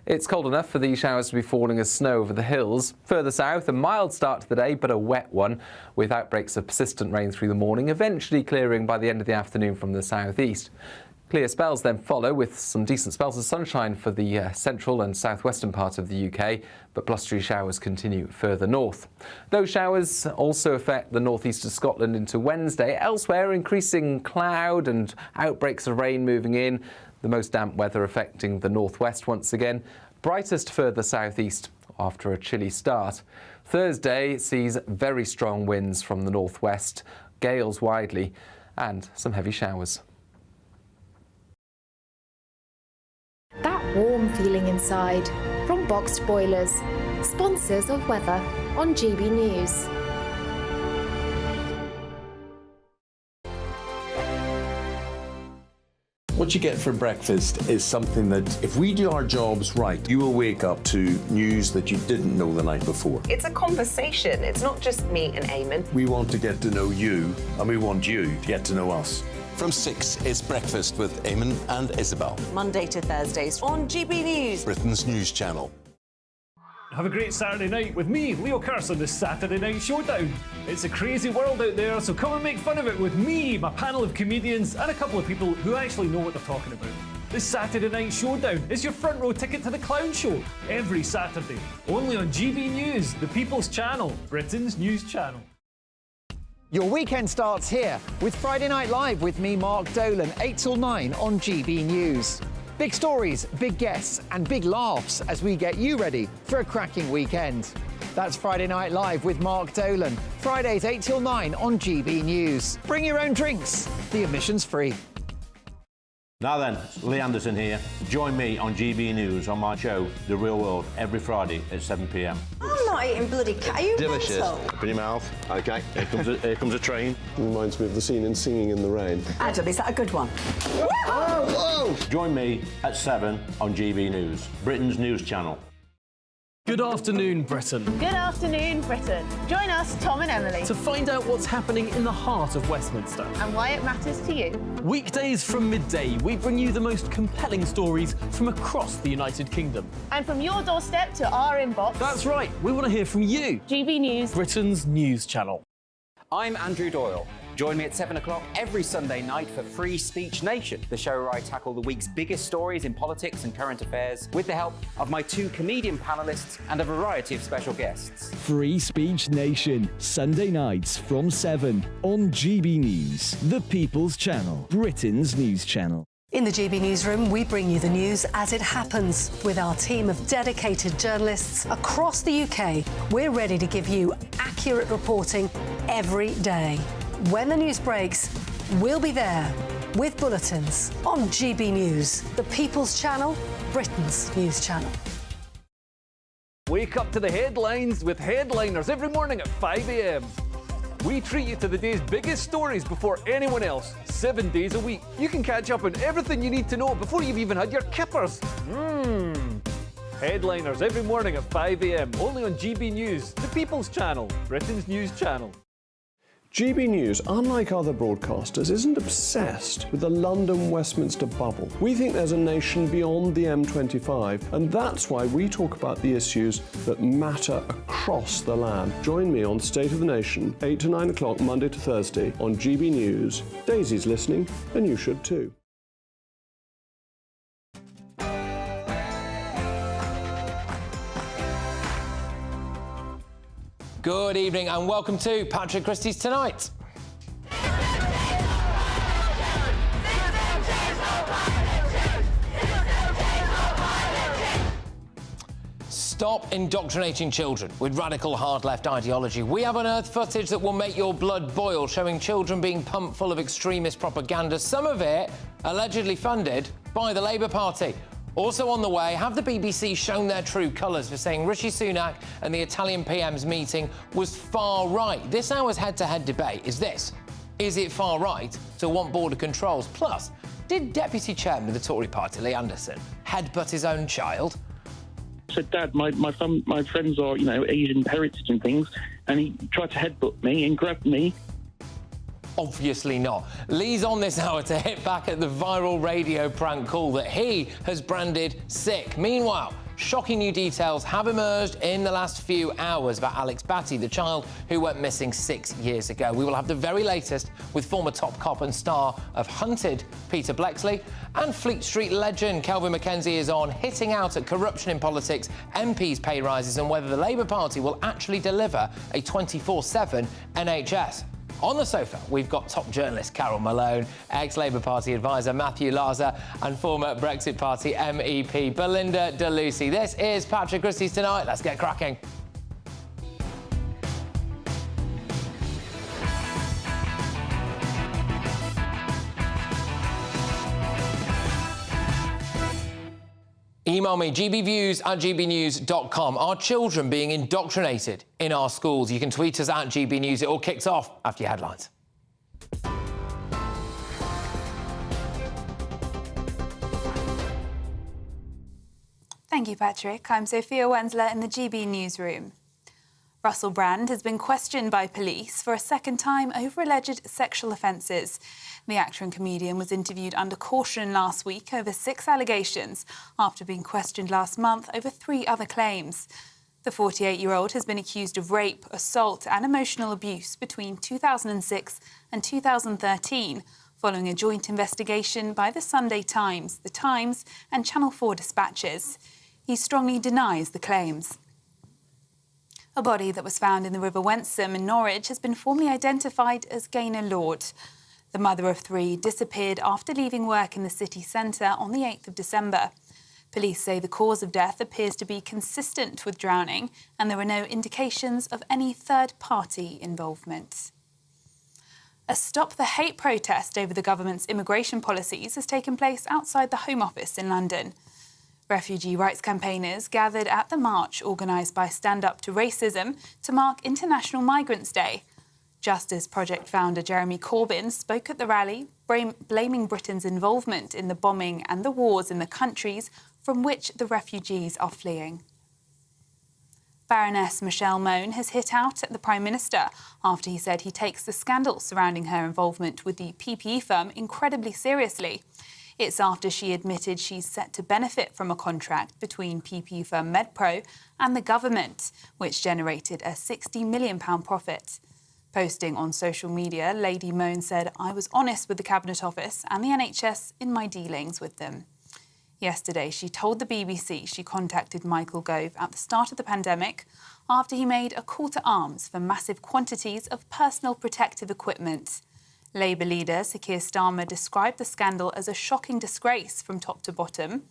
It's cold enough for these showers to be falling as snow over the hills. Further south, a mild start to the day, but a wet one, with outbreaks of persistent rain through the morning, eventually clearing by the end of the afternoon from the southeast. Clear spells then follow, with some decent spells of sunshine for the central and southwestern part of the UK, but blustery showers continue further north. Those showers also affect the northeast of Scotland into Wednesday. Elsewhere, increasing cloud and outbreaks of rain moving in. The most damp weather affecting the northwest once again. Brightest further southeast after a chilly start. Thursday sees very strong winds from the northwest, gales widely, and some heavy showers. That warm feeling inside from Boxed Boilers, sponsors of weather on GB News. What you get for breakfast is something that, if we do our jobs right, you will wake up to news that you didn't know the night before. It's a conversation. It's not just me and Eamon. We want to get to know you, and we want you to get to know us. From 6, it's Breakfast with Eamon and Isabel. Monday to Thursdays on GB News, Britain's news channel. Have a great Saturday night with me, Leo Curse, on the Saturday Night Showdown. It's a crazy world out there, so come and make fun of it with me, my panel of comedians, and a couple of people who actually know what they're talking about. This Saturday Night Showdown is your front row ticket to the clown show every Saturday, only on GB News, the People's Channel, Britain's news channel. Your weekend starts here with Friday Night Live with me, Mark Dolan, 8 till 9 on GB News. Big stories, big guests and big laughs as we get you ready for a cracking weekend. That's Friday Night Live with Mark Dolan, Fridays 8 till 9 on GB News. Bring your own drinks, the admission's free. Now then, Lee Anderson here. Join me on GB News on my show, The Real World, every Friday at 7 p.m. I'm not eating bloody cat. Are you Delicious. mental? Open your mouth. OK, here comes a train. Reminds me of the scene in Singing in the Rain. Adam, is that a good one? Whoa! Join me at 7 on GB News, Britain's news channel. Good afternoon, Britain. Good afternoon, Britain. Join us, Tom and Emily, To find out what's happening in the heart of Westminster. and why it matters to you. Weekdays from midday, we bring you the most compelling stories from across the United Kingdom. And from your doorstep to our inbox, That's right, we want to hear from you, GB News. Britain's news channel. I'm Andrew Doyle. Join me at 7 o'clock every Sunday night for Free Speech Nation, the show where I tackle the week's biggest stories in politics and current affairs with the help of my 2 comedian panellists and a variety of special guests. Free Speech Nation, Sunday nights from 7 on GB News, the People's Channel, Britain's news channel. In the GB Newsroom, we bring you the news as it happens. With our team of dedicated journalists across the UK, we're ready to give you accurate reporting every day. When the news breaks, we'll be there with bulletins on GB News, the People's Channel, Britain's news channel. Wake up to the headlines with Headliners every morning at 5 a.m. We treat you to the day's biggest stories before anyone else, 7 days a week. You can catch up on everything you need to know before you've even had your kippers. Headliners every morning at 5 a.m, only on GB News, the People's Channel, Britain's news channel. GB News, unlike other broadcasters, isn't obsessed with the London-Westminster bubble. We think there's a nation beyond the M25, and that's why we talk about the issues that matter across the land. Join me on State of the Nation, 8 to 9 o'clock, Monday to Thursday, on GB News. Daisy's listening, and you should too. Good evening and welcome to Patrick Christys Tonight. Stop indoctrinating children with radical hard-left ideology. We have unearthed footage that will make your blood boil, showing children being pumped full of extremist propaganda, some of it allegedly funded by the Labour Party. Also on the way, have the BBC shown their true colours for saying Rishi Sunak and the Italian PM's meeting was far right? This hour's head-to-head debate is this. Is it far right to want border controls? Plus, did Deputy Chairman of the Tory party, Lee Anderson, headbutt his own child? I said, Dad, my friends are, Asian heritage and things, and he tried to headbutt me and grabbed me. Obviously not. Lee's on this hour to hit back at the viral radio prank call that he has branded sick. Meanwhile, shocking new details have emerged in the last few hours about Alex Batty, the child who went missing 6 years ago. We will have the very latest with former top cop and star of Hunted, Peter Bleksley, and Fleet Street legend Kelvin McKenzie is on, hitting out at corruption in politics, MPs' pay rises, and whether the Labour Party will actually deliver a 24/7 NHS. On the sofa, we've got top journalist Carol Malone, ex-Labour Party advisor Matthew Larzer, and former Brexit Party MEP Belinda de Lucy. This is Patrick Christys Tonight. Let's get cracking. Email me, gbviews@gbnews.com. Are children being indoctrinated in our schools? You can tweet us at GBNews. It all kicks off after your headlines. Thank you, Patrick. I'm Sophia Wensler in the GB newsroom. Russell Brand has been questioned by police for a second time over alleged sexual offences. The actor and comedian was interviewed under caution last week over 6 allegations after being questioned last month over 3 other claims. The 48-year-old has been accused of rape, assault and emotional abuse between 2006 and 2013, following a joint investigation by the Sunday Times, The Times and Channel 4 dispatches. He strongly denies the claims. A body that was found in the River Wensum in Norwich has been formally identified as Gaynor Lord. The mother of 3 disappeared after leaving work in the city centre on the 8th of December. Police say the cause of death appears to be consistent with drowning and there are no indications of any third-party involvement. A Stop the Hate protest over the government's immigration policies has taken place outside the Home Office in London. Refugee rights campaigners gathered at the march organised by Stand Up to Racism to mark International Migrants Day. Justice Project founder Jeremy Corbyn spoke at the rally, blaming Britain's involvement in the bombing and the wars in the countries from which the refugees are fleeing. Baroness Michelle Mone has hit out at the Prime Minister after he said he takes the scandal surrounding her involvement with the PPE firm incredibly seriously. It's after she admitted she's set to benefit from a contract between PPE firm MedPro and the government, which generated a £60 million profit. Posting on social media, Lady Mone said, "I was honest with the Cabinet Office and the NHS in my dealings with them." Yesterday, she told the BBC she contacted Michael Gove at the start of the pandemic after he made a call to arms for massive quantities of personal protective equipment. Labour leader Sir Keir Starmer described the scandal as a shocking disgrace from top to bottom.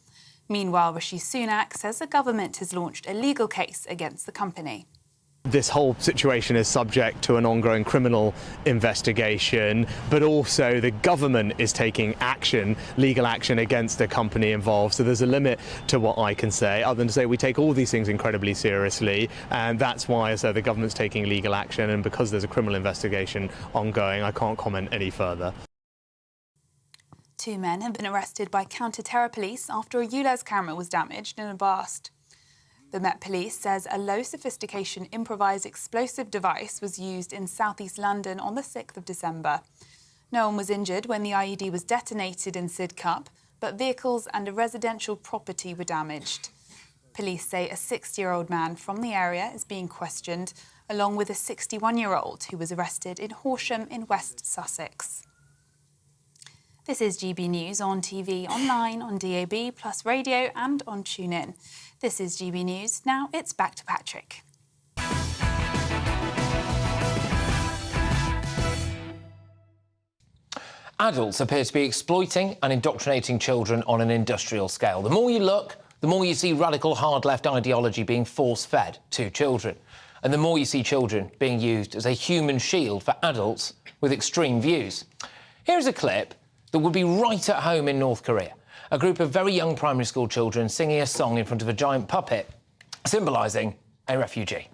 Meanwhile, Rishi Sunak says the government has launched a legal case against the company. This whole situation is subject to an ongoing criminal investigation, but also the government is taking action, legal action against the company involved. So there's a limit to what I can say, other than to say we take all these things incredibly seriously, and that's why the government's taking legal action, and because there's a criminal investigation ongoing, I can't comment any further. 2 men have been arrested by counter-terror police after a ULEZ camera was damaged in a blast. The Met Police says a low-sophistication improvised explosive device was used in southeast London on the 6th of December. No one was injured when the IED was detonated in Sidcup, but vehicles and a residential property were damaged. Police say a 60-year-old man from the area is being questioned, along with a 61-year-old who was arrested in Horsham in West Sussex. This is GB News on TV, online, on DAB, plus radio and on TuneIn. This is GB News. Now it's back to Patrick. Adults appear to be exploiting and indoctrinating children on an industrial scale. The more you look, the more you see radical hard-left ideology being force-fed to children. And the more you see children being used as a human shield for adults with extreme views. Here's a clip that would be right at home in North Korea. A group of very young primary school children singing a song in front of a giant puppet, symbolising a refugee.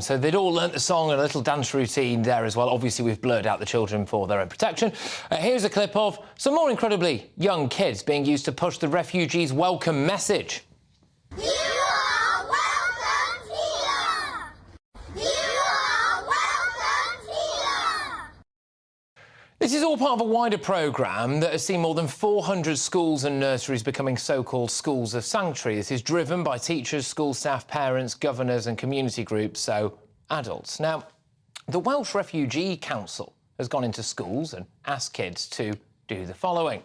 So they'd all learnt the song and a little dance routine there as well. Obviously, we've blurred out the children for their own protection. Here's a clip of some more incredibly young kids being used to push the refugees' welcome message. You are welcome here! You are welcome here! This is all part of a wider programme that has seen more than 400 schools and nurseries becoming so-called schools of sanctuary. This is driven by teachers, school staff, parents, governors and community groups, so adults. Now, the Welsh Refugee Council has gone into schools and asked kids to do the following.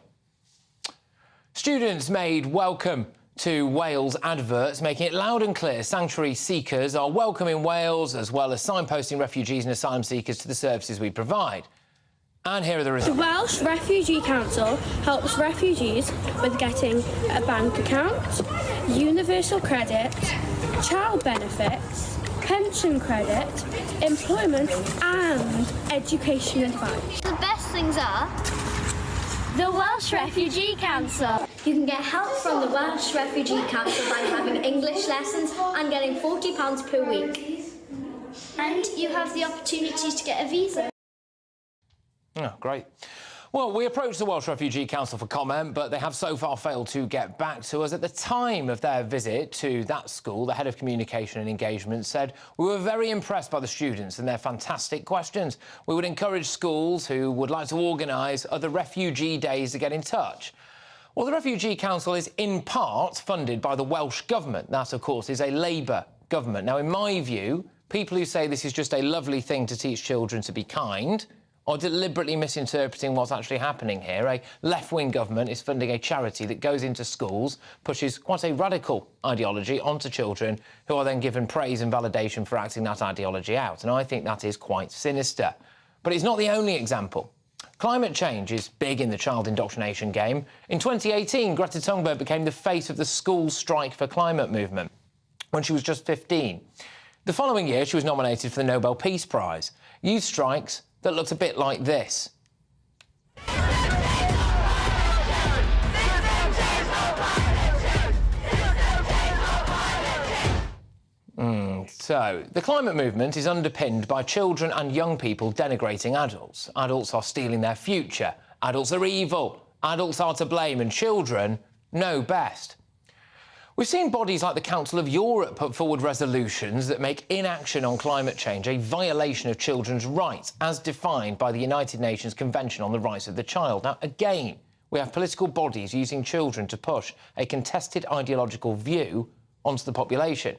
Students made welcome to Wales adverts, making it loud and clear sanctuary seekers are welcome in Wales, as well as signposting refugees and asylum seekers to the services we provide. And here are the results. The Welsh Refugee Council helps refugees with getting a bank account, universal credit, child benefits, pension credit, employment and education advice. The best things are the Welsh Refugee Council. You can get help from the Welsh Refugee Council by having English lessons and getting £40 per week. And you have the opportunity to get a visa. Oh, great. Well, we approached the Welsh Refugee Council for comment, but they have so far failed to get back to us. At the time of their visit to that school, the head of communication and engagement said, "We were very impressed by the students and their fantastic questions. We would encourage schools who would like to organise other refugee days to get in touch." Well, the Refugee Council is in part funded by the Welsh Government. That, of course, is a Labour government. Now, in my view, people who say this is just a lovely thing to teach children to be kind or deliberately misinterpreting what's actually happening here. A left-wing government is funding a charity that goes into schools, pushes quite a radical ideology onto children who are then given praise and validation for acting that ideology out. And I think that is quite sinister. But it's not the only example. Climate change is big in the child indoctrination game. In 2018, Greta Thunberg became the face of the School Strike for Climate movement when she was just 15. The following year, she was nominated for the Nobel Peace Prize. Youth strikes that looked a bit like this. So, the climate movement is underpinned by children and young people denigrating adults. Adults are stealing their future. Adults are evil. Adults are to blame, and children know best. We've seen bodies like the Council of Europe put forward resolutions that make inaction on climate change a violation of children's rights, as defined by the United Nations Convention on the Rights of the Child. Now, again, we have political bodies using children to push a contested ideological view onto the population.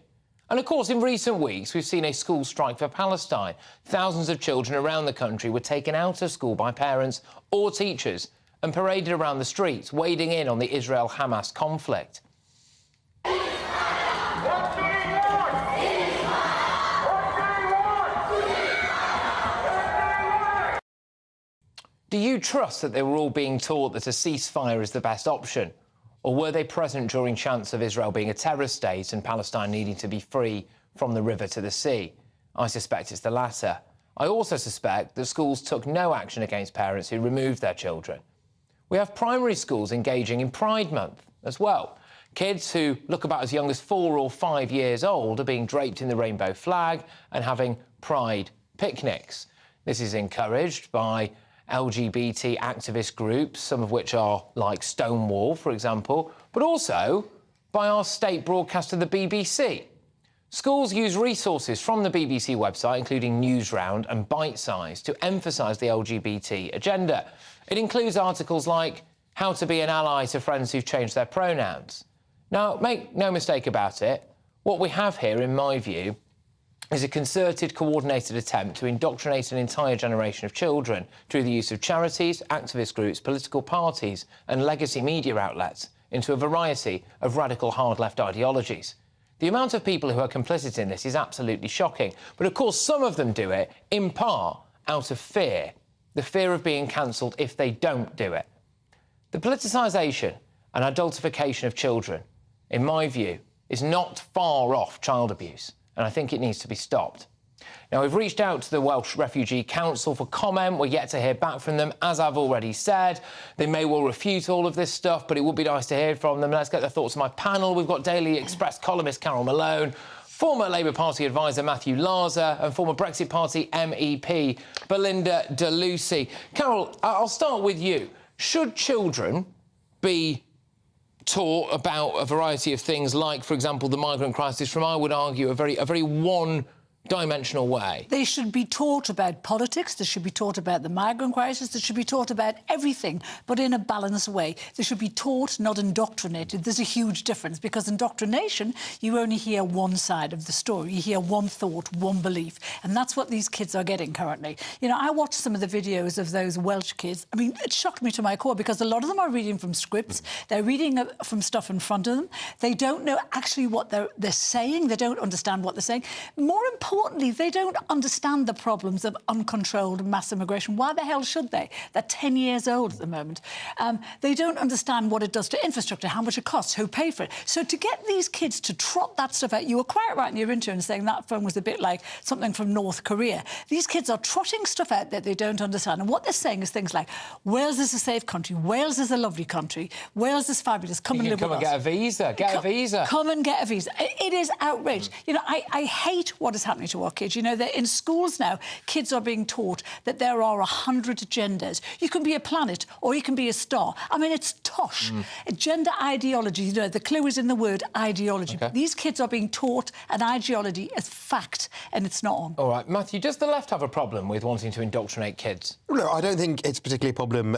And, of course, in recent weeks, we've seen a school strike for Palestine. Thousands of children around the country were taken out of school by parents or teachers and paraded around the streets, wading in on the Israel-Hamas conflict. Do you trust that they were all being taught that a ceasefire is the best option? Or were they present during chants of Israel being a terror state and Palestine needing to be free from the river to the sea? I suspect it's the latter. I also suspect that schools took no action against parents who removed their children. We have primary schools engaging in Pride Month as well. Kids who look about as young as 4 or 5 years old are being draped in the rainbow flag and having pride picnics. This is encouraged by LGBT activist groups, some of which are like Stonewall, for example, but also by our state broadcaster, the BBC. Schools use resources from the BBC website, including Newsround and Bite Size, to emphasise the LGBT agenda. It includes articles like how to be an ally to friends who've changed their pronouns. Now, make no mistake about it, what we have here, in my view, is a concerted, coordinated attempt to indoctrinate an entire generation of children through the use of charities, activist groups, political parties and legacy media outlets into a variety of radical hard-left ideologies. The amount of people who are complicit in this is absolutely shocking, but of course some of them do it in part out of fear, the fear of being cancelled if they don't do it. The politicisation and adultification of children, in my view, is not far off child abuse, and I think it needs to be stopped. Now, we've reached out to the Welsh Refugee Council for comment. We're yet to hear back from them. As I've already said, they may well refute all of this stuff, but it would be nice to hear from them. Let's get their thoughts on my panel. We've got Daily Express columnist Carol Malone, former Labour Party advisor Matthew Larser and former Brexit Party MEP Belinda de Lucy. Carol, I'll start with you. Should children be taught about a variety of things like, for example, the migrant crisis from, I would argue, a very one-dimensional way? They should be taught about politics, they should be taught about the migrant crisis, they should be taught about everything, but in a balanced way. They should be taught, not indoctrinated. There's a huge difference, because indoctrination, you only hear one side of the story. You hear one thought, one belief, and that's what these kids are getting currently. You know, I watched some of the videos of those Welsh kids. I mean, it shocked me to my core, because a lot of them are reading from scripts. They're reading from stuff in front of them. They don't know actually what they're saying. They don't understand what they're saying. More importantly, they don't understand the problems of uncontrolled mass immigration. Why the hell should they? They're 10 years old at the moment. They don't understand what it does to infrastructure, how much it costs, who paid for it. So to get these kids to trot that stuff out, you were quite right in your intro in saying that film was a bit like something from North Korea. These kids are trotting stuff out that they don't understand. And what they're saying is things like, Wales is a safe country, Wales is a lovely country, Wales is fabulous, come and live with us. Come and get a visa, a visa. Come and get a visa. It is outrage. You know, I hate what is happening to our kids. You know, that in schools now, kids are being taught that there are 100 genders. You can be a planet or you can be a star. I mean, it's tosh. Gender ideology, you know, the clue is in the word ideology. Okay. These kids are being taught an ideology as fact, and it's not on. All right, Matthew, does the left have a problem with wanting to indoctrinate kids? No, I don't think it's particularly a problem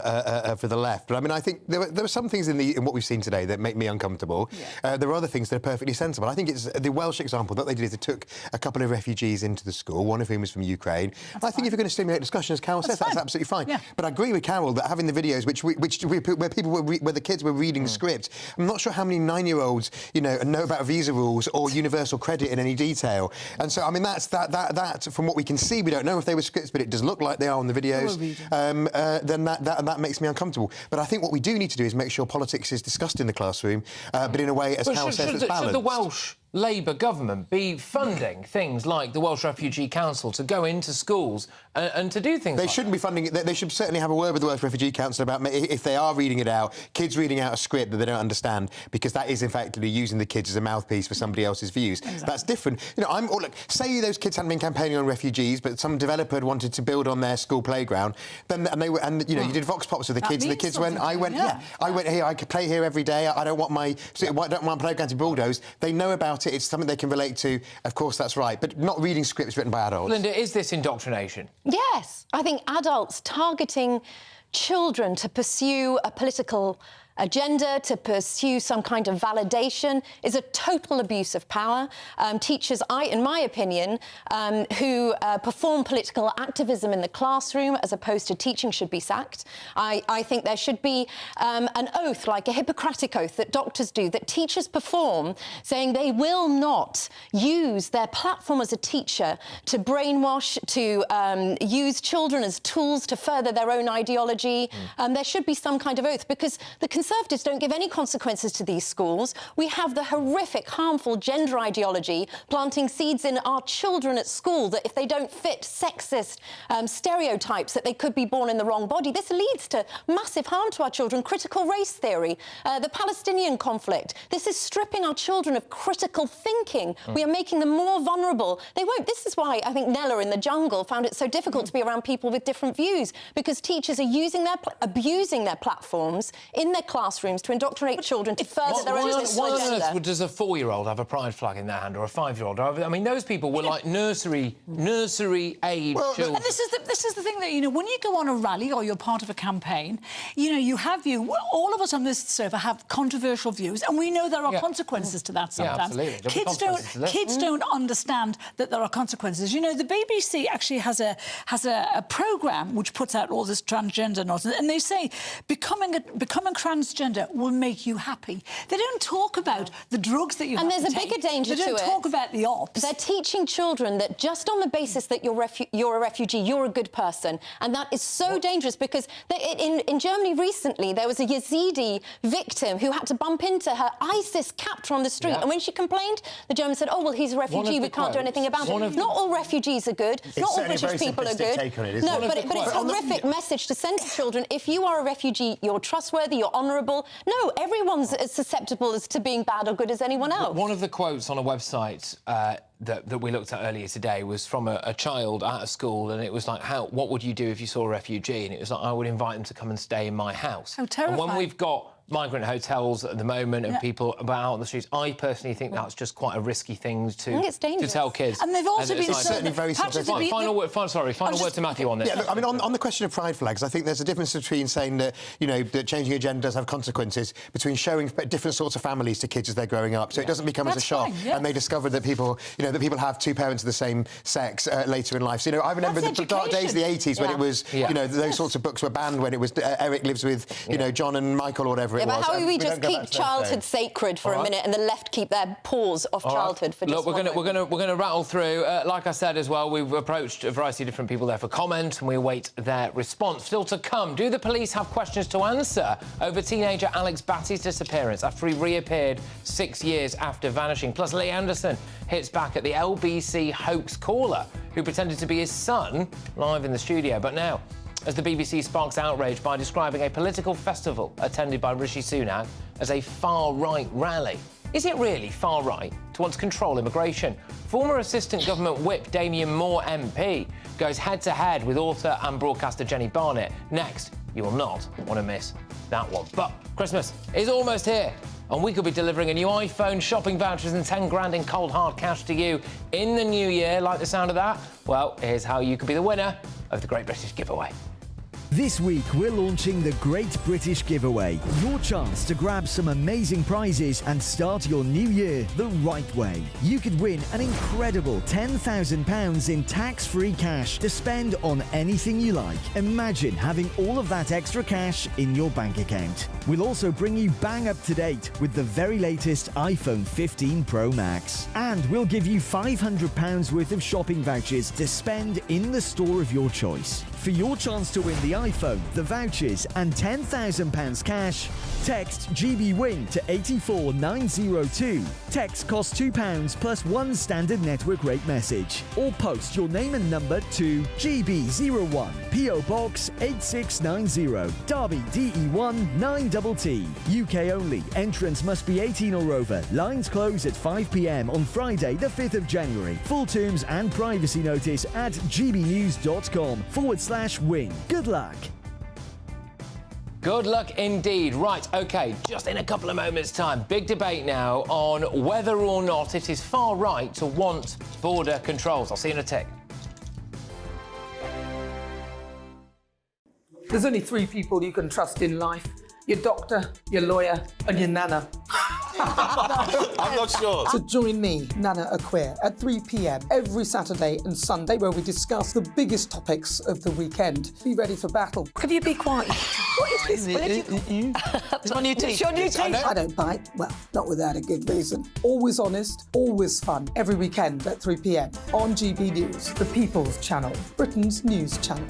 for the left. But I mean, I think there are some things in what we've seen today that make me uncomfortable. Yeah. There are other things that are perfectly sensible. I think it's the Welsh example that they did is they took a couple of refugees into the school, one of whom was from Ukraine. I think if you're going to stimulate discussion, as Carol says, that's absolutely fine. Yeah. But I agree with Carol that having the videos where the kids were reading scripts, I'm not sure how many 9-year-olds know about visa rules or universal credit in any detail. And so I mean that from what we can see, we don't know if they were scripts, but it does look like they are on the videos. Then that makes me uncomfortable. But I think what we do need to do is make sure politics is discussed in the classroom, but in a way, as Carol says, that's balanced. Should the Welsh Labour government be funding things like the Welsh Refugee Council to go into schools and to do things They shouldn't be funding it. They should certainly have a word with the Welsh Refugee Council about if they are reading it out, kids reading out a script that they don't understand, because that is, in fact, using the kids as a mouthpiece for somebody else's views. Exactly. That's different. You know, look, say those kids hadn't been campaigning on refugees, but some developer had wanted to build on their school playground, you did Vox Pops with the kids, and the kids went, I went here, I could play here every day, I don't want my playground to be bulldozed. They know about it, it's something they can relate to. Of course, that's right, but not reading scripts written by adults. Linda, is this indoctrination? Yes. I think adults targeting children to pursue a political agenda, to pursue some kind of validation, is a total abuse of power. Teachers, in my opinion, who perform political activism in the classroom as opposed to teaching should be sacked. I think there should be an oath, like a Hippocratic oath that doctors do, that teachers perform, saying they will not use their platform as a teacher to brainwash, to use children as tools to further their own ideology. There should be some kind of oath, because the Conservatives don't give any consequences to these schools. We have the horrific, harmful gender ideology planting seeds in our children at school that if they don't fit sexist stereotypes that they could be born in the wrong body. This leads to massive harm to our children. Critical race theory, the Palestinian conflict. This is stripping our children of critical thinking. We are making them more vulnerable. They won't. This is why I think Nella in the Jungle found it so difficult to be around people with different views, because teachers are abusing their platforms in their classrooms to indoctrinate children to further their own political agenda. Why on earth does a 4-year-old have a pride flag in their hand, or a 5-year-old? I mean, those people were like nursery age children. And this is the thing that, when you go on a rally or you're part of a campaign, all of us on this sofa have controversial views, and we know there are consequences to that sometimes. Yeah, absolutely. Kids don't understand that there are consequences. The BBC actually has a programme which puts out all this transgender nonsense, and they say becoming transgender will make you happy. They don't talk about the drugs that you have to take. And there's a bigger danger to it. They don't talk about the ops. They're teaching children that just on the basis that you're a refugee, you're a good person. And that is so dangerous, because in Germany recently, there was a Yazidi victim who had to bump into her ISIS captor on the street. And when she complained, the Germans said, oh, well, he's a refugee, we can't do anything about it. Not all refugees are good. Not all British people are good. No, but it's a horrific message to send to children. If you are a refugee, you're trustworthy, you're honourable, vulnerable. No, everyone's as susceptible as to being bad or good as anyone else. One of the quotes on a website that we looked at earlier today was from a child at a school, and it was like, what would you do if you saw a refugee? And it was like, I would invite them to come and stay in my house. How terrifying. And when we've got migrant hotels at the moment and people out on the streets, I personally think that's just quite a risky thing to tell kids. And they've also been certainly very final word to Matthew on this. Yeah, look, I mean, on the question of pride flags, I think there's a difference between saying that, you know, that changing a gender does have consequences, between showing different sorts of families to kids as they're growing up, so it doesn't become as a shock, and they discover that people, you know, that people have two parents of the same sex later in life. So, you know, I remember the dark days of the 80s when it was, you know, those sorts of books were banned, when it was Eric lives with, you know, John and Michael or whatever it was. But how do we just keep childhood sacred for a minute and the left keep their paws off childhood for just Look, we're going to rattle through. Like I said as well, we've approached a variety of different people there for comment, and we await their response. Still to come, do the police have questions to answer over teenager Alex Batty's disappearance after he reappeared 6 years after vanishing? Plus, Lee Anderson hits back at the LBC hoax caller who pretended to be his son live in the studio. But now, as the BBC sparks outrage by describing a political festival attended by Rishi Sunak as a far-right rally. Is it really far-right to want to control immigration? Former Assistant Government Whip Damien Moore MP goes head-to-head with author and broadcaster Jenny Barnett. Next, you will not want to miss that one. But Christmas is almost here, and we could be delivering a new iPhone, shopping vouchers and 10 grand in cold hard cash to you in the new year. Like the sound of that? Well, here's how you could be the winner of the Great British Giveaway. This week, we're launching the Great British Giveaway. Your chance to grab some amazing prizes and start your new year the right way. You could win an incredible £10,000 in tax-free cash to spend on anything you like. Imagine having all of that extra cash in your bank account. We'll also bring you bang up to date with the very latest iPhone 15 Pro Max. And we'll give you £500 worth of shopping vouchers to spend in the store of your choice. For your chance to win the iPhone, the vouchers and £10,000 cash, text GBWIN to 84902. Text costs £2 plus one standard network rate message. Or post your name and number to GB01, PO Box 8690, Derby DE1 9TT. UK only. Entrance must be 18 or over. Lines close at 5 p.m. on Friday the 5th of January. Full terms and privacy notice at gbnews.com/win. Good luck. Good luck indeed. Right, OK, just in a couple of moments' time, big debate now on whether or not it is far right to want border controls. I'll see you in a tick. There's only 3 people you can trust in life. Your doctor, your lawyer and your nana. I'm not sure. So join me, Nana Aquare, at 3 p.m. every Saturday and Sunday, where we discuss the biggest topics of the weekend. Be ready for battle. Could you be quiet? What is this? It's my new teeth. It's your new teeth. I don't bite. Well, not without a good reason. Always honest, always fun. Every weekend at 3 p.m. on GB News, the People's Channel, Britain's news channel.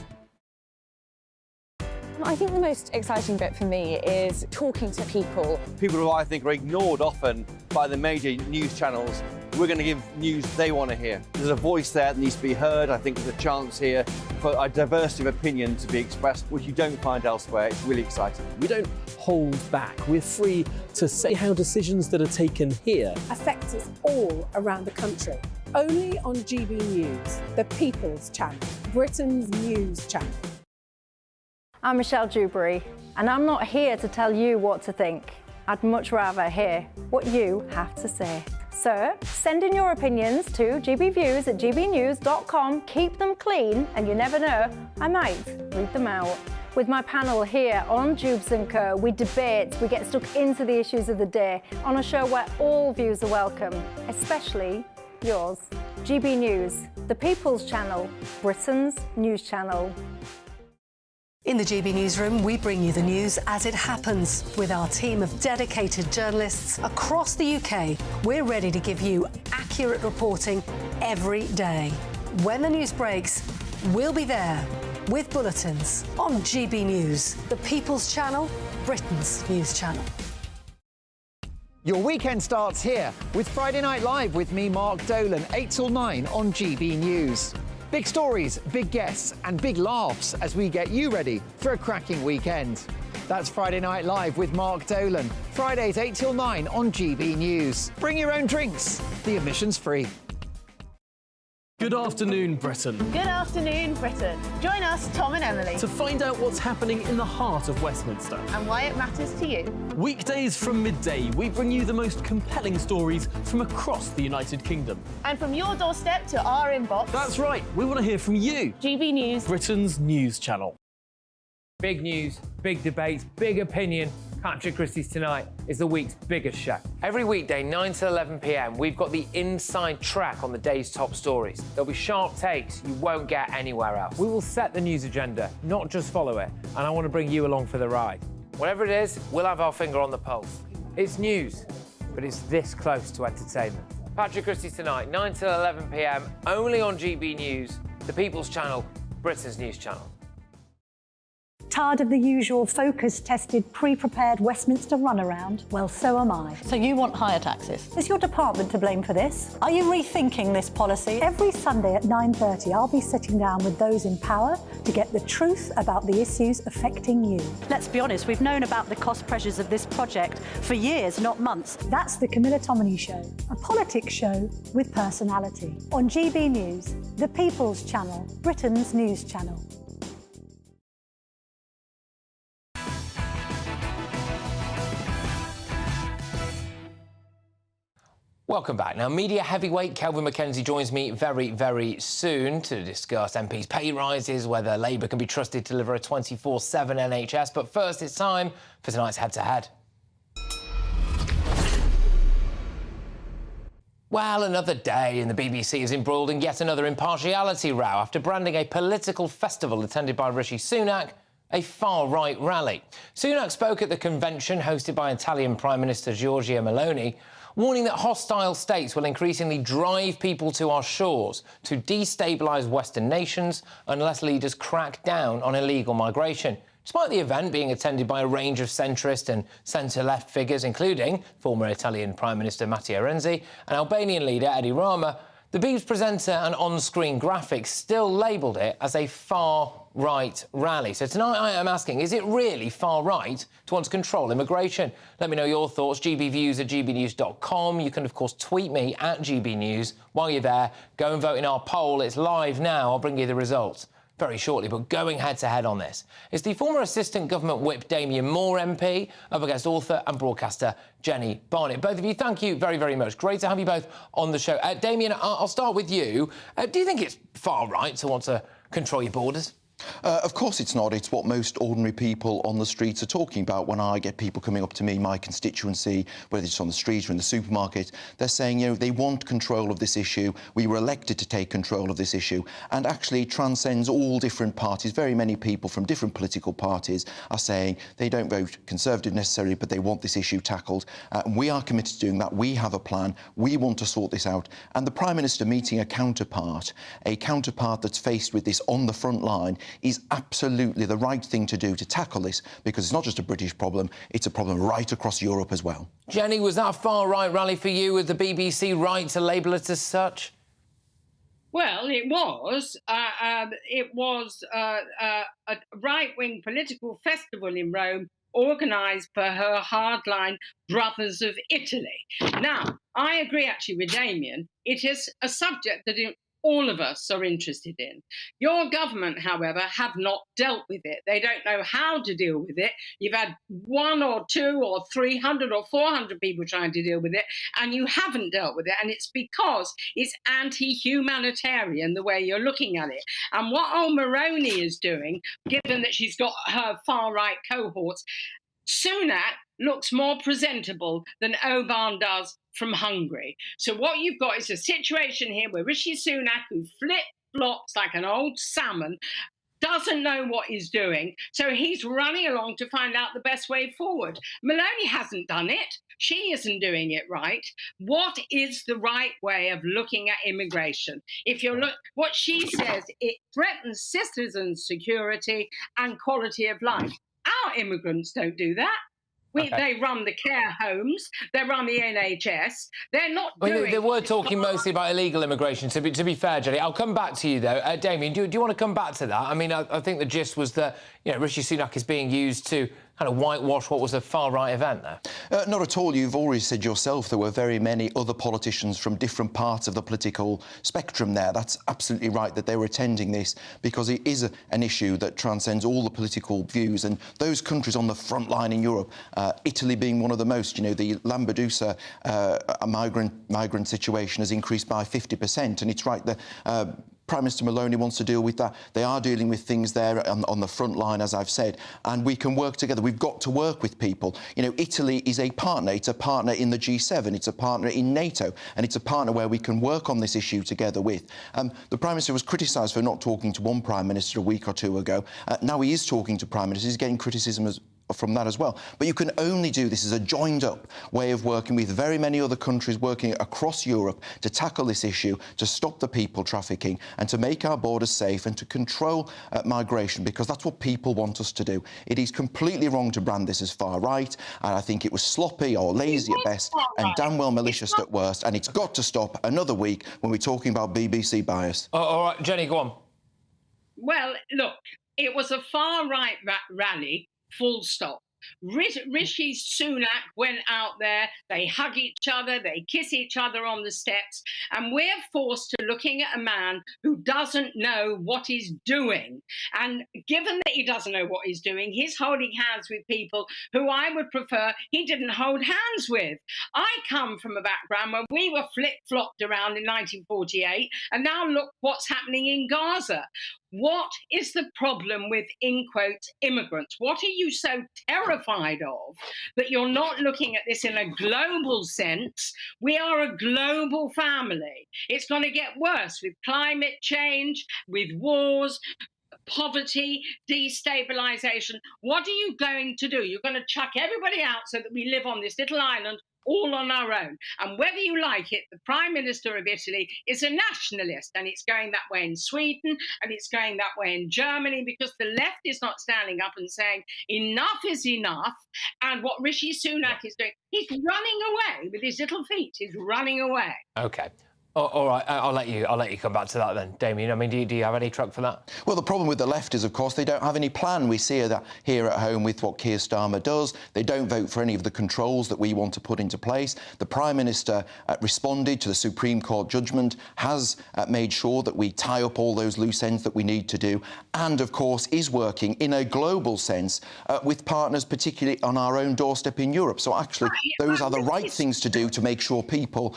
I think the most exciting bit for me is talking to people. People who I think are ignored often by the major news channels. We're going to give news they want to hear. There's a voice there that needs to be heard. I think there's a chance here for a diversity of opinion to be expressed, which you don't find elsewhere. It's really exciting. We don't hold back. We're free to say how decisions that are taken here affect us all around the country. Only on GB News, the People's Channel, Britain's news channel. I'm Michelle Dewberry, and I'm not here to tell you what to think. I'd much rather hear what you have to say. So, send in your opinions to gbviews@gbnews.com. Keep them clean, and you never know, I might read them out. With my panel here on Jubes & Co, we debate, we get stuck into the issues of the day on a show where all views are welcome, especially yours. GB News, the People's Channel, Britain's news channel. In the GB Newsroom, we bring you the news as it happens. With our team of dedicated journalists across the UK, we're ready to give you accurate reporting every day. When the news breaks, we'll be there with bulletins on GB News, the People's Channel, Britain's news channel. Your weekend starts here with Friday Night Live with me, Mark Dolan, 8 till 9 on GB News. Big stories, big guests and big laughs as we get you ready for a cracking weekend. That's Friday Night Live with Mark Dolan. Fridays 8 till 9 on GB News. Bring your own drinks. The admission's free. Good afternoon, Britain. Good afternoon, Britain. Join us, Tom and Emily, To find out what's happening in the heart of Westminster. and why it matters to you. Weekdays from midday, we bring you the most compelling stories from across the United Kingdom. And from your doorstep to our inbox. That's right, we want to hear from you. GB News. Britain's news channel. Big news, big debates, big opinion. Patrick Christys Tonight is the week's biggest show. Every weekday, 9 to 11 p.m, we've got the inside track on the day's top stories. There'll be sharp takes you won't get anywhere else. We will set the news agenda, not just follow it, and I want to bring you along for the ride. Whatever it is, we'll have our finger on the pulse. It's news, but it's this close to entertainment. Patrick Christys Tonight, 9 to 11 p.m, only on GB News, the People's Channel, Britain's news channel. Tired of the usual focus-tested, pre-prepared Westminster runaround? Well, so am I. So you want higher taxes? Is your department to blame for this? Are you rethinking this policy? Every Sunday at 9:30, I'll be sitting down with those in power to get the truth about the issues affecting you. Let's be honest, we've known about the cost pressures of this project for years, not months. That's the Camilla Tominey Show, a politics show with personality. On GB News, the People's Channel, Britain's news channel. Welcome back. Now, media heavyweight Kelvin MacKenzie joins me very, very soon to discuss MPs' pay rises, whether Labour can be trusted to deliver a 24/7 NHS. But first, it's time for tonight's head-to-head. Well, another day and the BBC is embroiled in yet another impartiality row after branding a political festival attended by Rishi Sunak a far-right rally. Sunak spoke at the convention hosted by Italian Prime Minister Giorgia Meloni, warning that hostile states will increasingly drive people to our shores to destabilise Western nations unless leaders crack down on illegal migration. Despite the event being attended by a range of centrist and centre-left figures, including former Italian Prime Minister Matteo Renzi and Albanian leader Edi Rama, the Beebs presenter and on-screen graphics still labelled it as a far-right rally. So tonight I am asking, is it really far-right to want to control immigration? Let me know your thoughts, gbviews@gbnews.com. You can, of course, tweet me at GBNews. While you're there, go and vote in our poll. It's live now. I'll bring you the results very shortly, but going head-to-head on this is the former Assistant Government Whip Damien Moore MP up against author and broadcaster Jenny Barnett. Both of you, thank you very, very much. Great to have you both on the show. Damien, I'll start with you. Do you think it's far right to want to control your borders? Of course it's not. It's what most ordinary people on the streets are talking about. When I get people coming up to me, my constituency, whether it's on the street or in the supermarket, they're saying, you know, they want control of this issue. We were elected to take control of this issue, and actually transcends all different parties. Very many people from different political parties are saying they don't vote Conservative necessarily, but they want this issue tackled. And we are committed to doing that. We have a plan. We want to sort this out. And the Prime Minister meeting a counterpart that's faced with this on the front line, is absolutely the right thing to do to tackle this, because it's not just a British problem, it's a problem right across Europe as well. Jenny, was that a far-right rally for you? Was the BBC right to label it as such? Well, it was. It was a right-wing political festival in Rome organised for her hardline Brothers of Italy. Now, I agree actually with Damien. It is a subject that all of us are interested in. Your government, however, have not dealt with it. They don't know how to deal with it. You've had 1 or 2 or 300 or 400 people trying to deal with it, and you haven't dealt with it. And it's because it's anti-humanitarian the way you're looking at it. And what old Moroni is doing, given that she's got her far-right cohorts, Sunak looks more presentable than Orbán does from Hungary. So what you've got is a situation here where Rishi Sunak, who flip-flops like an old salmon, doesn't know what he's doing, so he's running along to find out the best way forward. Meloni hasn't done it. She isn't doing it right. What is the right way of looking at immigration? If you look, what she says, it threatens citizens' security and quality of life. Our immigrants don't do that. They run the care homes, they run the NHS, they're not doing... They were talking mostly about illegal immigration, to be fair, Jenny. I'll come back to you, though. Damien, do you want to come back to that? I mean, I think the gist was that, you know, Rishi Sunak is being used to kind of whitewash what was a far-right event there? Not at all. You've already said yourself there were very many other politicians from different parts of the political spectrum there. That's absolutely right that they were attending this because it is an issue that transcends all the political views. And those countries on the front line in Europe, Italy being one of the most, you know, the Lampedusa migrant situation has increased by 50%. And it's right that Prime Minister Maloney wants to deal with that. They are dealing with things there on the front line, as I've said, and we can work together. We've got to work with people. You know, Italy is a partner. It's a partner in the G7. It's a partner in NATO, and it's a partner where we can work on this issue together with. The Prime Minister was criticised for not talking to one Prime Minister a week or two ago. Now he is talking to Prime Ministers. He's getting criticism from that as well. But you can only do this as a joined-up way of working with very many other countries working across Europe to tackle this issue, to stop the people trafficking and to make our borders safe and to control migration, because that's what people want us to do. It is completely wrong to brand this as far-right, and I think it was sloppy or lazy at best and damn well malicious at worst, and it's got to stop another week when we're talking about BBC bias. All right, Jenny, go on. Well, look, it was a far-right rally. Full stop. Rishi Sunak went out there, they hug each other, they kiss each other on the steps, and we're forced to looking at a man who doesn't know what he's doing. And given that he doesn't know what he's doing, he's holding hands with people who I would prefer he didn't hold hands with. I come from a background where we were flip-flopped around in 1948, and now look what's happening in Gaza. What is the problem with, in quotes, immigrants? What are you so terrified of that you're not looking at this in a global sense? We are a global family. It's going to get worse with climate change, with wars, poverty, destabilisation. What are you going to do? You're going to chuck everybody out so that we live on this little island all on our own. And whether you like it, the Prime Minister of Italy is a nationalist, and it's going that way in Sweden, and it's going that way in Germany, because the left is not standing up and saying enough is enough. And what Rishi Sunak is doing, he's running away with his little feet. He's running away. OK. All right, I'll let you come back to that then, Damien. I mean, do you have any truck for that? Well, the problem with the left is, of course, they don't have any plan. We see that here at home with what Keir Starmer does. They don't vote for any of the controls that we want to put into place. The Prime Minister responded to the Supreme Court judgment, has made sure that we tie up all those loose ends that we need to do, and, of course, is working in a global sense with partners, particularly on our own doorstep in Europe. So, actually, those are the right things to do to make sure people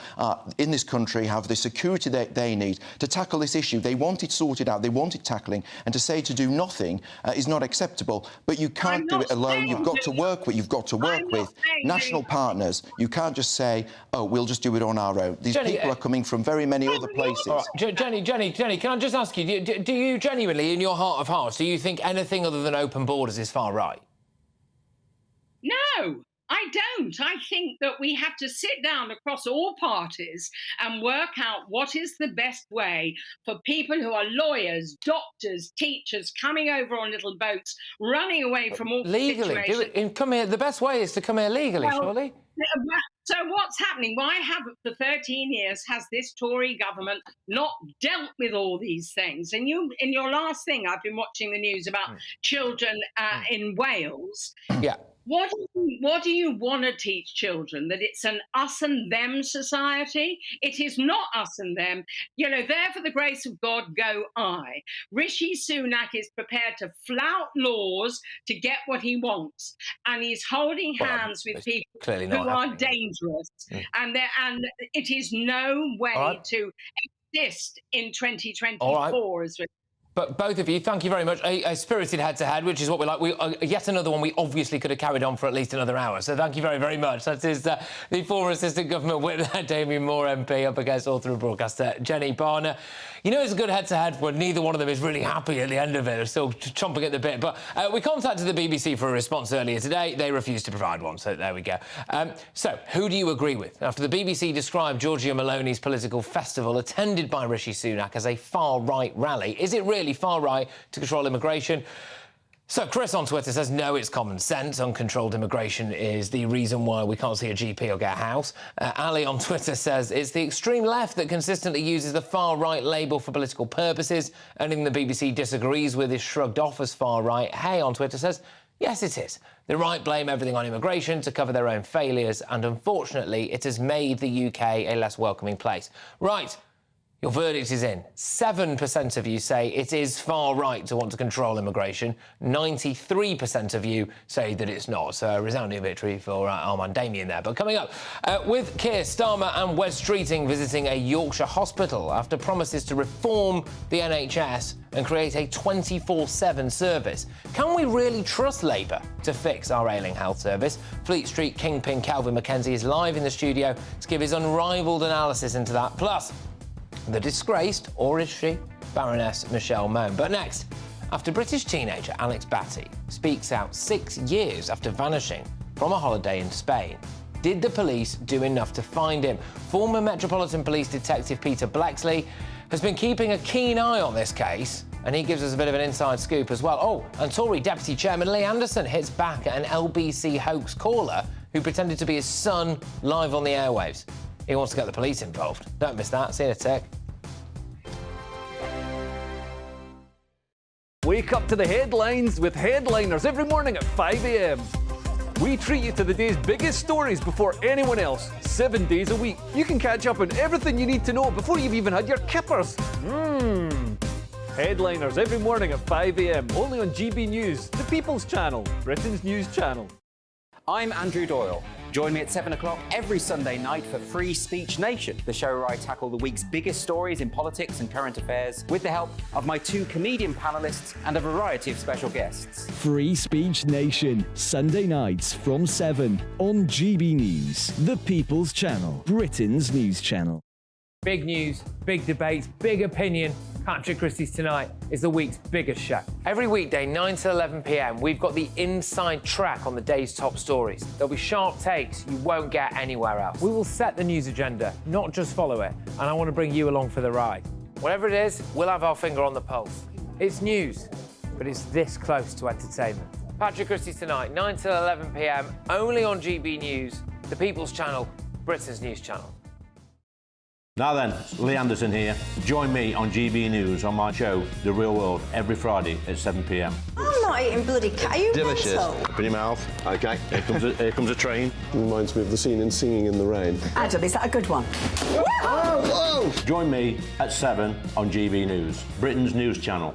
in this country have the security that they need to tackle this issue. They want it sorted out, they want it tackling, and to say to do nothing is not acceptable. But you can't do it alone. You've got to work with national partners. You can't just say, oh, we'll just do it on our own. These people are coming from very many other places. Right. Jenny, can I just ask you, do you genuinely, in your heart of hearts, do you think anything other than open borders is far right? No. I don't. I think that we have to sit down across all parties and work out what is the best way for people who are lawyers, doctors, teachers, coming over on little boats, running away from all legally. Come here. The best way is to come here legally, surely. So what's happening? Why have for 13 years has this Tory government not dealt with all these things? And you, in your last thing, I've been watching the news about children in Wales. Yeah. What do you want to teach children? That it's an us and them society? It is not us and them. You know, there for the grace of God go I. Rishi Sunak is prepared to flout laws to get what he wants. And he's holding hands with people who are dangerous. And it is no way to exist in 2024 as well. But both of you, thank you very much. A spirited head-to-head, which is what we like. Yet another one we obviously could have carried on for at least another hour. So thank you very, very much. That is the former Assistant Government Whip, Damien Moore MP, up against author and broadcaster Jenny Barner. You know, it's a good head-to-head when neither one of them is really happy at the end of it. They're still chomping at the bit. But we contacted the BBC for a response earlier today. They refused to provide one, so there we go. So, who do you agree with? After the BBC described Giorgia Meloni's political festival attended by Rishi Sunak as a far-right rally, is it really far right to control immigration? So Chris on Twitter says, no, it's common sense. Uncontrolled immigration is the reason why we can't see a GP or get a house. Ali on Twitter says, it's the extreme left that consistently uses the far-right label for political purposes. Anything the BBC disagrees with is shrugged off as far-right. Hey on Twitter says, Yes, it is. The right blame everything on immigration to cover their own failures, and unfortunately, it has made the UK a less welcoming place. Right. Your verdict is in. 7% of you say it is far right to want to control immigration. 93% of you say that it's not. So a resounding victory for Armand Damien there. But coming up, with Keir Starmer and Wes Streeting visiting a Yorkshire hospital after promises to reform the NHS and create a 24/7 service. Can we really trust Labour to fix our ailing health service? Fleet Street kingpin Calvin Mackenzie is live in the studio to give his unrivalled analysis into that. Plus, the disgraced, or is she, Baroness Michelle Mone. But next, after British teenager Alex Batty speaks out 6 years after vanishing from a holiday in Spain, did the police do enough to find him? Former Metropolitan Police Detective Peter Blexley has been keeping a keen eye on this case, and he gives us a bit of an inside scoop as well. Oh, and Tory Deputy Chairman Lee Anderson hits back at an LBC hoax caller who pretended to be his son live on the airwaves. He wants to get the police involved. Don't miss that. See you in a tick. Wake up to the headlines with Headliners every morning at 5 a.m. We treat you to the day's biggest stories before anyone else, 7 days a week. You can catch up on everything you need to know before you've even had your kippers. Headliners every morning at 5 a.m. only on GB News, the People's Channel, Britain's news channel. I'm Andrew Doyle. Join me at 7 o'clock every Sunday night for Free Speech Nation, the show where I tackle the week's biggest stories in politics and current affairs with the help of my 2 comedian panellists and a variety of special guests. Free Speech Nation, Sunday nights from 7 on GB News, the People's Channel, Britain's news channel. Big news, big debates, big opinion. Patrick Christys Tonight is the week's biggest show. Every weekday, 9 to 11 p.m, we've got the inside track on the day's top stories. There'll be sharp takes you won't get anywhere else. We will set the news agenda, not just follow it, and I want to bring you along for the ride. Whatever it is, we'll have our finger on the pulse. It's news, but it's this close to entertainment. Patrick Christys Tonight, 9 to 11 p.m, only on GB News, the People's Channel, Britain's news channel. Now then, Lee Anderson here. Join me on GB News on my show, The Real World, every Friday at 7 p.m. I'm not eating bloody cat. Are you Delicious. mental? Open your mouth. OK, here comes a train. Reminds me of the scene in Singing in the Rain. Adam, is that a good one? Whoa! Join me at 7 on GB News, Britain's news channel.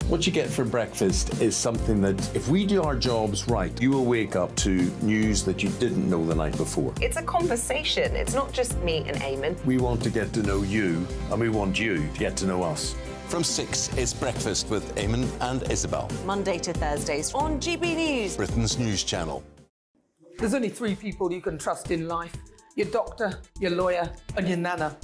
What you get for breakfast is something that, if we do our jobs right, you will wake up to news that you didn't know the night before. It's a conversation. It's not just me and Eamon. We want to get to know you, and we want you to get to know us. From 6, it's Breakfast with Eamon and Isabel. Monday to Thursdays on GB News, Britain's news channel. There's only 3 people you can trust in life. Your doctor, your lawyer, and your nana.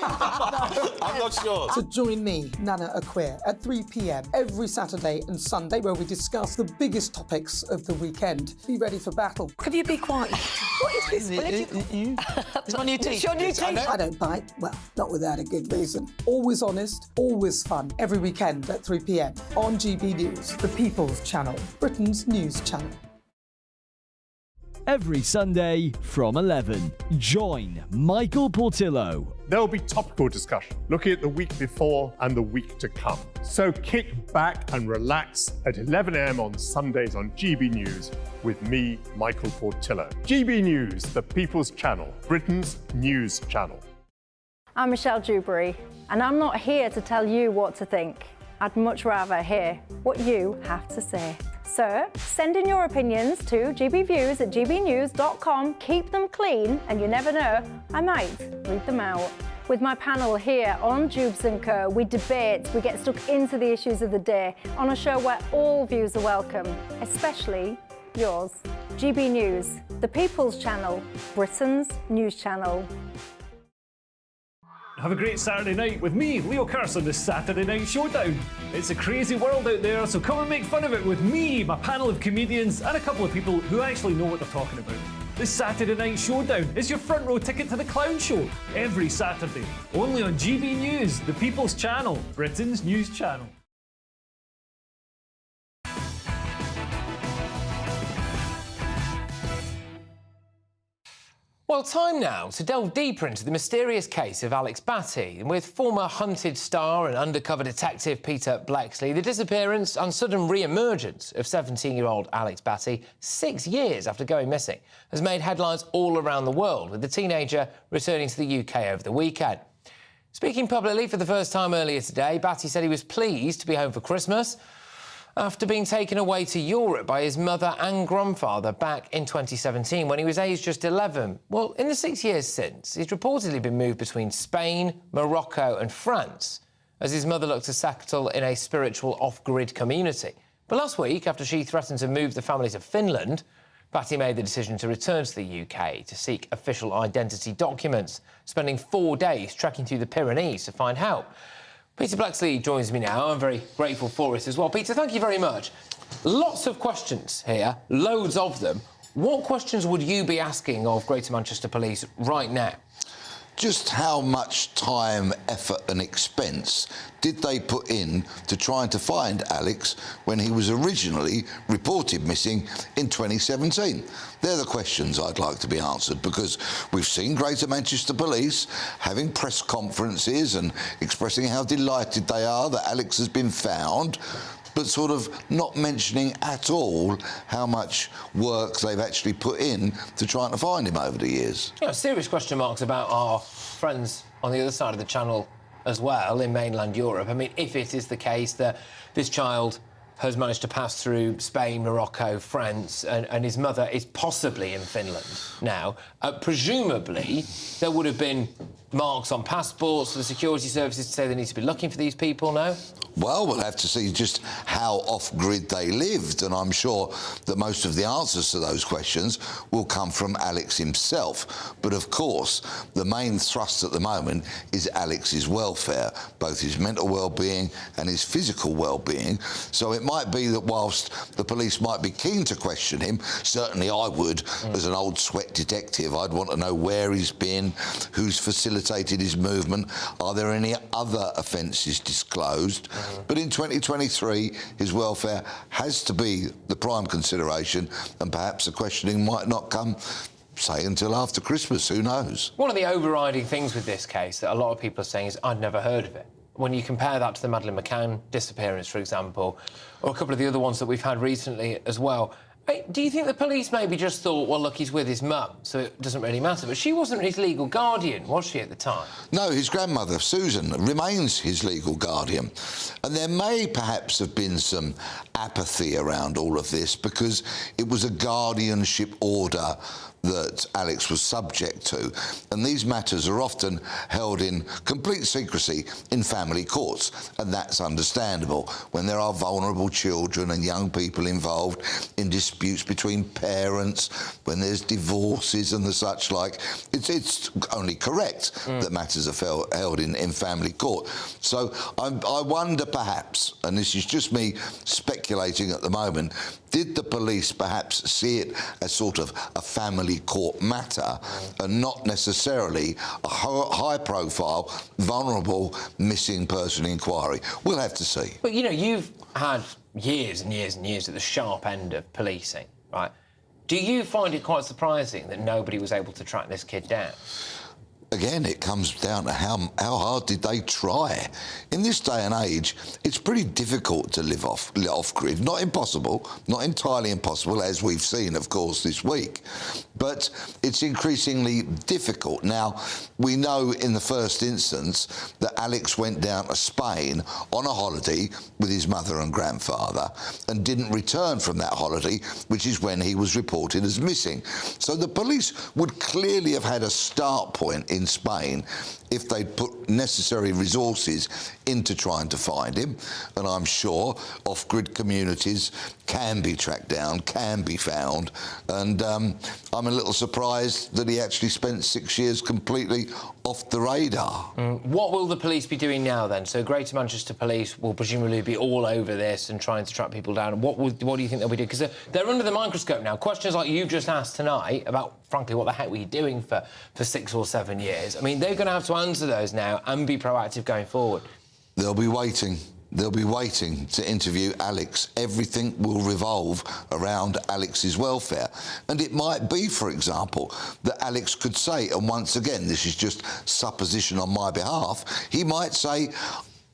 I'm not sure. So join me, Nana Aquare, at 3 p.m. every Saturday and Sunday, where we discuss the biggest topics of the weekend. Be ready for battle. Could you be quiet? What is this? It's my new It's teeth. your new Yes, I teeth. know. I don't bite. Well, not without a good reason. Always honest, always fun. Every weekend at 3 p.m. on GB News, the People's Channel, Britain's news channel. Every Sunday from 11, join Michael Portillo. There will be topical discussion, looking at the week before and the week to come. So kick back and relax at 11 a.m. on Sundays on GB News with me, Michael Portillo. GB News, the People's Channel, Britain's news channel. I'm Michelle Dewberry, and I'm not here to tell you what to think. I'd much rather hear what you have to say. So send in your opinions to gbviews@gbnews.com. Keep them clean, and you never know, I might read them out. With my panel here on Jubes & Co, we debate, we get stuck into the issues of the day on a show where all views are welcome, especially yours. GB News, the People's Channel, Britain's news channel. Have a great Saturday night with me, Leo Curse, on the Saturday Night Showdown. It's a crazy world out there, so come and make fun of it with me, my panel of comedians, and a couple of people who actually know what they're talking about. The Saturday Night Showdown is your front row ticket to the clown show every Saturday, only on GB News, the People's Channel, Britain's news channel. Well, time now to delve deeper into the mysterious case of Alex Batty. With former Hunted star and undercover detective Peter Bleksley, the disappearance and sudden re-emergence of 17-year-old Alex Batty 6 years after going missing has made headlines all around the world, with the teenager returning to the UK over the weekend. Speaking publicly for the first time earlier today, Batty said he was pleased to be home for Christmas after being taken away to Europe by his mother and grandfather back in 2017 when he was aged just 11. Well, in the 6 years since, he's reportedly been moved between Spain, Morocco and France as his mother looked to settle in a spiritual off-grid community. But last week, after she threatened to move the family to Finland, Batty made the decision to return to the UK to seek official identity documents, spending 4 days trekking through the Pyrenees to find help. Peter Bleksley joins me now. I'm very grateful for it as well. Peter, thank you very much. Lots of questions here, loads of them. What questions would you be asking of Greater Manchester Police right now? Just how much time, effort and expense did they put in to trying to find Alex when he was originally reported missing in 2017? They're the questions I'd like to be answered, because we've seen Greater Manchester Police having press conferences and expressing how delighted they are that Alex has been found, but sort of not mentioning at all how much work they've actually put in to trying to find him over the years. You know, serious question marks about our friends on the other side of the channel as well, in mainland Europe. I mean, if it is the case that this child has managed to pass through Spain, Morocco, France, and his mother is possibly in Finland now, presumably there would have been marks on passports for the security services to say they need to be looking for these people now? Well, we'll have to see just how off-grid they lived, and I'm sure that most of the answers to those questions will come from Alex himself. But of course, the main thrust at the moment is Alex's welfare, both his mental well-being and his physical well-being. So it might be that whilst the police might be keen to question him, certainly I would, as an old sweat detective, I'd want to know where he's been, who's facilitated his movement, are there any other offences disclosed? But in 2023, his welfare has to be the prime consideration, and perhaps the questioning might not come, say, until after Christmas. Who knows? One of the overriding things with this case that a lot of people are saying is, I'd never heard of it. When you compare that to the Madeleine McCann disappearance, for example, or a couple of the other ones that we've had recently as well, do you think the police maybe just thought, well, look, he's with his mum, so it doesn't really matter? But she wasn't his legal guardian, was she, at the time? No, his grandmother, Susan, remains his legal guardian. And there may perhaps have been some apathy around all of this because it was a guardianship order that Alex was subject to. And these matters are often held in complete secrecy in family courts, and that's understandable when there are vulnerable children and young people involved in disputes between parents, when there's divorces and the such like. It's only correct that matters are held in family court. So I wonder perhaps, and this is just me speculating at the moment, did the police perhaps see it as sort of a family court matter and not necessarily a high-profile, vulnerable missing person inquiry? We'll have to see. But, you know, you've had years and years and years at the sharp end of policing, right? Do you find it quite surprising that nobody was able to track this kid down? Again, it comes down to how hard did they try. In this day and age, it's pretty difficult to live off-grid. Not impossible, not entirely impossible, as we've seen, of course, this week. But it's increasingly difficult. Now, we know in the first instance that Alex went down to Spain on a holiday with his mother and grandfather and didn't return from that holiday, which is when he was reported as missing. So the police would clearly have had a start point in Spain if they'd put necessary resources into trying to find him. And I'm sure off-grid communities can be tracked down, can be found. And I'm a little surprised that he actually spent 6 years completely off the radar. What will the police be doing now, then? So Greater Manchester Police will presumably be all over this and trying to track people down. What do you think they'll be doing? Because they're under the microscope now. Questions like you've just asked tonight about, frankly, what the heck were you doing for 6 or 7 years? I mean, they're going to have to answer those now and be proactive going forward. They'll be waiting. They'll be waiting to interview Alex. Everything will revolve around Alex's welfare. And it might be, for example, that Alex could say, and once again, this is just supposition on my behalf, he might say,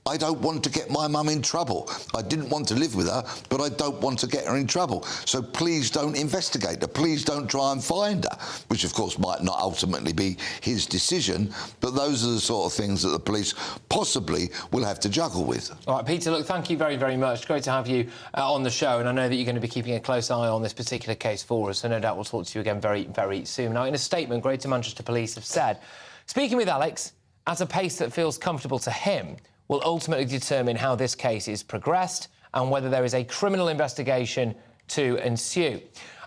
I don't want to get my mum in trouble. I didn't want to live with her, but I don't want to get her in trouble. So please don't investigate her. Please don't try and find her, which of course might not ultimately be his decision, but those are the sort of things that the police possibly will have to juggle with. All right, Peter, look, thank you very, very much. Great to have you on the show, and I know that you're going to be keeping a close eye on this particular case for us, so no doubt we'll talk to you again very, very soon. Now, in a statement, Greater Manchester Police have said, speaking with Alex at a pace that feels comfortable to him, will ultimately determine how this case is progressed and whether there is a criminal investigation to ensue.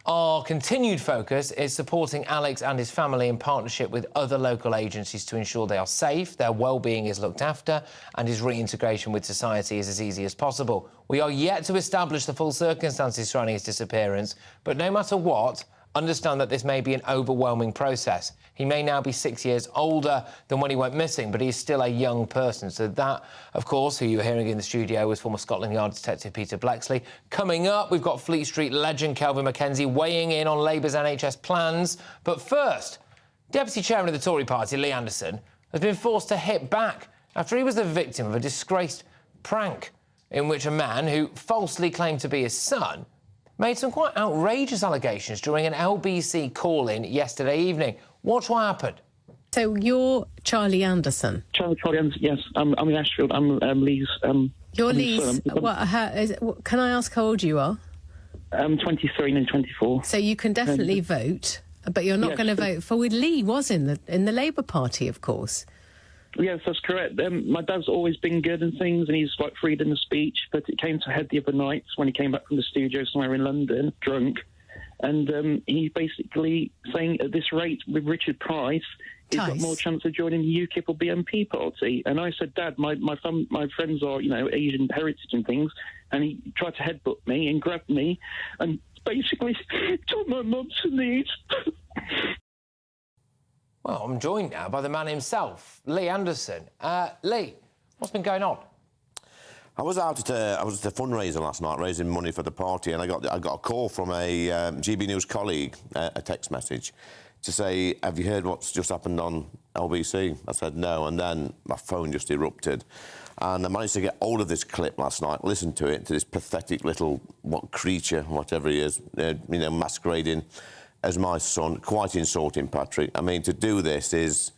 Our continued focus is supporting Alex and his family in partnership with other local agencies to ensure they are safe, their well-being is looked after, and his reintegration with society is as easy as possible. We are yet to establish the full circumstances surrounding his disappearance, but no matter what, understand that this may be an overwhelming process. He may now be 6 years older than when he went missing, but he's still a young person. So that, of course, who you're hearing in the studio was former Scotland Yard Detective Peter Blexley. Coming up, we've got Fleet Street legend Kelvin Mackenzie weighing in on Labour's NHS plans. But first, Deputy Chairman of the Tory party, Lee Anderson, has been forced to hit back after he was the victim of a disgraced prank in which a man who falsely claimed to be his son made some quite outrageous allegations during an LBC call-in yesterday evening. Watch what happened. So you're Charlie Anderson? Charlie Anderson, yes. I'm in Ashfield. I'm Lee's... You're Lee's... can I ask how old you are? I'm 23 and 24. So you can definitely vote, but you're not going to vote for... Lee was in the Labour Party, of course. Yes, that's correct. My dad's always been good and things, and he's like freedom of speech, but it came to a head the other night when he came back from the studio somewhere in London, drunk, and he's basically saying at this rate with Richard Price, he's got more chance of joining the UKIP or BNP party. And I said, Dad, my friends are, Asian heritage and things, and he tried to headbutt me and grab me and basically took my mum to knees. Well, I'm joined now by the man himself, Lee Anderson. Lee, what's been going on? I was at a fundraiser last night, raising money for the party, and I got a call from a GBNews colleague, a text message, to say, have you heard what's just happened on LBC? I said no, and then my phone just erupted. And I managed to get hold of this clip last night, listen to it, to this pathetic little creature, whatever he is, masquerading as my son. Quite insulting, Patrick. I mean, to do this is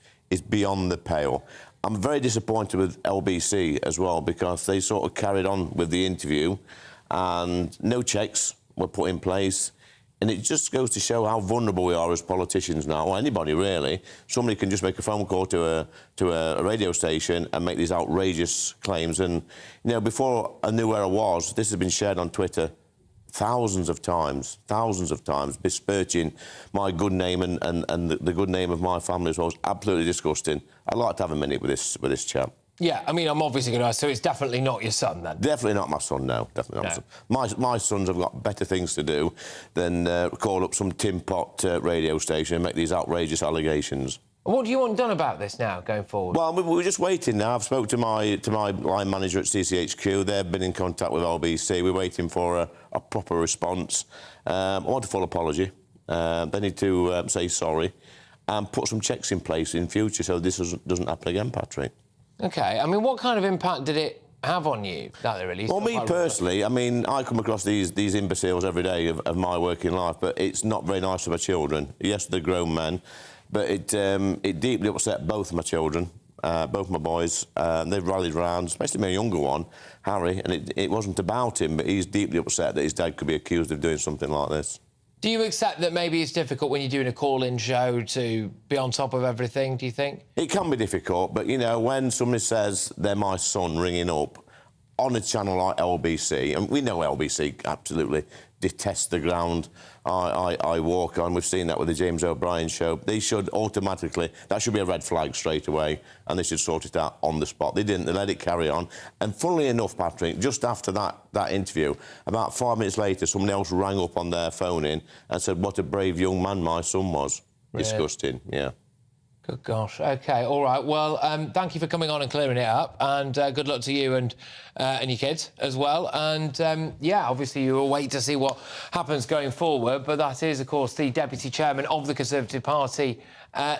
beyond the pale. I'm very disappointed with LBC as well, because they sort of carried on with the interview and no checks were put in place. And it just goes to show how vulnerable we are as politicians now, or anybody really. Somebody can just make a phone call to a radio station and make these outrageous claims. And, before I knew where I was, this has been shared on Twitter thousands of times, besmirching my good name and the good name of my family as well. It's absolutely disgusting. I'd like to have a minute with this chap. Yeah, I mean, I'm obviously going to ask, so it's definitely not your son, then? Definitely not my son, no. Definitely not my son. My sons have got better things to do than call up some tin pot radio station and make these outrageous allegations. What do you want done about this now, going forward? Well, we're just waiting now. I've spoken to my line manager at CCHQ. They've been in contact with LBC. We're waiting for a proper response. I want a full apology. They need to say sorry and put some checks in place in future so this doesn't happen again, Patrick. OK. I mean, what kind of impact did it have on you, that they released? Well, me personally, I mean, I come across these imbeciles every day of my working life, but it's not very nice for my children. Yes, they're grown men. But it deeply upset both my children, both my boys. They've rallied round, especially my younger one, Harry, and it wasn't about him, but he's deeply upset that his dad could be accused of doing something like this. Do you accept that maybe it's difficult when you're doing a call-in show to be on top of everything, do you think? It can be difficult, but, when somebody says they're my son ringing up on a channel like LBC, and we know LBC absolutely detests the ground I walk on. We've seen that with the James O'Brien show. They should automatically... That should be a red flag straight away, and they should sort it out on the spot. They didn't. They let it carry on. And funnily enough, Patrick, just after that interview, about 5 minutes later, someone else rang up on their phone in and said what a brave young man my son was. Really? Disgusting, yeah. Good gosh. OK, all right. Well, thank you for coming on and clearing it up, and good luck to you and your kids as well. And, yeah, obviously you will wait to see what happens going forward, but that is, of course, the Deputy Chairman of the Conservative Party,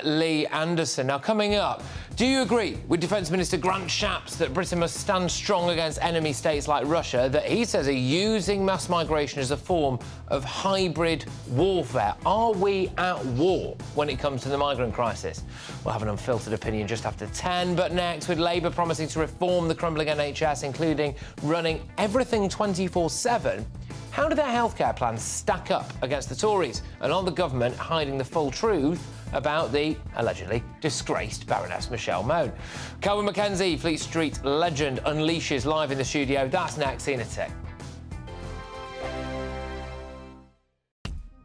Lee Anderson. Now, coming up, do you agree with Defence Minister Grant Shapps that Britain must stand strong against enemy states like Russia, that he says are using mass migration as a form of hybrid warfare? Are we at war when it comes to the migrant crisis? We'll have an unfiltered opinion just after 10, but next, with Labour promising to reform the crumbling NHS, including running everything 24/7, how do their healthcare plans stack up against the Tories? And are the government hiding the full truth about the, allegedly, disgraced Baroness Michelle Mone? Calvin Mackenzie, Fleet Street legend, unleashes live in the studio. That's next. See you in a tick.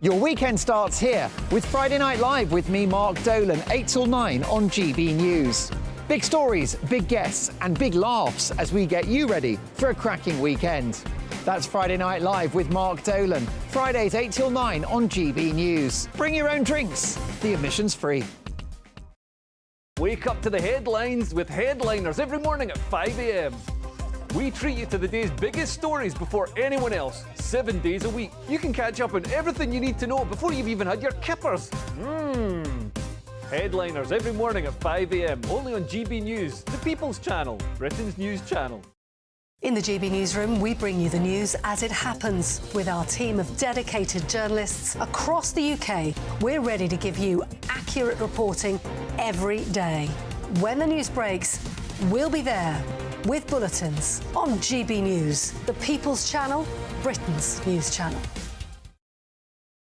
Your weekend starts here with Friday Night Live with me, Mark Dolan, 8 till 9 on GB News. Big stories, big guests and big laughs as we get you ready for a cracking weekend. That's Friday Night Live with Mark Dolan. Fridays 8 till 9 on GB News. Bring your own drinks. The admission's free. Wake up to the headlines with headliners every morning at 5 a.m. We treat you to the day's biggest stories before anyone else, 7 days a week. You can catch up on everything you need to know before you've even had your kippers. Headliners every morning at 5 a.m, only on GB News, the People's Channel, Britain's news channel. In the GB Newsroom, we bring you the news as it happens. With our team of dedicated journalists across the UK, we're ready to give you accurate reporting every day. When the news breaks, we'll be there with bulletins on GB News, the People's Channel, Britain's news channel.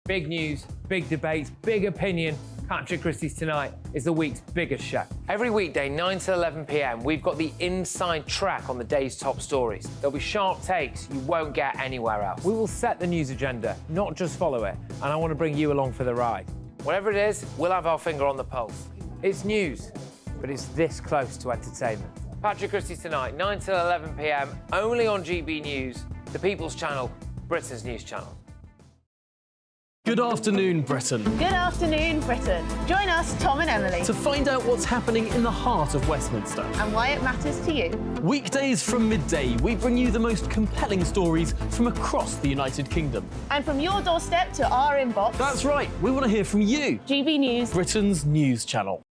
Big news, big debates, big opinion. Patrick Christys Tonight is the week's biggest show. Every weekday, 9 to 11 p.m, we've got the inside track on the day's top stories. There'll be sharp takes you won't get anywhere else. We will set the news agenda, not just follow it, and I want to bring you along for the ride. Whatever it is, we'll have our finger on the pulse. It's news, but it's this close to entertainment. Patrick Christys Tonight, 9 to 11 p.m, only on GB News, the People's Channel, Britain's news channel. Good afternoon, Britain. Good afternoon, Britain. Join us, Tom and Emily, To find out what's happening in the heart of Westminster. and why it matters to you. Weekdays from midday, we bring you the most compelling stories from across the United Kingdom. And from your doorstep to our inbox. That's right, we want to hear from you. GB News, Britain's news channel.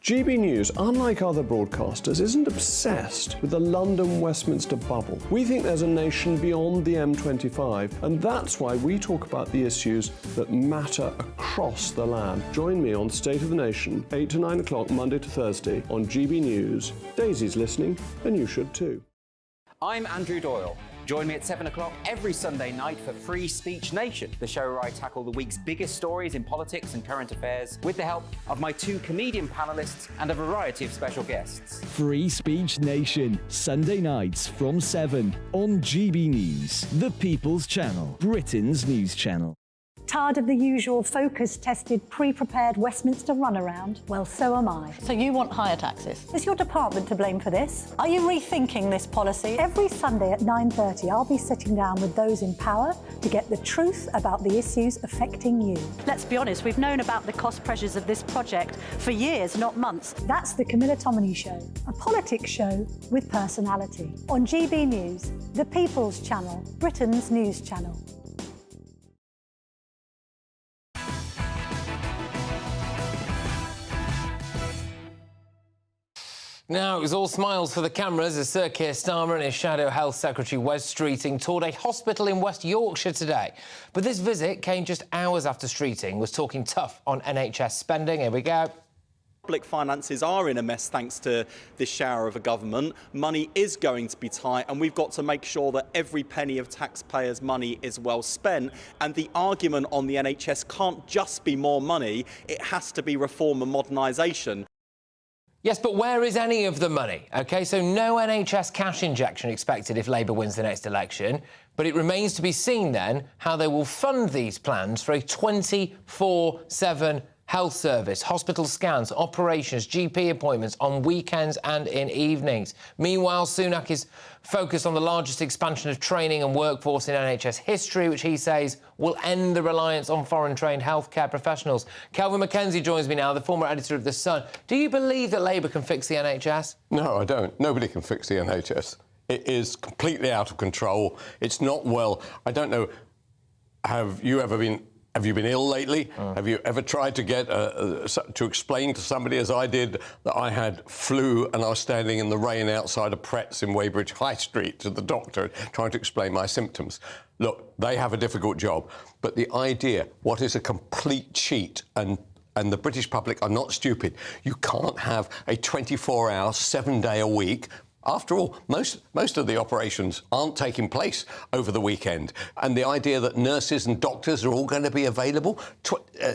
GB News, unlike other broadcasters, isn't obsessed with the London-Westminster bubble. We think there's a nation beyond the M25, and that's why we talk about the issues that matter across the land. Join me on State of the Nation, 8 to 9 o'clock, Monday to Thursday, on GB News. Daisy's listening, and you should too. I'm Andrew Doyle. Join me at 7 o'clock every Sunday night for Free Speech Nation, the show where I tackle the week's biggest stories in politics and current affairs with the help of my 2 comedian panelists and a variety of special guests. Free Speech Nation, Sunday nights from 7 on GB News, the People's Channel, Britain's news channel. Tired of the usual focus-tested, pre-prepared Westminster runaround? Well, so am I. So you want higher taxes? Is your department to blame for this? Are you rethinking this policy? Every Sunday at 9:30, I'll be sitting down with those in power to get the truth about the issues affecting you. Let's be honest, we've known about the cost pressures of this project for years, not months. That's the Camilla Tominey Show, a politics show with personality. On GB News, the People's Channel, Britain's news channel. Now, it was all smiles for the cameras as Sir Keir Starmer and his Shadow Health Secretary Wes Streeting toured a hospital in West Yorkshire today. But this visit came just hours after Streeting was talking tough on NHS spending. Here we go. Public finances are in a mess thanks to this shower of a government. Money is going to be tight, and we've got to make sure that every penny of taxpayers' money is well spent. And the argument on the NHS can't just be more money, it has to be reform and modernisation. Yes, but where is any of the money? OK, so no NHS cash injection expected if Labour wins the next election. But it remains to be seen, then, how they will fund these plans for a 24/7 health service, hospital scans, operations, GP appointments on weekends and in evenings. Meanwhile, Sunak is focused on the largest expansion of training and workforce in NHS history, which he says will end the reliance on foreign-trained healthcare professionals. Kelvin Mackenzie joins me now, the former editor of The Sun. Do you believe that Labour can fix the NHS? No, I don't. Nobody can fix the NHS. It is completely out of control. It's not well. I don't know. Have you been ill lately? Have you ever tried to get to explain to somebody, as I did, that I had flu and I was standing in the rain outside of Pretz in Weybridge High Street to the doctor trying to explain my symptoms? Look, they have a difficult job, but the idea, what is a complete cheat, and the British public are not stupid. You can't have a 24-hour, 7-day-a-week. After all, most of the operations aren't taking place over the weekend. And the idea that nurses and doctors are all going to be available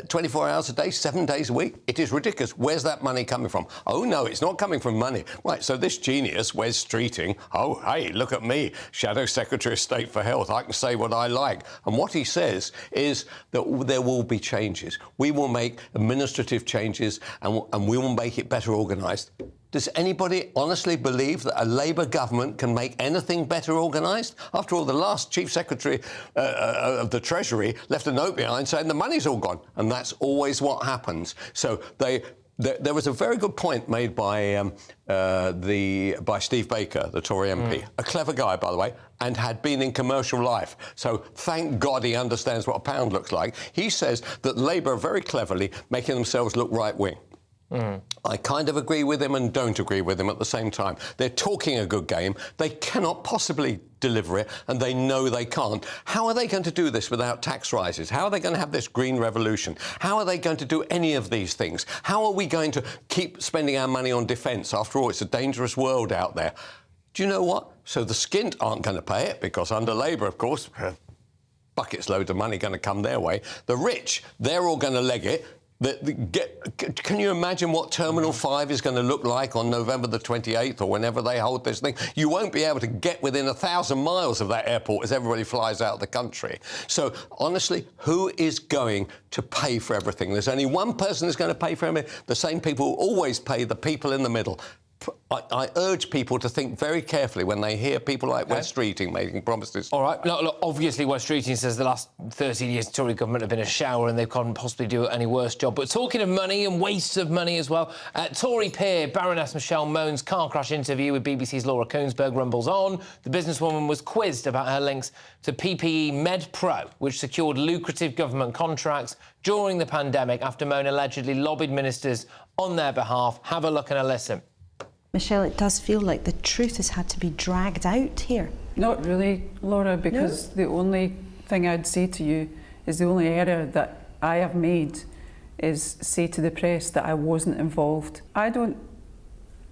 24 hours a day, 7 days a week, it is ridiculous. Where's that money coming from? Oh, no, it's not coming from money. Right, so this genius, Wes Streeting, oh, hey, look at me, Shadow Secretary of State for Health, I can say what I like. And what he says is that there will be changes. We will make administrative changes and we will make it better organised. Does anybody honestly believe that a Labour government can make anything better organised? After all, the last Chief Secretary of the Treasury left a note behind saying the money's all gone, and that's always what happens. So there was a very good point made by Steve Baker, the Tory MP, a clever guy, by the way, and had been in commercial life. So thank God he understands what a pound looks like. He says that Labour are very cleverly making themselves look right-wing. I kind of agree with him and don't agree with him at the same time. They're talking a good game. They cannot possibly deliver it, and they know they can't. How are they going to do this without tax rises? How are they going to have this green revolution? How are they going to do any of these things? How are we going to keep spending our money on defence? After all, it's a dangerous world out there. Do you know what? So the skint aren't going to pay it, because under Labour, of course, buckets loads of money going to come their way. The rich, they're all going to leg it. Can you imagine what Terminal 5 is going to look like on November the 28th or whenever they hold this thing? You won't be able to get within 1,000 miles of that airport as everybody flies out of the country. So, honestly, who is going to pay for everything? There's only one person who's going to pay for everything. The same people who always pay, the people in the middle. I urge people to think very carefully when they hear people like Wes Streeting making promises. All right. Look, obviously, Wes Streeting says the last 13 years the Tory government have been a shower and they can't possibly do any worse job. But talking of money and wastes of money as well, Tory peer Baroness Michelle Mone's car crash interview with BBC's Laura Koonsberg rumbles on. The businesswoman was quizzed about her links to PPE MedPro, which secured lucrative government contracts during the pandemic after Mone allegedly lobbied ministers on their behalf. Have a look and a listen. Michelle, it does feel like the truth has had to be dragged out here. Not really, Laura, because the only thing I'd say to you is the only error that I have made is say to the press that I wasn't involved. I don't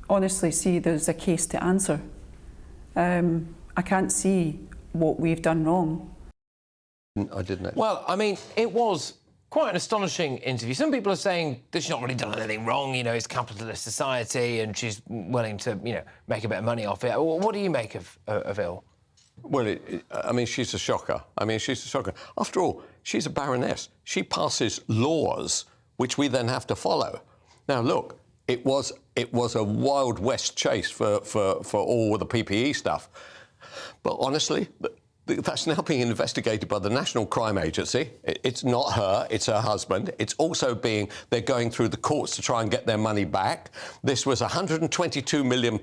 honestly see there's a case to answer. I can't see what we've done wrong. I didn't. Well, I mean, it was quite an astonishing interview. Some people are saying that she's not really done anything wrong, you know, it's capitalist society and she's willing to, you know, make a bit of money off it. What do you make of it? Well, I mean, she's a shocker. After all, she's a baroness. She passes laws which we then have to follow. Now, look, it was a Wild West chase for all the PPE stuff. But honestly, that's now being investigated by the National Crime Agency. It's not her, it's her husband. It's also they're going through the courts to try and get their money back. This was a £122 million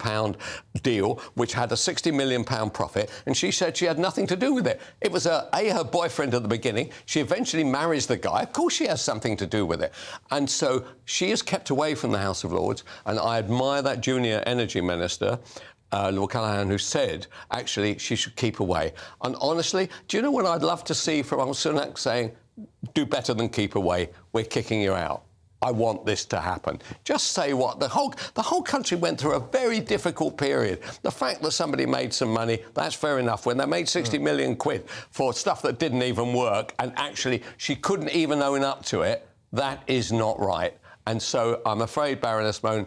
deal, which had a £60 million profit, and she said she had nothing to do with it. It was her boyfriend at the beginning. She eventually marries the guy. Of course she has something to do with it. And so she is kept away from the House of Lords, and I admire that junior energy minister, Lord Callaghan, who said, actually, she should keep away. And honestly, do you know what I'd love to see from Sunak saying, do better than keep away, we're kicking you out. I want this to happen. Just say what? The whole country went through a very difficult period. The fact that somebody made some money, that's fair enough. When they made 60 million quid for stuff that didn't even work, and actually she couldn't even own up to it, that is not right. And so I'm afraid, Baroness Mone,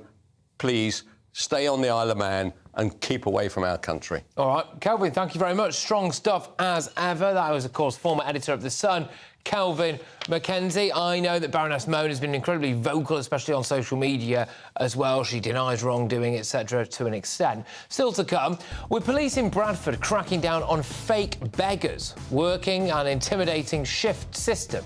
please stay on the Isle of Man and keep away from our country. All right, Kelvin, thank you very much. Strong stuff as ever. That was, of course, former editor of The Sun, Kelvin Mackenzie. I know that Baroness Mone has been incredibly vocal, especially on social media as well. She denies wrongdoing, etc., to an extent. Still to come, with police in Bradford cracking down on fake beggars working an intimidating shift system.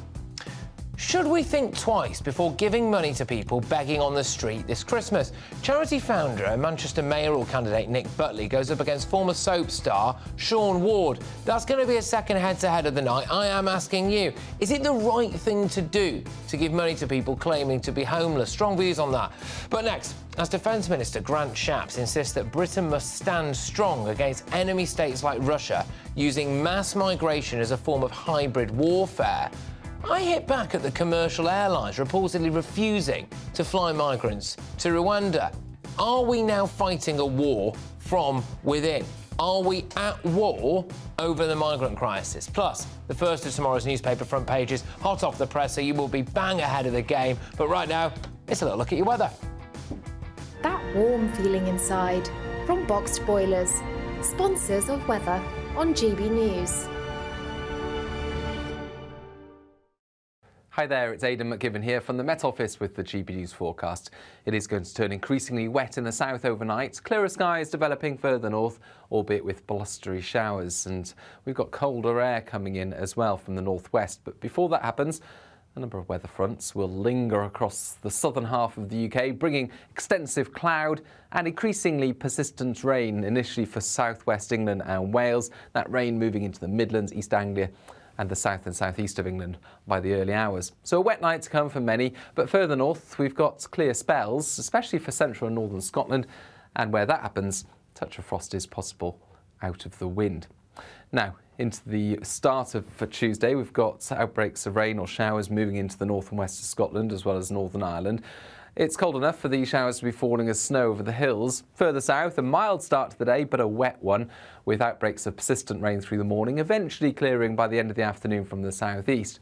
Should we think twice before giving money to people begging on the street this Christmas? Charity founder and Manchester mayoral candidate Nick Butley goes up against former soap star Sean Ward. That's going to be a second head-to-head of the night. I am asking you, is it the right thing to do to give money to people claiming to be homeless? Strong views on that. But next, as Defence Minister Grant Shapps insists that Britain must stand strong against enemy states like Russia using mass migration as a form of hybrid warfare, I hit back at the commercial airlines reportedly refusing to fly migrants to Rwanda. Are we now fighting a war from within? Are we at war over the migrant crisis? Plus, the first of tomorrow's newspaper front pages, hot off the press, so you will be bang ahead of the game. But right now, it's a little look at your weather. That warm feeling inside from Boxed Boilers, sponsors of weather on GB News. Hi there, it's Aidan McGivern here from the Met Office with the GB News forecast. It is going to turn increasingly wet in the south overnight. Clearer skies developing further north, albeit with blustery showers. And we've got colder air coming in as well from the northwest. But before that happens, a number of weather fronts will linger across the southern half of the UK, bringing extensive cloud and increasingly persistent rain, initially for southwest England and Wales. That rain moving into the Midlands, East Anglia, and the south and southeast of England by the early hours. So a wet night to come for many, but further north we've got clear spells, especially for central and northern Scotland, and where that happens, a touch of frost is possible out of the wind. Now, into the start of for Tuesday, we've got outbreaks of rain or showers moving into the north and west of Scotland, as well as Northern Ireland. It's cold enough for these showers to be falling as snow over the hills. Further south, a mild start to the day, but a wet one, with outbreaks of persistent rain through the morning, eventually clearing by the end of the afternoon from the southeast.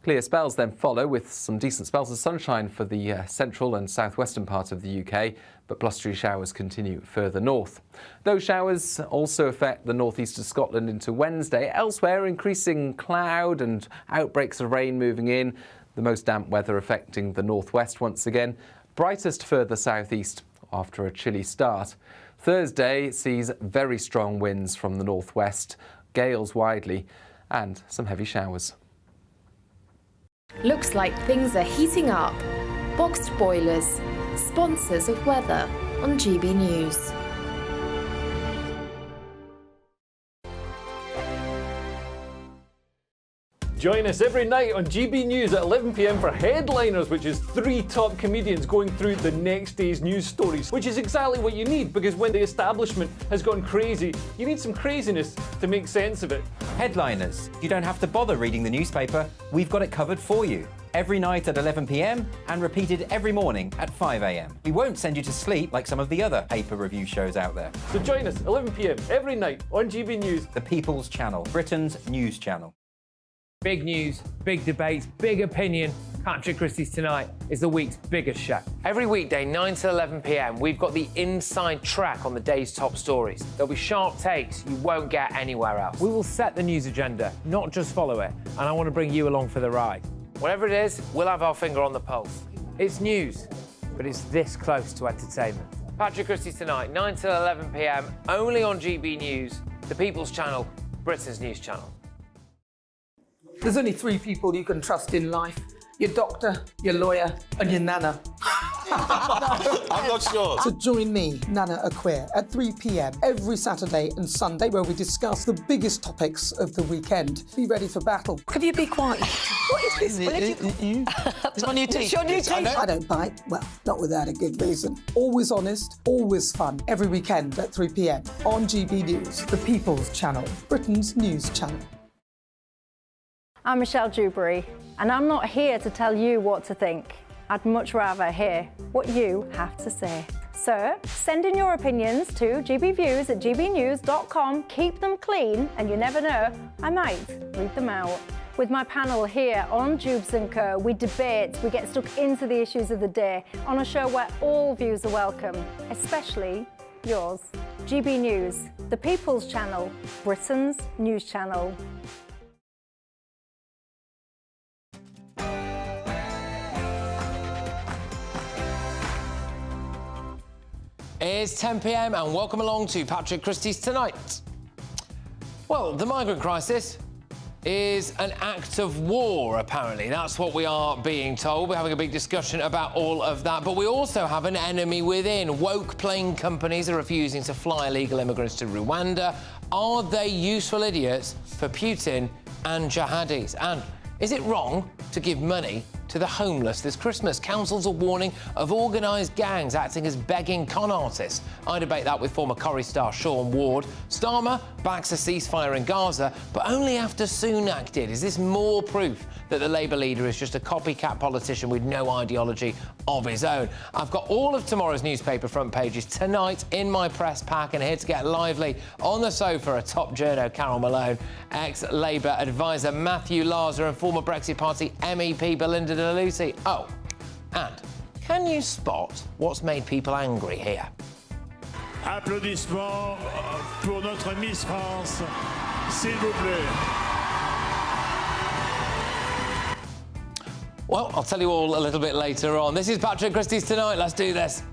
Clear spells then follow, with some decent spells of sunshine for the central and southwestern part of the UK, but blustery showers continue further north. Those showers also affect the northeast of Scotland into Wednesday. Elsewhere, increasing cloud and outbreaks of rain moving in. The most damp weather affecting the northwest once again, brightest further southeast after a chilly start. Thursday sees very strong winds from the northwest, gales widely, and some heavy showers. Looks like things are heating up. Boxed Boilers, sponsors of weather on GB News. Join us every night on GB News at 11 p.m. for Headliners, which is 3 top comedians going through the next day's news stories, which is exactly what you need, because when the establishment has gone crazy, you need some craziness to make sense of it. Headliners. You don't have to bother reading the newspaper. We've got it covered for you. Every night at 11 p.m. and repeated every morning at 5 a.m. We won't send you to sleep like some of the other paper review shows out there. So join us 11 p.m. every night on GB News. The People's Channel, Britain's news channel. Big news, big debates, big opinion. Patrick Christys Tonight is the week's biggest show. Every weekday, 9 to 11 p.m, we've got the inside track on the day's top stories. There'll be sharp takes you won't get anywhere else. We will set the news agenda, not just follow it, and I want to bring you along for the ride. Whatever it is, we'll have our finger on the pulse. It's news, but it's this close to entertainment. Patrick Christys Tonight, 9 to 11 p.m, only on GB News, the People's Channel, Britain's news channel. There's only 3 people you can trust in life. Your doctor, your lawyer, and your nana. I'm not sure. So join me, Nana Aquare, at 3 p.m. every Saturday and Sunday, where we discuss the biggest topics of the weekend. Be ready for battle. Could you be quiet? What is this? It's my new teeth. It's your new teeth. I don't bite. Well, not without a good reason. Always honest, always fun. Every weekend at 3 p.m. on GB News, the People's Channel, Britain's news channel. I'm Michelle Dewberry, and I'm not here to tell you what to think. I'd much rather hear what you have to say. So, send in your opinions to gbviews@gbnews.com. Keep them clean, and you never know, I might read them out. With my panel here on Jubes & Co, we debate, we get stuck into the issues of the day on a show where all views are welcome, especially yours. GB News, the People's Channel, Britain's news channel. It's 10 p.m. and welcome along to Patrick Christys Tonight. Well, the migrant crisis is an act of war, apparently. That's what we are being told. We're having a big discussion about all of that. But we also have an enemy within. Woke plane companies are refusing to fly illegal immigrants to Rwanda. Are they useful idiots for Putin and jihadis? And is it wrong to give money to the homeless this Christmas? Councils are warning of organised gangs acting as begging con artists. I debate that with former Corrie star Sean Ward. Starmer backs a ceasefire in Gaza, but only after Sunak did. Is this more proof that the Labour leader is just a copycat politician with no ideology of his own? I've got all of tomorrow's newspaper front pages tonight in my press pack, and here to get lively on the sofa are top journo Carol Malone, ex-Labour advisor Matthew Larser and former Brexit Party MEP Belinda de Lucy. Oh, and can you spot what's made people angry here? Applaudissements pour notre Miss France, s'il vous plaît. Well, I'll tell you all a little bit later on. This is Patrick Christys Tonight. Let's do this.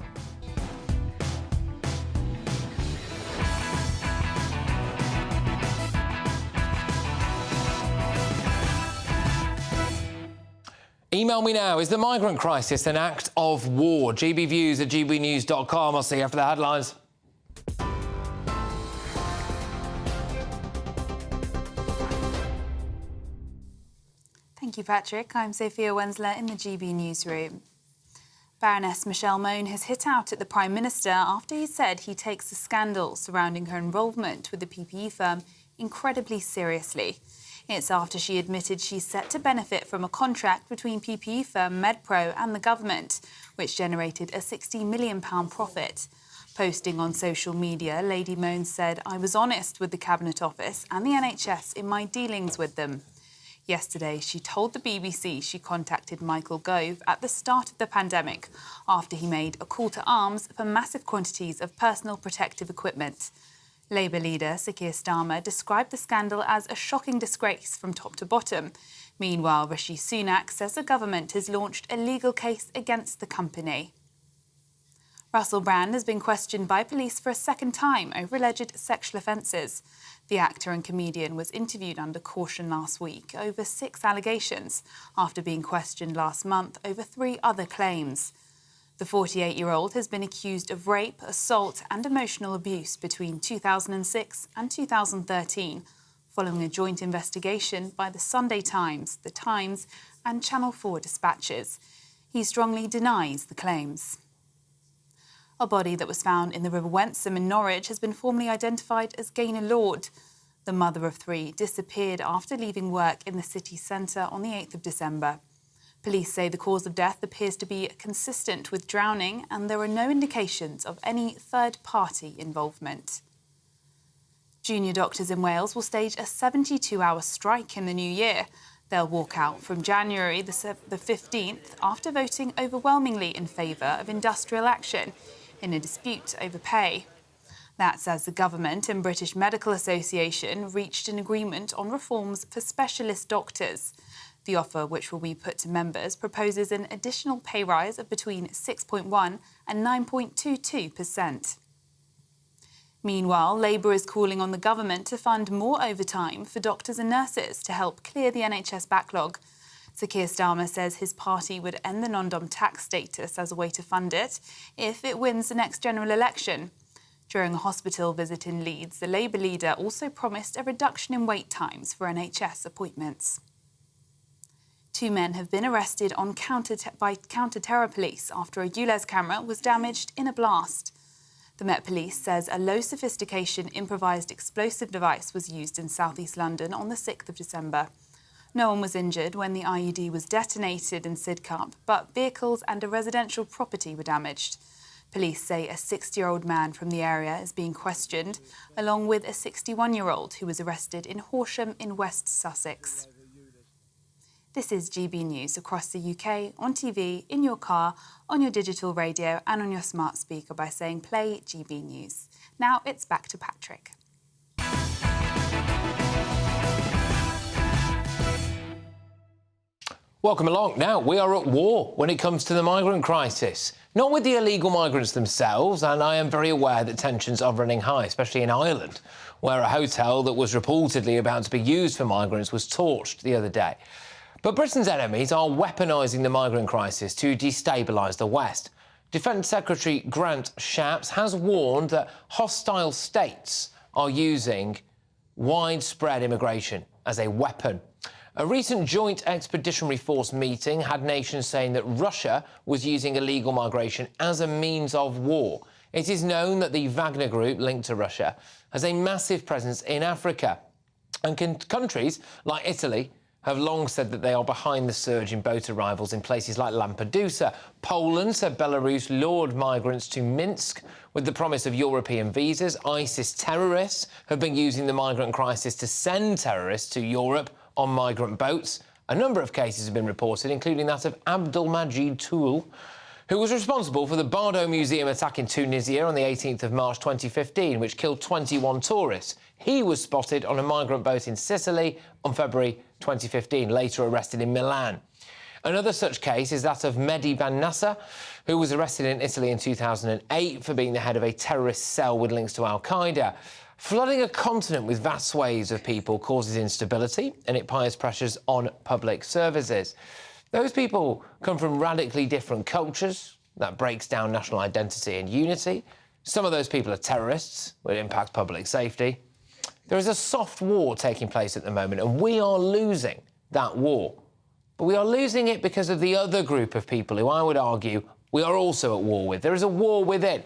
Email me now. Is the migrant crisis an act of war? GBviews at gbnews.com. I'll see you after the headlines. Thank you, Patrick. I'm Sophia Wensler in the GB newsroom. Baroness Michelle Mone has hit out at the Prime Minister after he said he takes the scandal surrounding her involvement with the PPE firm incredibly seriously. It's after she admitted she's set to benefit from a contract between PPE firm MedPro and the government, which generated a £60 million profit. Posting on social media, Lady Mone said, "I was honest with the Cabinet Office and the NHS in my dealings with them." Yesterday, she told the BBC she contacted Michael Gove at the start of the pandemic after he made a call to arms for massive quantities of personal protective equipment. Labour leader Sir Keir Starmer described the scandal as a shocking disgrace from top to bottom. Meanwhile, Rishi Sunak says the government has launched a legal case against the company. Russell Brand has been questioned by police for a second time over alleged sexual offences. The actor and comedian was interviewed under caution last week over 6 allegations after being questioned last month over 3 other claims. The 48-year-old has been accused of rape, assault and emotional abuse between 2006 and 2013, following a joint investigation by the Sunday Times, The Times and Channel 4 dispatches. He strongly denies the claims. A body that was found in the River Wensum in Norwich has been formally identified as Gaynor Lord. The mother of 3 disappeared after leaving work in the city centre on the 8th of December. Police say the cause of death appears to be consistent with drowning and there are no indications of any third-party involvement. Junior doctors in Wales will stage a 72-hour strike in the new year. They'll walk out from January the 15th after voting overwhelmingly in favour of industrial action in a dispute over pay. That's as the government and British Medical Association reached an agreement on reforms for specialist doctors. The offer, which will be put to members, proposes an additional pay rise of between 6.1% and 9.22%. Meanwhile, Labour is calling on the government to fund more overtime for doctors and nurses to help clear the NHS backlog. Sir Keir Starmer says his party would end the non-dom tax status as a way to fund it if it wins the next general election. During a hospital visit in Leeds, the Labour leader also promised a reduction in wait times for NHS appointments. 2 men have been arrested on by counter-terror police after a ULEZ camera was damaged in a blast. The Met Police says a low-sophistication improvised explosive device was used in south-east London on the 6th of December. No one was injured when the IED was detonated in Sidcup, but vehicles and a residential property were damaged. Police say a 60-year-old man from the area is being questioned, along with a 61-year-old who was arrested in Horsham in West Sussex. This is GB News across the UK, on TV, in your car, on your digital radio and on your smart speaker by saying play GB News. Now it's back to Patrick. Welcome along. Now, we are at war when it comes to the migrant crisis. Not with the illegal migrants themselves, and I am very aware that tensions are running high, especially in Ireland, where a hotel that was reportedly about to be used for migrants was torched the other day. But Britain's enemies are weaponising the migrant crisis to destabilise the West. Defence Secretary Grant Shapps has warned that hostile states are using widespread immigration as a weapon. A recent Joint Expeditionary Force meeting had nations saying that Russia was using illegal migration as a means of war. It is known that the Wagner Group, linked to Russia, has a massive presence in Africa. And countries like Italy have long said that they are behind the surge in boat arrivals in places like Lampedusa. Poland said Belarus lured migrants to Minsk with the promise of European visas. ISIS terrorists have been using the migrant crisis to send terrorists to Europe on migrant boats. A number of cases have been reported, including that of Abdelmajid Toul, who was responsible for the Bardo Museum attack in Tunisia on the 18th of March 2015, which killed 21 tourists. He was spotted on a migrant boat in Sicily on February 2015, later arrested in Milan. Another such case is that of Mehdi Ben Nasser, who was arrested in Italy in 2008 for being the head of a terrorist cell with links to Al-Qaeda. Flooding a continent with vast swathes of people causes instability and it piles pressures on public services. Those people come from radically different cultures. That breaks down national identity and unity. Some of those people are terrorists, which impacts public safety. There is a soft war taking place at the moment, and we are losing that war. But we are losing it because of the other group of people who I would argue we are also at war with. There is a war within.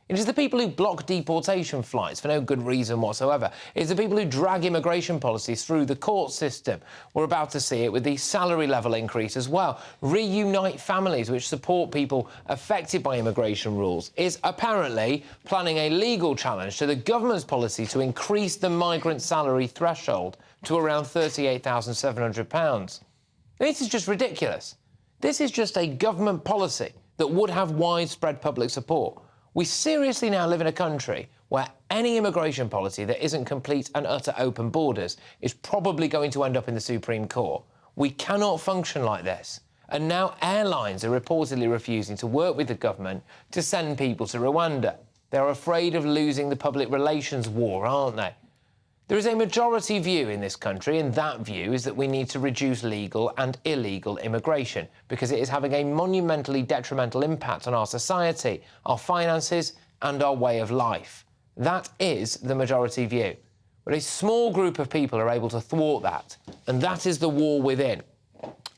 It is the people who block deportation flights for no good reason whatsoever. It is the people who drag immigration policies through the court system. We're about to see it with the salary level increase as well. Reunite Families, which support people affected by immigration rules, is apparently planning a legal challenge to the government's policy to increase the migrant salary threshold to around £38,700. This is just ridiculous. This is just a government policy that would have widespread public support. We seriously now live in a country where any immigration policy that isn't complete and utter open borders is probably going to end up in the Supreme Court. We cannot function like this. And now airlines are reportedly refusing to work with the government to send people to Rwanda. They're afraid of losing the public relations war, aren't they? There is a majority view in this country, and that view is that we need to reduce legal and illegal immigration because it is having a monumentally detrimental impact on our society, our finances and our way of life. That is the majority view. But a small group of people are able to thwart that, and that is the war within.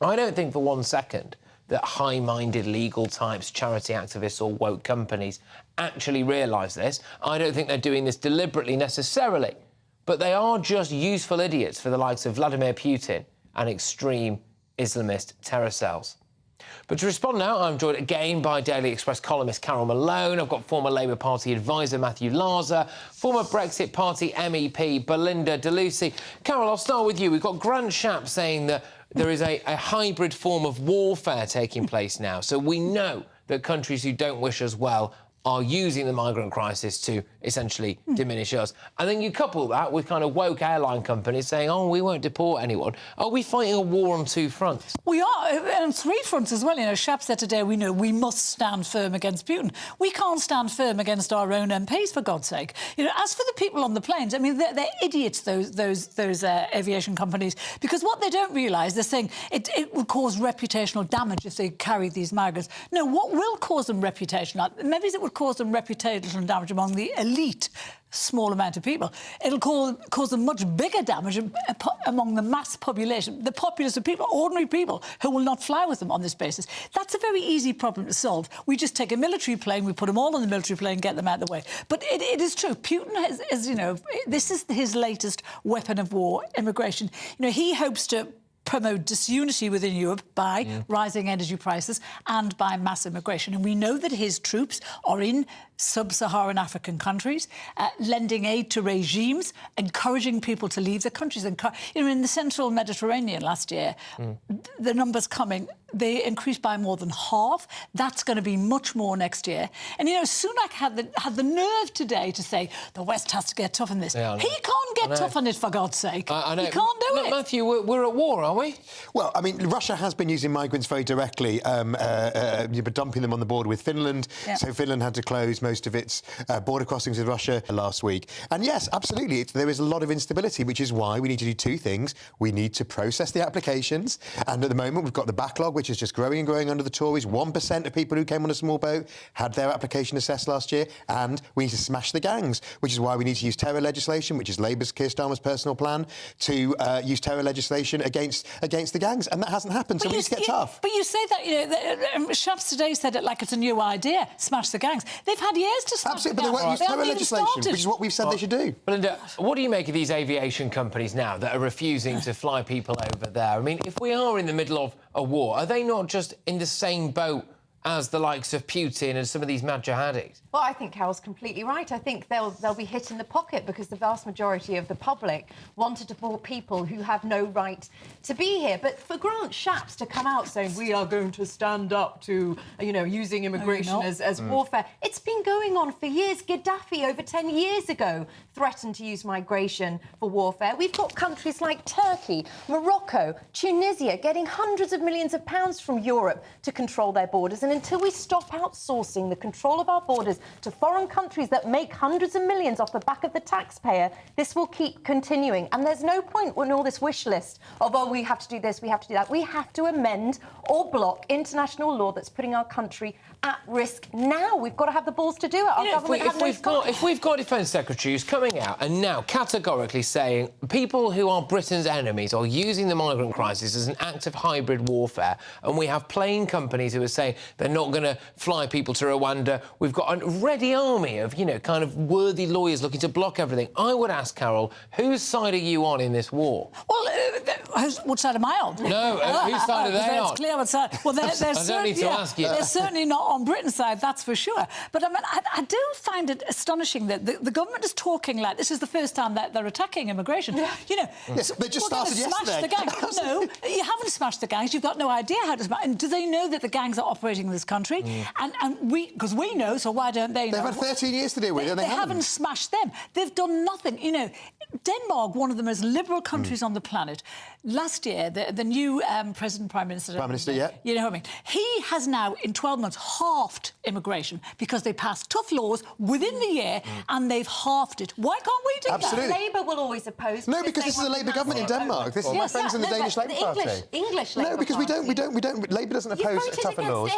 I don't think for one second that high-minded legal types, charity activists or woke companies actually realise this. I don't think they're doing this deliberately necessarily. But they are just useful idiots for the likes of Vladimir Putin and extreme Islamist terror cells. But to respond now, I'm joined again by Daily Express columnist Carol Malone. I've got former Labour Party advisor Matthew Larser, former Brexit Party MEP Belinda DeLucy. Carol, I'll start with you. We've got Grant Shapps saying that there is a hybrid form of warfare taking place now. So we know that countries who don't wish us well are using the migrant crisis to essentially diminish us. And then you couple that with kind of woke airline companies saying, oh, we won't deport anyone. Are we fighting a war on two fronts? We are, on three fronts as well. You know, Shapps said today, we know we must stand firm against Putin. We can't stand firm against our own MPs, for God's sake. You know, as for the people on the planes, I mean, they're idiots, those aviation companies, because what they don't realise, they're saying it will cause reputational damage if they carry these migrants. No, what will cause them reputational? Maybe it would cause them reputational damage among the elite small amount of people. It'll cause them much bigger damage among the mass population, the populace of people, ordinary people, who will not fly with them on this basis. That's a very easy problem to solve. We just take a military plane, we put them all on the military plane, get them out of the way. But it is true. Putin has, you know, this is his latest weapon of war, immigration. You know, he hopes to promote disunity within Europe by rising energy prices and by mass immigration. And we know that his troops are in sub-Saharan African countries, lending aid to regimes, encouraging people to leave the countries. You know, in the central Mediterranean last year, the numbers coming, they increased by more than half. That's going to be much more next year. And, you know, Sunak had the nerve today to say the West has to get tough on this. Yeah, he can't get tough on it, for God's sake. I know. He can't do it. Matthew, we're at war, are we? Well, I mean, Russia has been using migrants very directly, dumping them on the border with Finland. Yeah. So Finland had to close most of its border crossings with Russia last week. And yes, absolutely, there is a lot of instability, which is why we need to do two things. We need to process the applications. And at the moment, we've got the backlog, which is just growing and growing under the Tories. 1% of people who came on a small boat had their application assessed last year. And we need to smash the gangs, which is why we need to use terror legislation, which is Labour's Keir Starmer's personal plan, to use terror legislation against the gangs. And that hasn't happened, so we need to get tough. But you say that, you know, Shaps today said it like it's a new idea, smash the gangs. They've had years to smash the gangs. Absolutely, but they won't use terror legislation, which is what we've said they should do. Belinda, what do you make of these aviation companies now that are refusing to fly people over there? I mean, if we are in the middle of a war, are they not just in the same boat as the likes of Putin and some of these mad jihadis? Well, I think Carol's completely right. I think they'll be hit in the pocket because the vast majority of the public want to deport people who have no right to be here. But for Grant Shapps to come out saying we are going to stand up to, you know, using immigration as warfare, it's been going on for years. Gaddafi, over 10 years ago, threatened to use migration for warfare. We've got countries like Turkey, Morocco, Tunisia getting hundreds of millions of pounds from Europe to control their borders. And until we stop outsourcing the control of our borders to foreign countries that make hundreds of millions off the back of the taxpayer, this will keep continuing. And there's no point in all this wish list of, oh, we have to do this, we have to do that. We have to amend or block international law that's putting our country at risk now. We've got to have the balls to do it. Our government if we've got defence secretaries coming out and now categorically saying people who are Britain's enemies are using the migrant crisis as an act of hybrid warfare, and we have plane companies who are saying they're not going to fly people to Rwanda, we've got a ready army of, you know, kind of worthy lawyers looking to block everything. I would ask, Carol, whose side are you on in this war? Well, what side am I on? No, whose side are they on? It's clear what side. Well, I don't need to ask you. They're certainly not on Britain's side, that's for sure. But I mean, I do find it astonishing that the government is talking like this is the first time that they're attacking immigration. You know, they just started yesterday. Smash the gangs. No, you haven't smashed the gangs. You've got no idea how to smash. And do they know that the gangs are operating in this country? And because we know, so why don't they know? They've had 13 years to deal with it, and they haven't smashed them. They've done nothing. You know, Denmark, one of the most liberal countries on the planet, last year, the new Prime Minister, yeah. You know what I mean? He has now, in 12 months, halved immigration because they passed tough laws within the year and they've halved it. Why can't we do Absolutely. that? Labour will always oppose. No, because this is a Labour government in Denmark. This is my friends in the Danish Labour Party. English No, because we don't. Labour doesn't oppose tougher laws.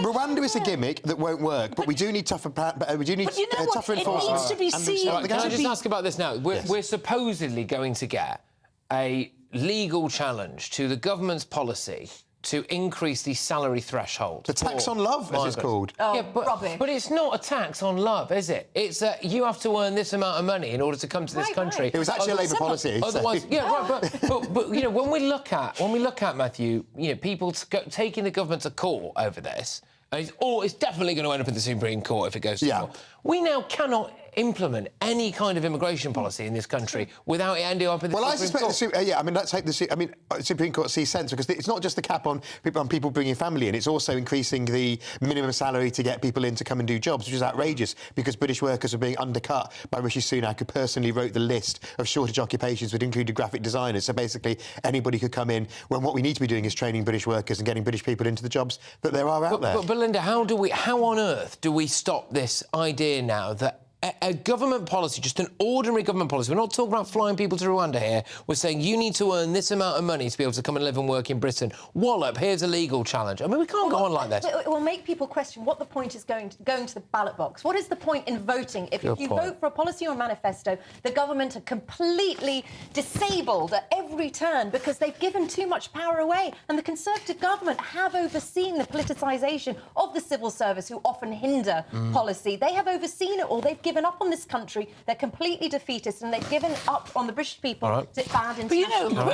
Rwanda is a gimmick that won't work, but we do need tougher. We do need tougher enforcement. It needs to be seen. Can I just ask about this now? We're supposedly going to get a legal challenge to the government's policy to increase the salary threshold. The tax on love, as it's called. Oh, but it's not a tax on love, is it? It's you have to earn this amount of money in order to come to this country. It was actually a Labour policy. Otherwise, but you know, when we look at Matthew, you know, people taking the government to court over this, and it's definitely going to end up in the Supreme Court if it goes to court. We now cannot implement any kind of immigration policy in this country without it ending up in the Supreme Court. Well, I suspect let's hope the Supreme Court sees sense, because it's not just the cap on people bringing family in, it's also increasing the minimum salary to get people in to come and do jobs, which is outrageous, because British workers are being undercut by Rishi Sunak, who personally wrote the list of shortage occupations, which included graphic designers. So basically, anybody could come in, when what we need to be doing is training British workers and getting British people into the jobs that there are out there. But Belinda, how on earth do we stop this idea now that a government policy, just an ordinary government policy, we're not talking about flying people to Rwanda here, we're saying you need to earn this amount of money to be able to come and live and work in Britain. Wallop, here's a legal challenge. I mean, we can't go on like this. It will make people question what the point is going to the ballot box. What is the point in voting? If you vote for a policy or a manifesto, the government are completely disabled at every turn because they've given too much power away. And the Conservative government have overseen the politicisation of the civil service, who often hinder policy. They have overseen it all. They've given given up on this country. They're completely defeatist, and they've given up on the British people to bad international. But you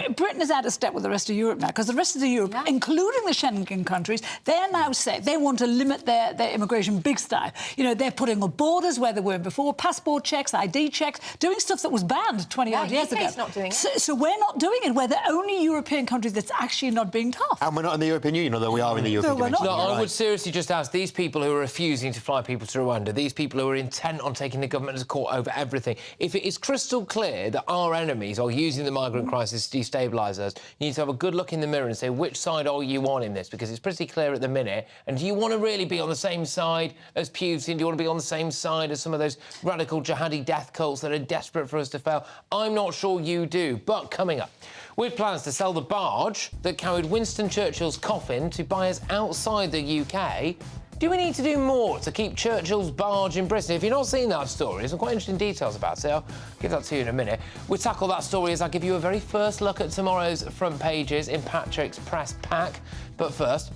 know, Britain is out of step with the rest of Europe now, because the rest of Europe, including the Schengen countries, they're now saying they want to limit their immigration big style. You know, they're putting up borders where they weren't before, passport checks, ID checks, doing stuff that was banned 20-odd years ago. Not doing it. So we're not doing it. We're the only European country that's actually not being tough. And we're not in the European Union, although we are in the European Union. No, I would seriously just ask these people who are refusing to fly people to Rwanda, these people who are intent on taking the government to court over everything, if it is crystal clear that our enemies are using the migrant crisis to destabilise us, you need to have a good look in the mirror and say, which side are you on in this? Because it's pretty clear at the minute. And do you want to really be on the same side as Putin? Do you want to be on the same side as some of those radical jihadi death cults that are desperate for us to fail? I'm not sure you do. But coming up, with plans to sell the barge that carried Winston Churchill's coffin to buyers outside the UK, do we need to do more to keep Churchill's barge in Britain? If you've not seen that story, there's some quite interesting details about it. I'll give that to you in a minute. We'll tackle that story as I give you a very first look at tomorrow's front pages in Patrick's Press Pack. But first,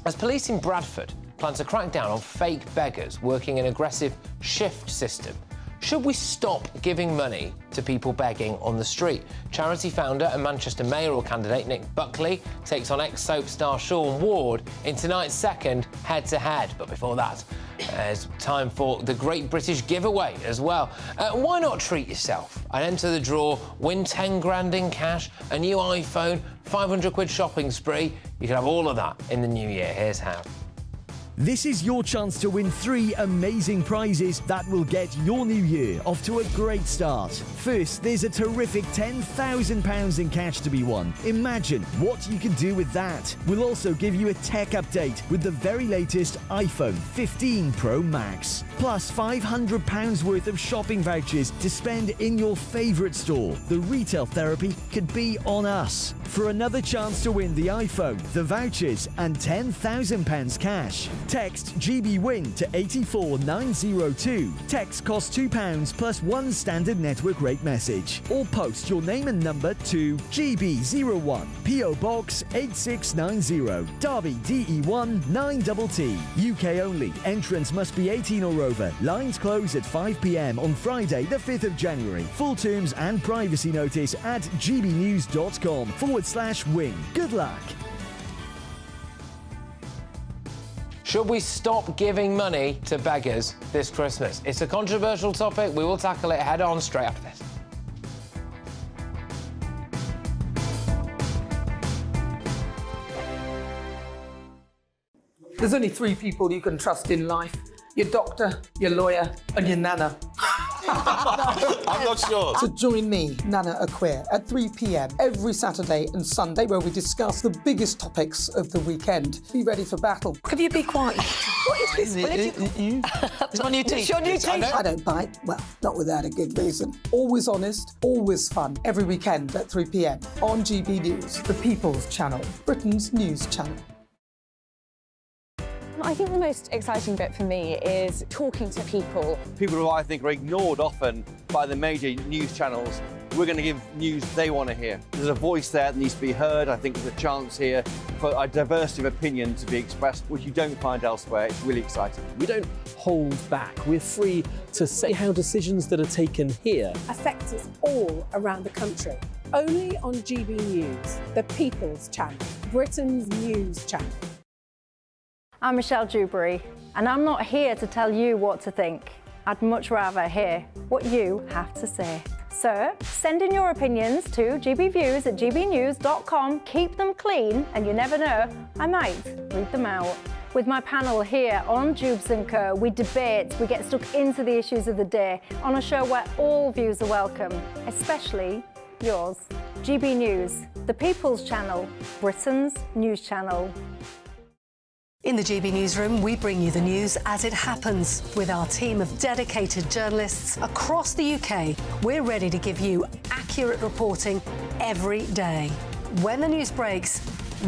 as police in Bradford plan to crack down on fake beggars working an aggressive shift system, should we stop giving money to people begging on the street? Charity founder and Manchester mayoral candidate Nick Buckley takes on ex-soap star Sean Ward in tonight's second head-to-head. But before that, there's time for the Great British Giveaway as well. Why not treat yourself and enter the draw, win 10 grand in cash, a new iPhone, 500 quid shopping spree? You can have all of that in the new year. Here's how. This is your chance to win 3 amazing prizes that will get your new year off to a great start. First, there's a terrific £10,000 in cash to be won. Imagine what you can do with that. We'll also give you a tech update with the very latest iPhone 15 Pro Max. Plus £500 worth of shopping vouchers to spend in your favourite store. The retail therapy could be on us. For another chance to win the iPhone, the vouchers and £10,000 cash, text GBWIN to 84902. Text costs £2 plus 1 standard network rate message. Or post your name and number to GB01, PO Box 8690, Derby DE1 9TT. UK only. Entrance must be 18 or over. Lines close at 5 p.m. on Friday the 5th of January. Full terms and privacy notice at gbnews.com/win. Good luck. Should we stop giving money to beggars this Christmas? It's a controversial topic. We will tackle it head on straight after this. There's only 3 people you can trust in life: your doctor, your lawyer, and your nana. I'm not sure. So join me, Nana Aquare, at 3 p.m. every Saturday and Sunday, where we discuss the biggest topics of the weekend. Be ready for battle. Could you be quiet? What is this? It's my new teeth. It's your new teeth. I don't bite. Well, not without a good reason. Always honest, always fun. Every weekend at 3 p.m. on GB News, the People's Channel, Britain's news channel. I think the most exciting bit for me is talking to people. People who I think are ignored often by the major news channels. We're going to give news they want to hear. There's a voice there that needs to be heard. I think there's a chance here for a diversity of opinion to be expressed, which you don't find elsewhere. It's really exciting. We don't hold back. We're free to say how decisions that are taken here affect us all around the country. Only on GB News, the People's Channel, Britain's news channel. I'm Michelle Dewberry, and I'm not here to tell you what to think. I'd much rather hear what you have to say. So, send in your opinions to gbviews@gbnews.com. Keep them clean, and you never know, I might read them out. With my panel here on Jubes & Co, we debate, we get stuck into the issues of the day on a show where all views are welcome, especially yours. GB News, the People's Channel, Britain's news channel. In the GB Newsroom, we bring you the news as it happens. With our team of dedicated journalists across the UK, we're ready to give you accurate reporting every day. When the news breaks,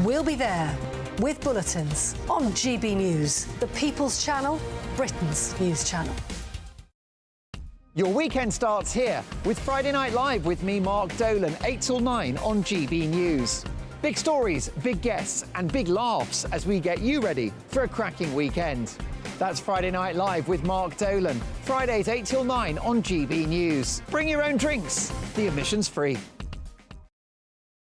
we'll be there with bulletins on GB News, the People's Channel, Britain's news channel. Your weekend starts here with Friday Night Live with me, Mark Dolan, 8 till 9 on GB News. Big stories, big guests and big laughs as we get you ready for a cracking weekend. That's Friday Night Live with Mark Dolan. Fridays 8 till 9 on GB News. Bring your own drinks. The admission's free.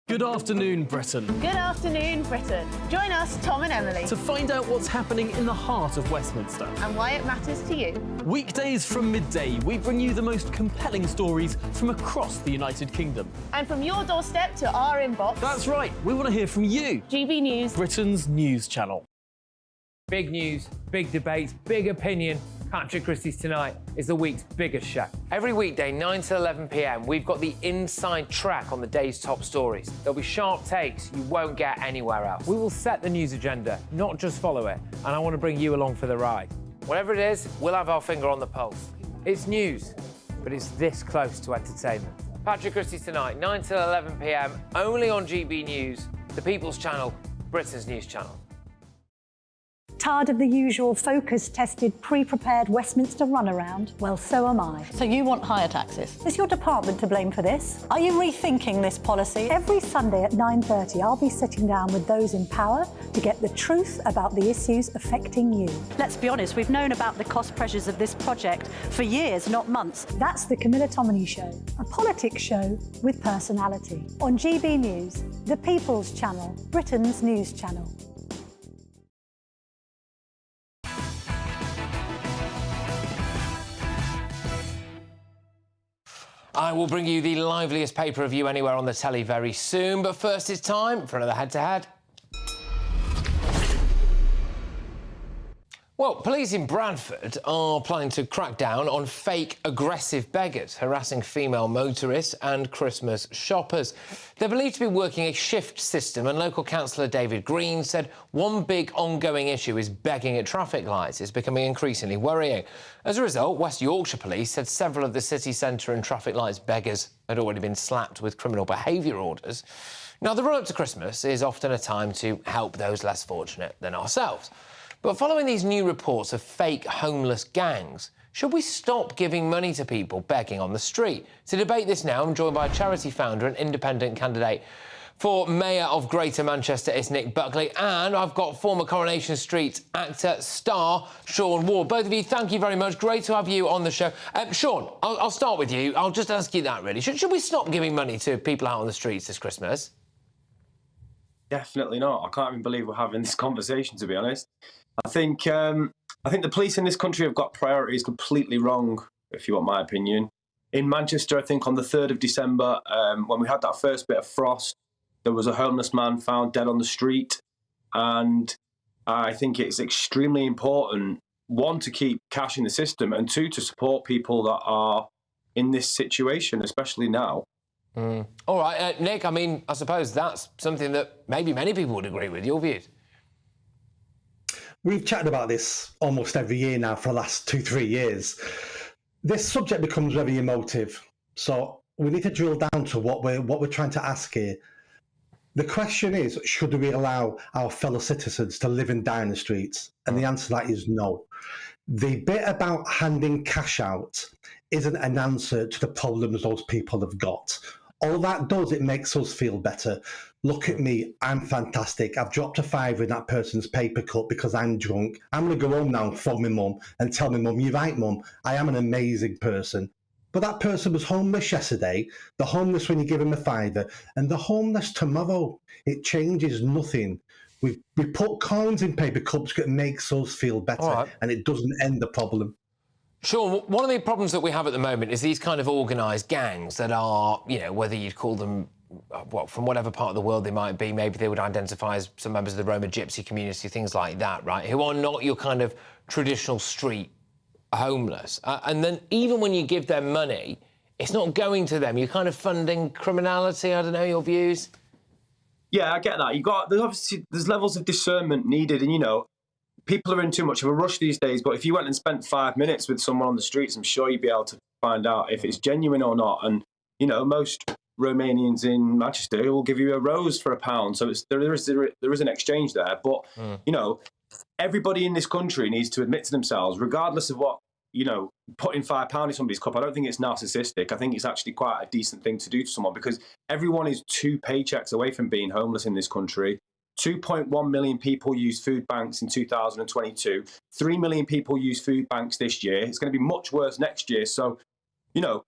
Good afternoon, Britain. Good afternoon, Britain. Join us, Tom and Emily, To find out what's happening in the heart of Westminster. and why it matters to you. Weekdays from midday, we bring you the most compelling stories from across the United Kingdom. And from your doorstep to our inbox. That's right, we want to hear from you. GB News, Britain's news channel. Big news, big debates, big opinion. Patrick Christys Tonight is the week's biggest show. Every weekday, 9 to 11 p.m, we've got the inside track on the day's top stories. There'll be sharp takes you won't get anywhere else. We will set the news agenda, not just follow it, and I want to bring you along for the ride. Whatever it is, we'll have our finger on the pulse. It's news, but it's this close to entertainment. Patrick Christys Tonight, 9 to 11 p.m, only on GB News, the People's Channel, Britain's news channel. Tired of the usual focus-tested, pre-prepared Westminster runaround? Well, so am I. So you want higher taxes? Is your department to blame for this? Are you rethinking this policy? Every Sunday at 9:30, I'll be sitting down with those in power to get the truth about the issues affecting you. Let's be honest, we've known about the cost pressures of this project for years, not months. That's the Camilla Tominey Show, a politics show with personality. On GB News, the People's Channel, Britain's news channel. I will bring you the liveliest paper review anywhere on the telly very soon, but first it's time for another head-to-head. Well, police in Bradford are planning to crack down on fake aggressive beggars harassing female motorists and Christmas shoppers. They're believed to be working a shift system, and local councillor David Green said one big ongoing issue is begging at traffic lights. It's becoming increasingly worrying. As a result, West Yorkshire Police said several of the city centre and traffic lights beggars had already been slapped with criminal behaviour orders. Now, the run-up to Christmas is often a time to help those less fortunate than ourselves. But following these new reports of fake homeless gangs, should we stop giving money to people begging on the street? To debate this now, I'm joined by a charity founder and independent candidate for Mayor of Greater Manchester, it's Nick Buckley, and I've got former Coronation Street actor, star, Sean Ward. Both of you, thank you very much. Great to have you on the show. Sean, I'll start with you. I'll just ask you that, really. Should we stop giving money to people out on the streets this Christmas? Definitely not. I can't even believe we're having this conversation, to be honest. I think the police in this country have got priorities completely wrong, if you want my opinion. In Manchester, I think on the 3rd of December, when we had that first bit of frost, there was a homeless man found dead on the street. And I think it's extremely important, one, to keep cash in the system, and two, to support people that are in this situation, especially now. All right, Nick, I mean, I suppose that's something that maybe many people would agree with. Your views? We've chatted about this almost every year now for the last 2-3 years. This subject becomes very emotive, so we need to drill down to what we're trying to ask here. The question is, should we allow our fellow citizens to live and die in the streets? And the answer to that is no. The bit about handing cash out isn't an answer to the problems those people have got. All that does, it makes us feel better. Look at me, I'm fantastic. I've dropped a £5 in that person's paper cut because I'm drunk. I'm going to go home now and phone my mum and tell my mum, you're right, mum, I am an amazing person. But that person was homeless yesterday, the homeless when you give him a £5, and the homeless tomorrow. It changes nothing. We put coins in paper cups that makes us feel better, and it doesn't end the problem. Sure, one of the problems that we have at the moment is these kind of organised gangs that are, you know, whether you'd call them, well, from whatever part of the world they might be, maybe they would identify as some members of the Roma Gypsy community, things like that, right, who are not your kind of traditional street homeless. And then even when you give them money, it's not going to them. You're kind of funding criminality. I don't know, your views? Yeah, I get that. There's levels of discernment needed, and, you know, people are in too much of a rush these days, but if you went and spent 5 minutes with someone on the streets, I'm sure you'd be able to find out if it's genuine or not. And, you know, most Romanians in Manchester will give you a rose for £1. So there is an exchange there. But, you know, everybody in this country needs to admit to themselves, regardless of what you know, putting £5 in somebody's cup, I don't think it's narcissistic. I think it's actually quite a decent thing to do to someone, because everyone is 2 paychecks away from being homeless in this country. 2.1 million people use food banks in 2022. 3 million people use food banks this year. It's going to be much worse next year. So, you know,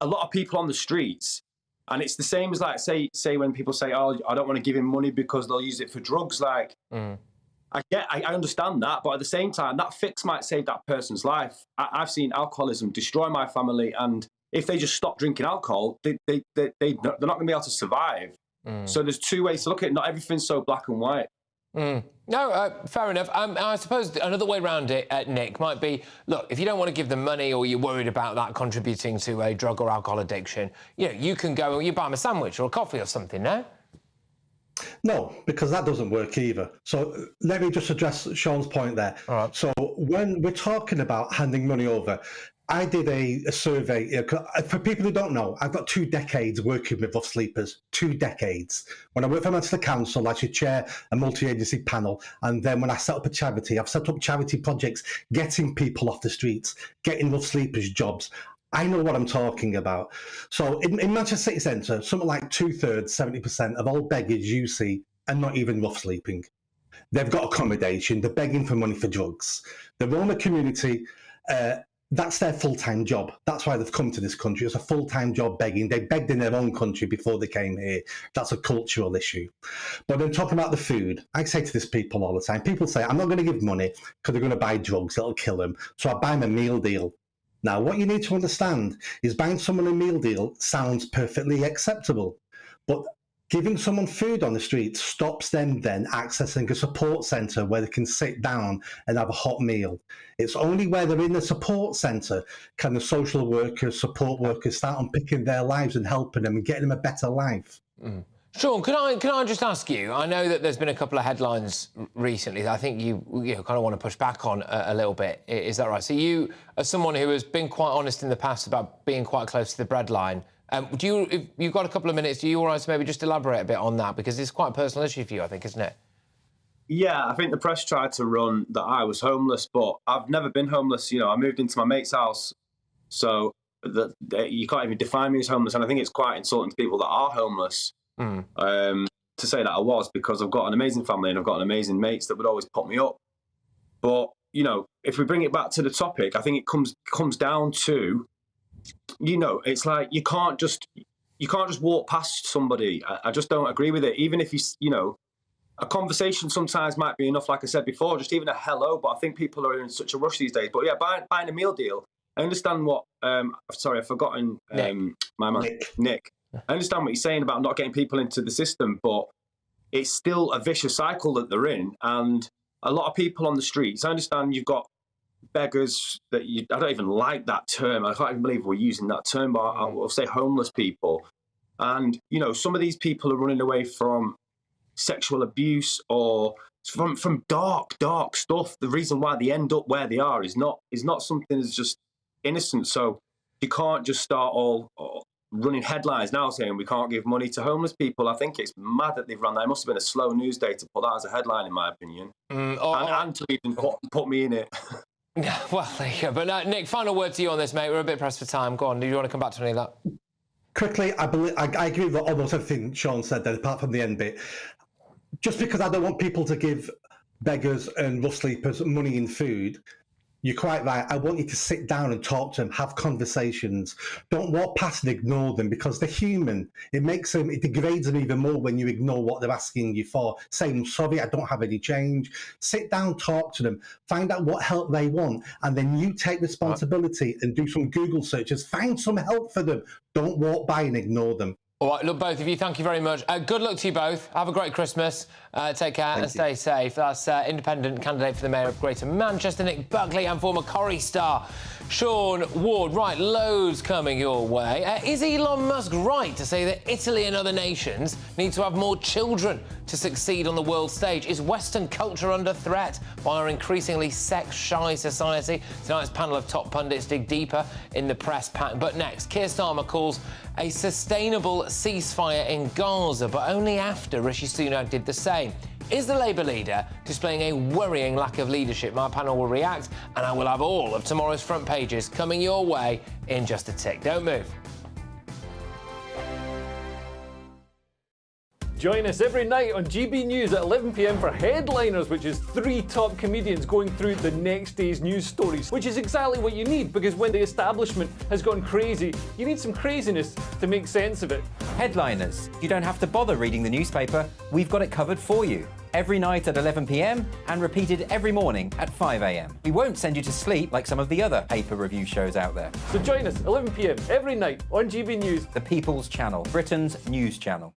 a lot of people on the streets, and it's the same as, like, say when people say, oh, I don't want to give him money because they'll use it for drugs. Like, I understand that, but at the same time, that fix might save that person's life. I've seen alcoholism destroy my family, and if they just stop drinking alcohol, they're not going to be able to survive. So there's 2 ways to look at it. Not everything's so black and white. No, fair enough. I suppose another way around it, Nick, might be, look, if you don't want to give them money or you're worried about that contributing to a drug or alcohol addiction, you know, you can go and you buy them a sandwich or a coffee or something, no? No, because that doesn't work either. So let me just address Sean's point there. All right. So when we're talking about handing money over, I did a survey. For people who don't know, I've got 2 decades working with rough sleepers. 2 decades. When I worked for Manchester Council, I should chair a multi-agency panel. And then when I set up a charity, I've set up charity projects, getting people off the streets, getting rough sleepers jobs. I know what I'm talking about. So in Manchester City Centre, something like 2/3, 70% of all beggars you see are not even rough sleeping. They've got accommodation. They're begging for money for drugs. The Roma community, that's their full-time job. That's why they've come to this country. It's a full-time job begging. They begged in their own country before they came here. That's a cultural issue. But then talking about the food, I say to these people all the time, people say, I'm not going to give money because they're going to buy drugs. It'll kill them. So I buy them a meal deal. Now, what you need to understand is buying someone a meal deal sounds perfectly acceptable, but giving someone food on the street stops them then accessing a support centre where they can sit down and have a hot meal. It's only where they're in the support centre can the social workers, support workers start unpicking their lives and helping them and getting them a better life. Sean, can I just ask you, I know that there's been a couple of headlines recently that I think you kind of want to push back on a little bit. Is that right? So you, as someone who has been quite honest in the past about being quite close to the breadline, if you've got a couple of minutes, are you all right to maybe just elaborate a bit on that? Because it's quite a personal issue for you, I think, isn't it? Yeah, I think the press tried to run that I was homeless, but I've never been homeless. You know, I moved into my mate's house, so you can't even define me as homeless. And I think it's quite insulting to people that are homeless. To say that I was, because I've got an amazing family and I've got an amazing mates that would always put me up. But, you know, if we bring it back to the topic, I think it comes down to, you know, it's like you can't just walk past somebody. I just don't agree with it. Even if you know, a conversation sometimes might be enough, like I said before, just even a hello. But I think people are in such a rush these days. But yeah, buying a meal deal, I understand what, sorry, I've forgotten my man, Nick. I understand what you're saying about not getting people into the system, but it's still a vicious cycle that they're in. And a lot of people on the streets, I understand you've got beggars that I don't even like that term. I can't even believe we're using that term, but I'll say homeless people. And, you know, some of these people are running away from sexual abuse or from dark stuff. The reason why they end up where they are is not something that's just innocent. So you can't just start all running headlines now saying we can't give money to homeless people. I think it's mad that they've run that. It must have been a slow news day to put that as a headline, in my opinion. And to even put me in it. Well, there you go. But Nick, final word to you on this, mate. We're a bit pressed for time. Go on. Do you want to come back to any of that? Quickly, I agree with almost everything Sean said there, apart from the end bit. Just because I don't want people to give beggars and rough sleepers money and food, you're quite right. I want you to sit down and talk to them, have conversations. Don't walk past and ignore them, because they're human. It degrades them even more when you ignore what they're asking you for. Say, I'm sorry, I don't have any change. Sit down, talk to them, find out what help they want, and then you take responsibility and do some Google searches. Find some help for them. Don't walk by and ignore them. All right, look, both of you, thank you very much. Good luck to you both. Have a great Christmas. Take care and stay safe. That's independent candidate for the Mayor of Greater Manchester, Nick Buckley, and former Corrie star Sean Ward. Right, loads coming your way. Is Elon Musk right to say that Italy and other nations need to have more children to succeed on the world stage? Is Western culture under threat by our increasingly sex-shy society? Tonight's panel of top pundits dig deeper in the press pack. But next, Keir Starmer calls a sustainable ceasefire in Gaza, but only after Rishi Sunak did the same. Is the Labour leader displaying a worrying lack of leadership? My panel will react, and I will have all of tomorrow's front pages coming your way in just a tick. Don't move. Join us every night on GB News at 11 p.m. for Headliners, which is 3 top comedians going through the next day's news stories, which is exactly what you need, because when the establishment has gone crazy, you need some craziness to make sense of it. Headliners. You don't have to bother reading the newspaper. We've got it covered for you. Every night at 11 p.m. and repeated every morning at 5 a.m. We won't send you to sleep like some of the other paper review shows out there. So join us 11 p.m. every night on GB News. The People's Channel, Britain's news channel.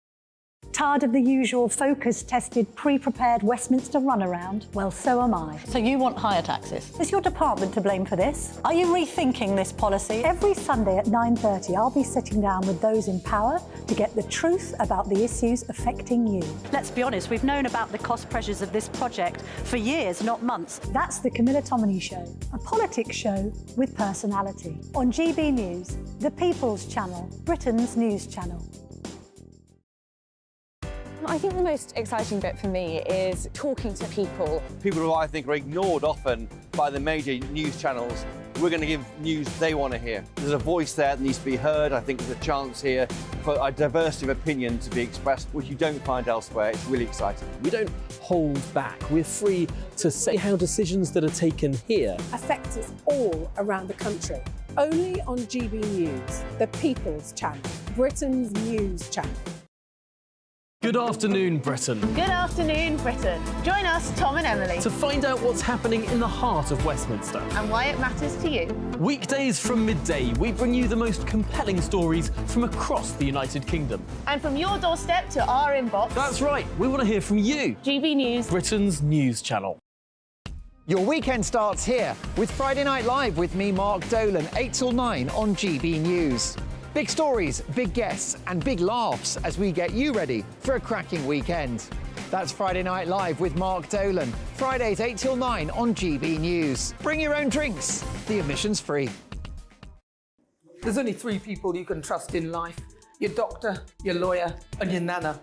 Tired of the usual focus-tested, pre-prepared Westminster runaround? Well, so am I. So you want higher taxes? Is your department to blame for this? Are you rethinking this policy? Every Sunday at 9:30, I'll be sitting down with those in power to get the truth about the issues affecting you. Let's be honest, we've known about the cost pressures of this project for years, not months. That's the Camilla Tominey Show, a politics show with personality. On GB News, the People's Channel, Britain's news channel. I think the most exciting bit for me is talking to people. People who I think are ignored often by the major news channels. We're going to give news they want to hear. There's a voice there that needs to be heard. I think there's a chance here for a diversity of opinion to be expressed, which you don't find elsewhere. It's really exciting. We don't hold back. We're free to say how decisions that are taken here affect us all around the country. Only on GB News, the People's Channel, Britain's news channel. Good afternoon, Britain. Good afternoon, Britain. Join us, Tom and Emily, To find out what's happening in the heart of Westminster. and why it matters to you. Weekdays from midday, we bring you the most compelling stories from across the United Kingdom. And from your doorstep to our inbox. That's right, we want to hear from you. GB News, Britain's news channel. Your weekend starts here with Friday Night Live with me, Mark Dolan, 8 till 9 on GB News. Big stories, big guests and big laughs as we get you ready for a cracking weekend. That's Friday Night Live with Mark Dolan, Fridays 8 till 9 on GB News. Bring your own drinks, the admission's free. There's only 3 people you can trust in life. Your doctor, your lawyer and your nana.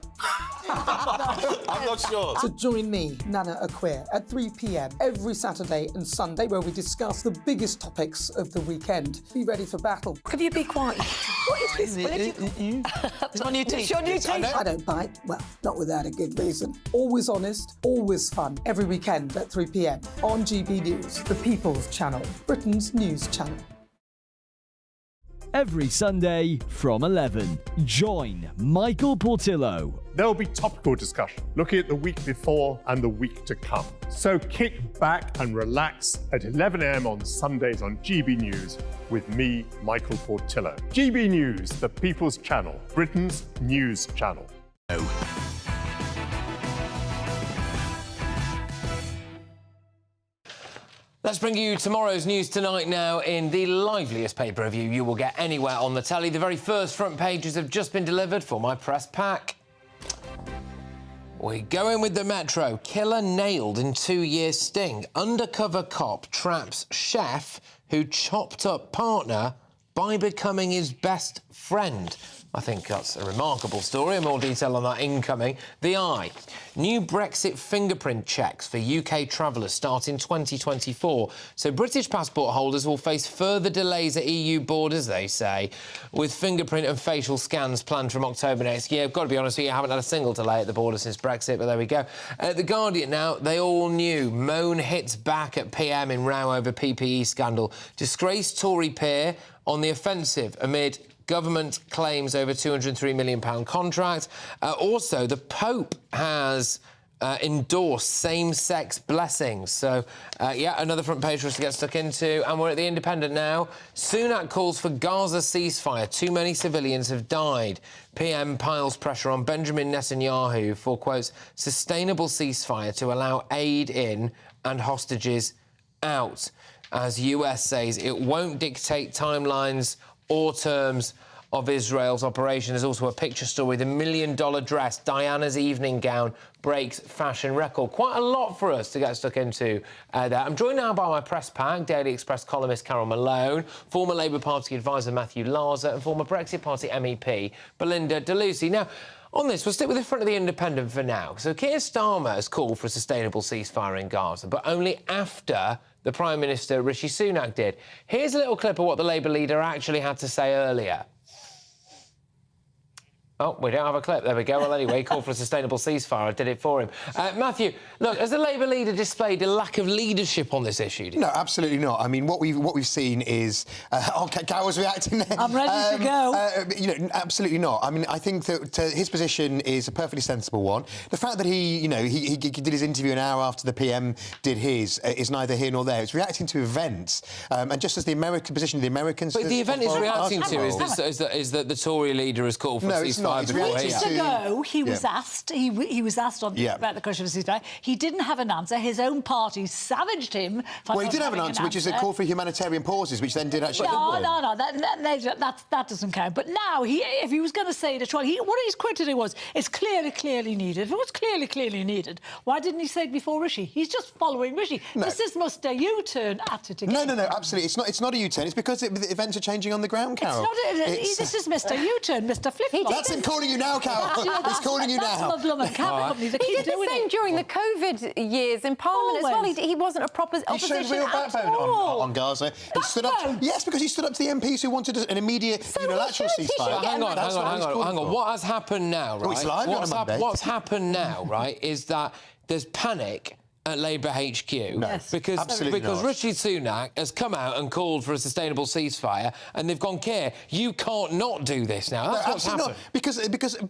I'm not sure. So join me, Nana Aquare, at 3 p.m. every Saturday and Sunday, where we discuss the biggest topics of the weekend. Be ready for battle. Could you be quiet? What is this? It's my new teeth. It's your new teeth. I don't bite. Well, not without a good reason. Always honest, always fun. Every weekend at 3 p.m. on GB News, the People's Channel, Britain's news channel. Every Sunday from 11, join Michael Portillo. There'll be topical discussion, looking at the week before and the week to come. So kick back and relax at 11 a.m. on Sundays on GB News with me, Michael Portillo. GB News, the People's Channel, Britain's news channel. Let's bring you tomorrow's news tonight now in the liveliest paper review you will get anywhere on the telly. The very first front pages have just been delivered for my press pack. We go in with the Metro. Killer nailed in 2-year sting. Undercover cop traps chef who chopped up partner by becoming his best friend. I think that's a remarkable story. More detail on that incoming. The Eye. New Brexit fingerprint checks for UK travellers start in 2024. So British passport holders will face further delays at EU borders, they say, with fingerprint and facial scans planned from October next year. I've got to be honest with you, I haven't had a single delay at the border since Brexit, but there we go. The Guardian now, they all knew. Moan hits back at PM in row over PPE scandal. Disgraced Tory peer on the offensive amid government claims over £203 million contract. Also, the Pope has endorsed same-sex blessings. So, yeah, another front page for us to get stuck into. And we're at The Independent now. Sunak calls for Gaza ceasefire. Too many civilians have died. PM piles pressure on Benjamin Netanyahu for, quotes, sustainable ceasefire to allow aid in and hostages out. As US says it won't dictate timelines or terms of Israel's operation. There's also a picture story. The $1 million dress, Diana's evening gown, breaks fashion record. Quite a lot for us to get stuck into there. I'm joined now by my press pack, Daily Express columnist Carol Malone, former Labour Party advisor Matthew Larser and former Brexit Party MEP Belinda de Lucy. Now, On this, we'll stick with the front of the Independent for now. So Keir Starmer has called for a sustainable ceasefire in Gaza, but only after the Prime Minister, Rishi Sunak, did. Here's a little clip of what the Labour leader actually had to say earlier. Oh, we don't have a clip. There we go. Well, anyway, he called for a sustainable ceasefire. I did it for him. Matthew, look, has the Labour leader displayed a lack of leadership on this issue? No, absolutely not. I mean, what we've seen is... Carol's reacting there. I'm ready to go. You know, absolutely not. I mean, I think that his position is a perfectly sensible one. The fact that he did his interview an hour after the PM did his is neither here nor there. It's reacting to events. And just as the American position of the Americans... But the event is reacting to is that the Tory leader has called for a ceasefire. Weeks ago, he was asked. He was asked about the question of ceasefire. He didn't have an answer. His own party savaged him. Well, he did have an answer, which is a call for humanitarian pauses, which then did actually. No, that doesn't count. But now, if he was going to say it at all, what he's quoted was, "It's clearly needed." If it was clearly needed, why didn't he say it before Rishi? He's just following Rishi. No. This is must a U-turn at it again. No, absolutely. It's not a U-turn. It's because the events are changing on the ground, Carol. This is Mr. U-turn, Mr. Flip-flop. That's him calling you now, Carol. He's calling you now. That's my company. They keep he did the same during the COVID years in Parliament as well. He wasn't a proper opposition He showed real backbone on Gaza. He stood up. Yes, because he stood up to the MPs who wanted an immediate unilateral ceasefire. Hang on. What has happened now, right? Oh, it's live on a Monday. What's happened now, right, is that there's panic at Labour HQ because Rishi Sunak has come out and called for a sustainable ceasefire, and they've gone, Keir, you can't not do this now. That's what's happened. Because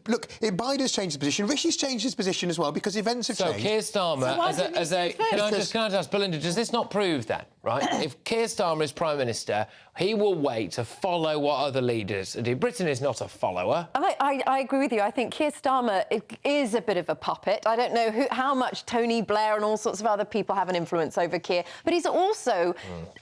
look, Biden's changed his position, Rishi's changed his position as well because events have changed. So Keir Starmer, can I just ask Belinda, does this not prove that, right? If Keir Starmer is Prime Minister, he will wait to follow what other leaders do. Britain is not a follower. I agree with you. I think Keir Starmer is a bit of a puppet. I don't know how much Tony Blair and all sorts of other people have an influence over Keir, but he's also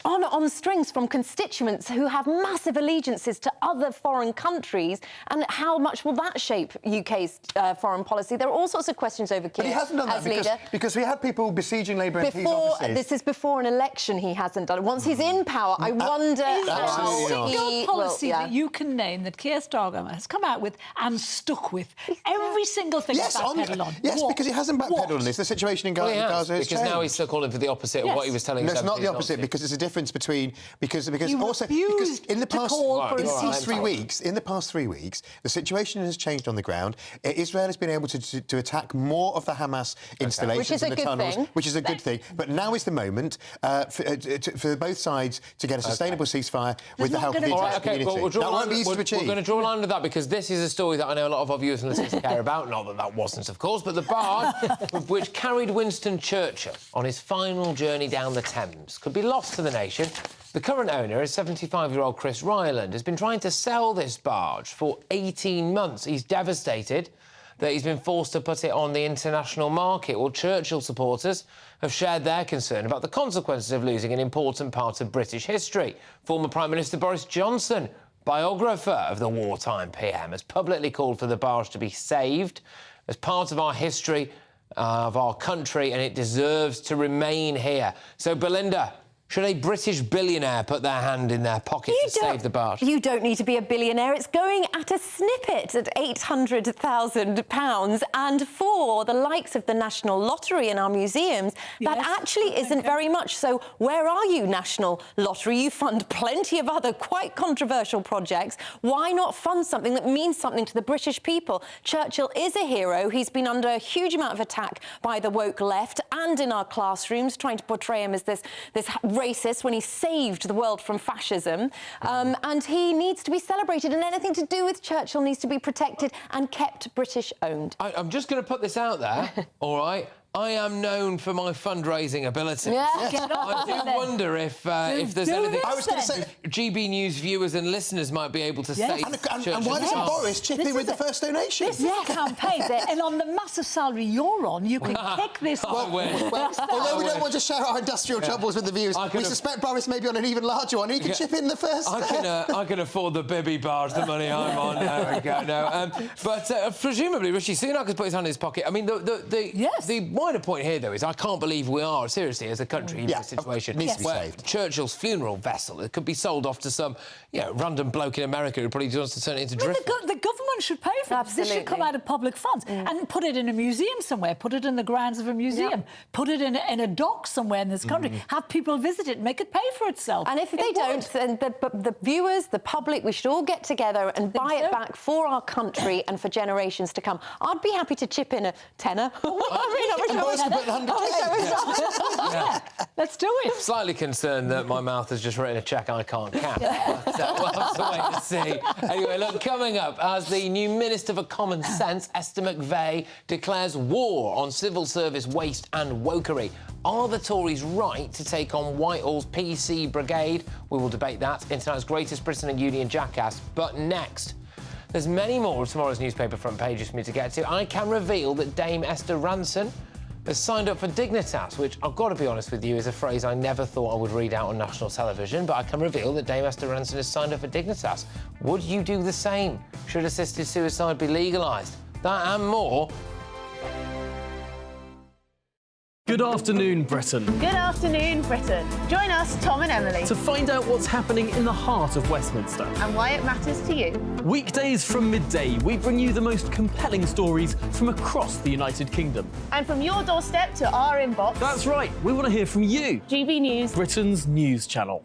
on strings from constituents who have massive allegiances to other foreign countries, and how much will that shape UK's foreign policy? There are all sorts of questions over Keir. But he hasn't done that because we had people besieging Labour MPs' offices. This is before an election. He hasn't done it. Once he's in power, I wonder how he policy that you can name that Keir Starmer has come out with and stuck with every single thing he's backpedaled on. Yes, because he hasn't backpedaled on this. The situation in Gaza has changed. Because now he's still calling for the opposite of what he was telling us. No, it's not the opposite, because there's a difference between... Because in the past 3 weeks, the situation has changed on the ground. Israel has been able to attack more of the Hamas installations in the tunnels, which is a good thing. But now is the moment for both sides to get a sustainable ceasefire with the help of the international community. That won't be easy to achieve. We're going to draw a line under that, because this is a story that I know a lot of our viewers and listeners care about. Not that that wasn't, of course, but the barge which carried Winston Churchill on his final journey down the Thames could be lost to the nation. The current owner is 75-year-old Chris Ryland, has been trying to sell this barge for 18 months. He's devastated that he's been forced to put it on the international market. Well, Churchill supporters have shared their concern about the consequences of losing an important part of British history. Former Prime Minister Boris Johnson, biographer of the wartime PM, has publicly called for the barge to be saved as part of our history of our country, and it deserves to remain here. So, Belinda, should a British billionaire put their hand in their pocket to save the barge? You don't need to be a billionaire. It's going at a snippet at £800,000. And for the likes of the National Lottery in our museums, that actually isn't very much. So where are you, National Lottery? You fund plenty of other quite controversial projects. Why not fund something that means something to the British people? Churchill is a hero. He's been under a huge amount of attack by the woke left and in our classrooms, trying to portray him as this racist when he saved the world from fascism, and he needs to be celebrated, and anything to do with Churchill needs to be protected and kept British-owned. I'm just going to put this out there, all right? I am known for my fundraising abilities. I do wonder if there's anything... I was going to say... GBNews viewers and listeners might be able to say... And why doesn't Boris chip in with the first donation? This is a campaign, and on the massive salary you're on, you can kick this... Although we don't want to share our industrial troubles with the viewers, we suspect Boris may be on an even larger one. He can chip in the first. I can afford the Bibby barge, the money I'm on. There we go. No, but presumably Rishi Sunak has put his hand in his pocket. I mean, the wider point here, though, is I can't believe we are, seriously, as a country, in this situation where Churchill's funeral vessel, it could be sold off to some, random bloke in America who probably wants to turn it into drift. The government government should pay for it. This should come out of public funds and put it in a museum somewhere, put it in the grounds of a museum, put it in a dock somewhere in this country, have people visit it, make it pay for itself. And if they don't, then the viewers, the public, we should all get together and buy it back for our country and for generations to come. I'd be happy to chip in a tenner. Let's do it. Slightly concerned that my mouth has just written a cheque I can't cash. But we'll have to wait and see. Anyway, look, coming up, as the new Minister for Common Sense, Esther McVey, declares war on civil service waste and wokery. Are the Tories right to take on Whitehall's PC brigade? We will debate that in tonight's Greatest Britain and Union Jackass. But next, there's many more of tomorrow's newspaper front pages for me to get to. I can reveal that Dame Esther Ranson has signed up for Dignitas, which, I've got to be honest with you, is a phrase I never thought I would read out on national television, but I can reveal that Dame Esther Ranson has signed up for Dignitas. Would you do the same? Should assisted suicide be legalised? That and more. Good afternoon, Britain. Good afternoon, Britain. Join us, Tom and Emily, To find out what's happening in the heart of Westminster. and why it matters to you. Weekdays from midday, we bring you the most compelling stories from across the United Kingdom. And from your doorstep to our inbox. That's right, we want to hear from you. GB News, Britain's news channel.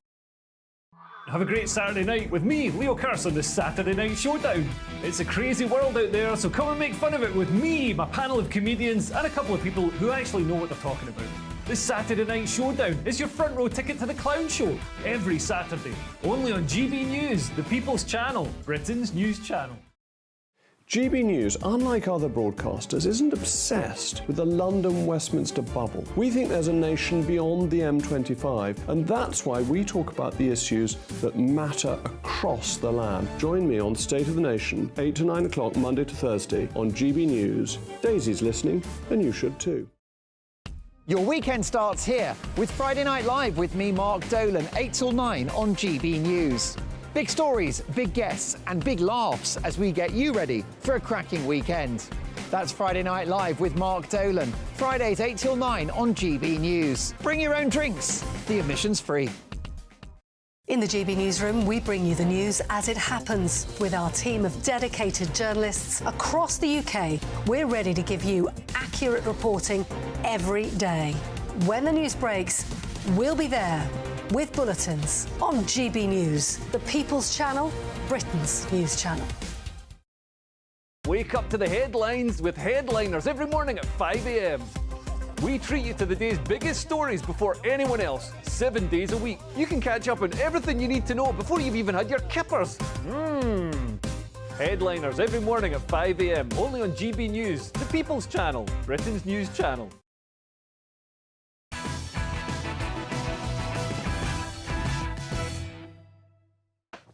Have a great Saturday night with me, Leo Curse, on the Saturday Night Showdown. It's a crazy world out there, so come and make fun of it with me, my panel of comedians, and a couple of people who actually know what they're talking about. This Saturday Night Showdown is your front row ticket to the clown show every Saturday, only on GB News, the People's Channel, Britain's news channel. GB News, unlike other broadcasters, isn't obsessed with the London-Westminster bubble. We think there's a nation beyond the M25, and that's why we talk about the issues that matter across the land. Join me on State of the Nation, 8 to 9 o'clock, Monday to Thursday, on GB News. Daisy's listening, and you should too. Your weekend starts here with Friday Night Live with me, Mark Dolan, 8 till 9 on GB News. Big stories, big guests and big laughs as we get you ready for a cracking weekend. That's Friday Night Live with Mark Dolan, Fridays 8 till 9 on GB News. Bring your own drinks, the admission's free. In the GB Newsroom, we bring you the news as it happens. With our team of dedicated journalists across the UK, we're ready to give you accurate reporting every day. When the news breaks, we'll be there with bulletins on GB News, the People's Channel, Britain's news channel. Wake up to the headlines with Headliners every morning at 5 a.m. We treat you to the day's biggest stories before anyone else, 7 days a week. You can catch up on everything you need to know before you've even had your kippers. Headliners every morning at 5 a.m, only on GB News, the People's Channel, Britain's news channel.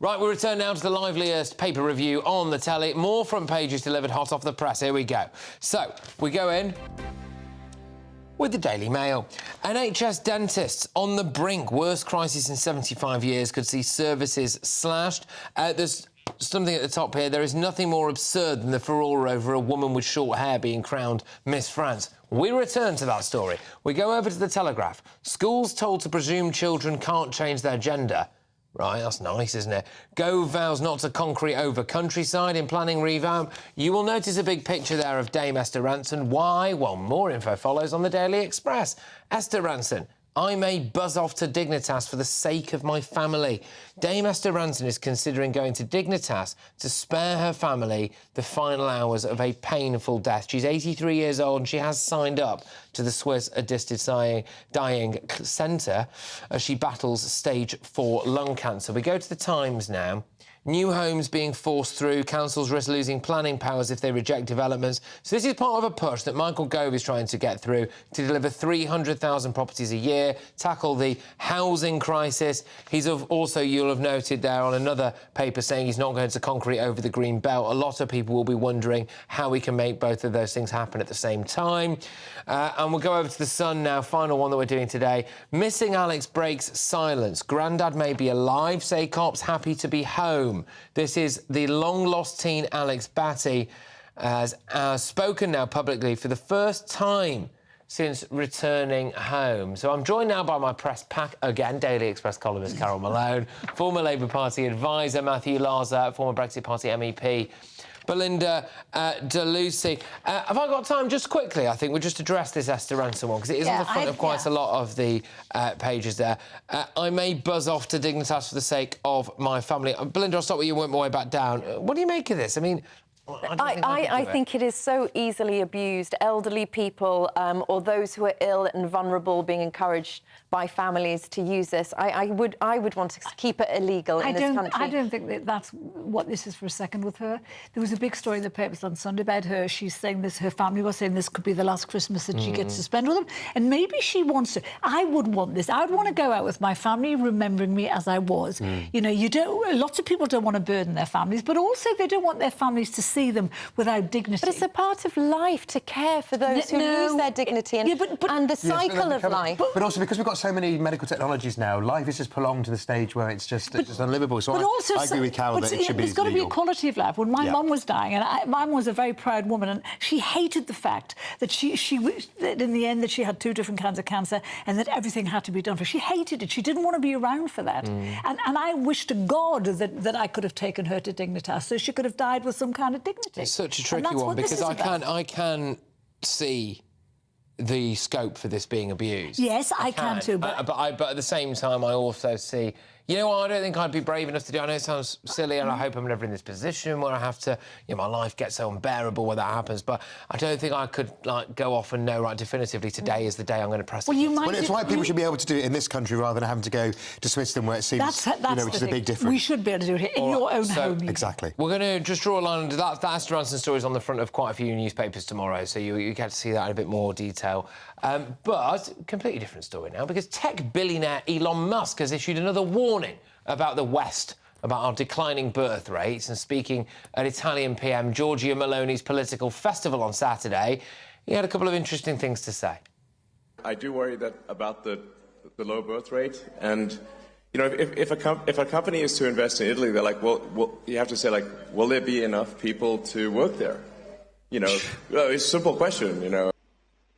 Right, we return now to the liveliest paper review on the telly. More front pages delivered hot off the press. Here we go. So, we go in with the Daily Mail. NHS dentists on the brink. Worst crisis in 75 years, could see services slashed. There's something at the top here. There is nothing more absurd than the furore over a woman with short hair being crowned Miss France. We return to that story. We go over to the Telegraph. Schools told to presume children can't change their gender. Right, that's nice, isn't it? Gove vows not to concrete over countryside in planning revamp. You will notice a big picture there of Dame Esther Ranson. Why? Well, more info follows on the Daily Express. Esther Ranson, I may buzz off to Dignitas for the sake of my family. Dame Esther Ranson is considering going to Dignitas to spare her family the final hours of a painful death. She's 83 years old and she has signed up to the Swiss Assisted Dying Centre as she battles stage 4 lung cancer. We go to the Times now. New homes being forced through, councils risk losing planning powers if they reject developments. So this is part of a push that Michael Gove is trying to get through to deliver 300,000 properties a year, tackle the housing crisis. He's also, you'll have noted there on another paper saying he's not going to concrete over the green belt. A lot of people will be wondering how we can make both of those things happen at the same time. And we'll go over to the Sun now, final one that we're doing today. Missing Alex breaks silence. Grandad may be alive, say cops, happy to be home. This is the long-lost teen Alex Batty has spoken now publicly for the first time since returning home. So I'm joined now by my press pack again, Daily Express columnist Carol Malone, former Labour Party advisor Matthew Larser, former Brexit Party MEP Belinda DeLucy. Have I got time just quickly? I think we'll just address this Esther Ransom one, because it is on the front of quite a lot of the pages there. I may buzz off to Dignitas for the sake of my family. Belinda, I'll start with you and work my way back down. What do you make of this? I mean... I think it is so easily abused. Elderly people or those who are ill and vulnerable being encouraged by families to use this. I would want to keep it illegal in this country. I don't think that that's what this is for a second with her. There was a big story in the papers on Sunday about her. She's saying this, her family was saying this could be the last Christmas that she gets to spend with them. And maybe she wants to. I would want this. I would want to go out with my family remembering me as I was. You know, lots of people don't want to burden their families, but also they don't want their families to see them without dignity. But it's a part of life to care for those who lose their dignity and the cycle of life. But also because we've got so many medical technologies now, life is just prolonged to the stage where it's just unlivable. So I agree with Carol that it should be There's got to be a quality of life. When my mum was dying, and my mum was a very proud woman, and she hated the fact that that in the end that she had 2 different kinds of cancer and that everything had to be done for her. She hated it. She didn't want to be around for that. And I wish to God that I could have taken her to Dignitas so she could have died with some kind of dignity. It's such a tricky one because I can see the scope for this being abused. Yes, I can too. But at the same time, I also see, you know what, I don't think I'd be brave enough to do. I know it sounds silly, and I hope I'm never in this position where I have to, you know, my life gets so unbearable when that happens. But I don't think I could like go off and know definitively today is the day I'm going to press. Well, you might. Well, it's why people should be able to do it in this country rather than having to go to Switzerland, where it seems which is a big difference. We should be able to do it in your own home. Exactly. We're going to just draw a line under that. That Esther Ransom story is on the front of quite a few newspapers tomorrow, so you get to see that in a bit more detail. But completely different story now, because tech billionaire Elon Musk has issued another warning about the West, about our declining birth rates. And speaking at Italian PM Giorgia Meloni's political festival on Saturday, he had a couple of interesting things to say. I do worry about the low birth rate, and you know, if a company is to invest in Italy, they're like, well, you have to say, like, will there be enough people to work there? You know, it's a simple question. You know,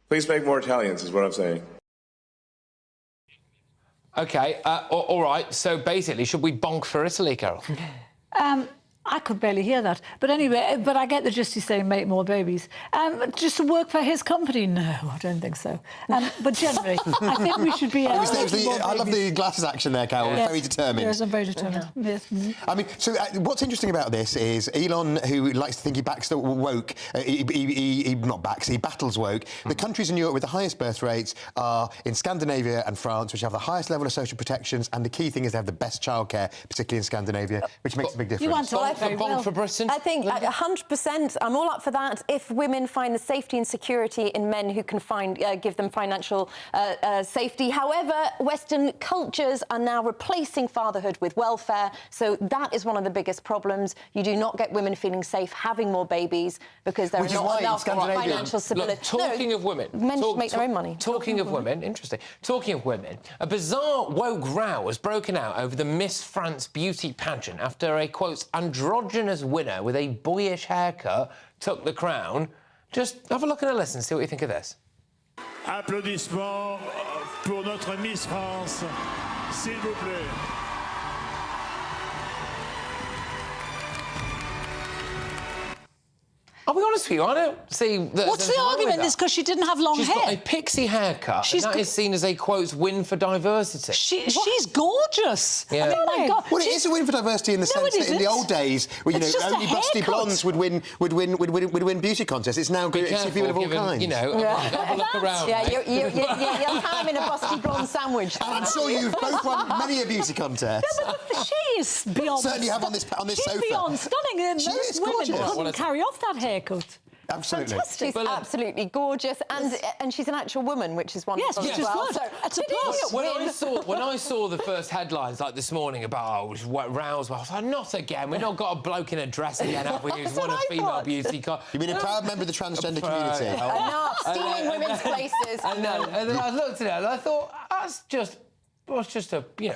please make more Italians, is what I'm saying. OK, all right, so basically, should we bonk for Italy, Carol? I could barely hear that. But anyway, but I get the gist he's saying make more babies. Just to work for his company? No, I don't think so. But generally, I think we should be... I love the glasses action there, Carol. Yes. Very determined. Yes, I'm very determined. Yes. I mean, so what's interesting about this is Elon, who likes to think he backs the woke, he battles woke. The countries in Europe with the highest birth rates are in Scandinavia and France, which have the highest level of social protections, and the key thing is they have the best childcare, particularly in Scandinavia, which makes a big difference. You want to for Britain? I think 100%. I'm all up for that. If women find the safety and security in men who can give them financial safety. However, Western cultures are now replacing fatherhood with welfare. So that is one of the biggest problems. You do not get women feeling safe having more babies because there is not enough financial stability. Look, talking of women... Men should make their own money. Talking of women, interesting. Talking of women, a bizarre woke row has broken out over the Miss France beauty pageant after a, quote, androgynous winner with a boyish haircut took the crown. Just have a look and a listen, see what you think of this. Applaudissements pour notre Miss France, s'il vous plaît. I'll be honest with you, I don't see... What's the argument? It's because she didn't have long hair. She's got a pixie haircut, and that is seen as a, quote, win for diversity. She's gorgeous. Yeah. I mean, my God. Well, it is a win for diversity in the sense that in the old days, where, you know, only busty blondes would win beauty contests. It's now good to see people of all kinds. You know, have a look around. Yeah, you'll have in a busty blonde sandwich. And I'm sure you've both won many a beauty contest. No, but she is beyond... Certainly have on this sofa. She's beyond stunning. Most women couldn't carry off that haircut. Absolutely. Fantastic. She's absolutely gorgeous, and she's an actual woman, which is wonderful as well. Good. That's a plus. When I saw the first headlines, like this morning, about rows, I was like, not again. We've not got a bloke in a dress again, have we? Who's won a female beauty contest. You mean a proud member of the transgender community? Enough stealing women's places. And then I looked at it and I thought, that's just... Well, it's just a, you know...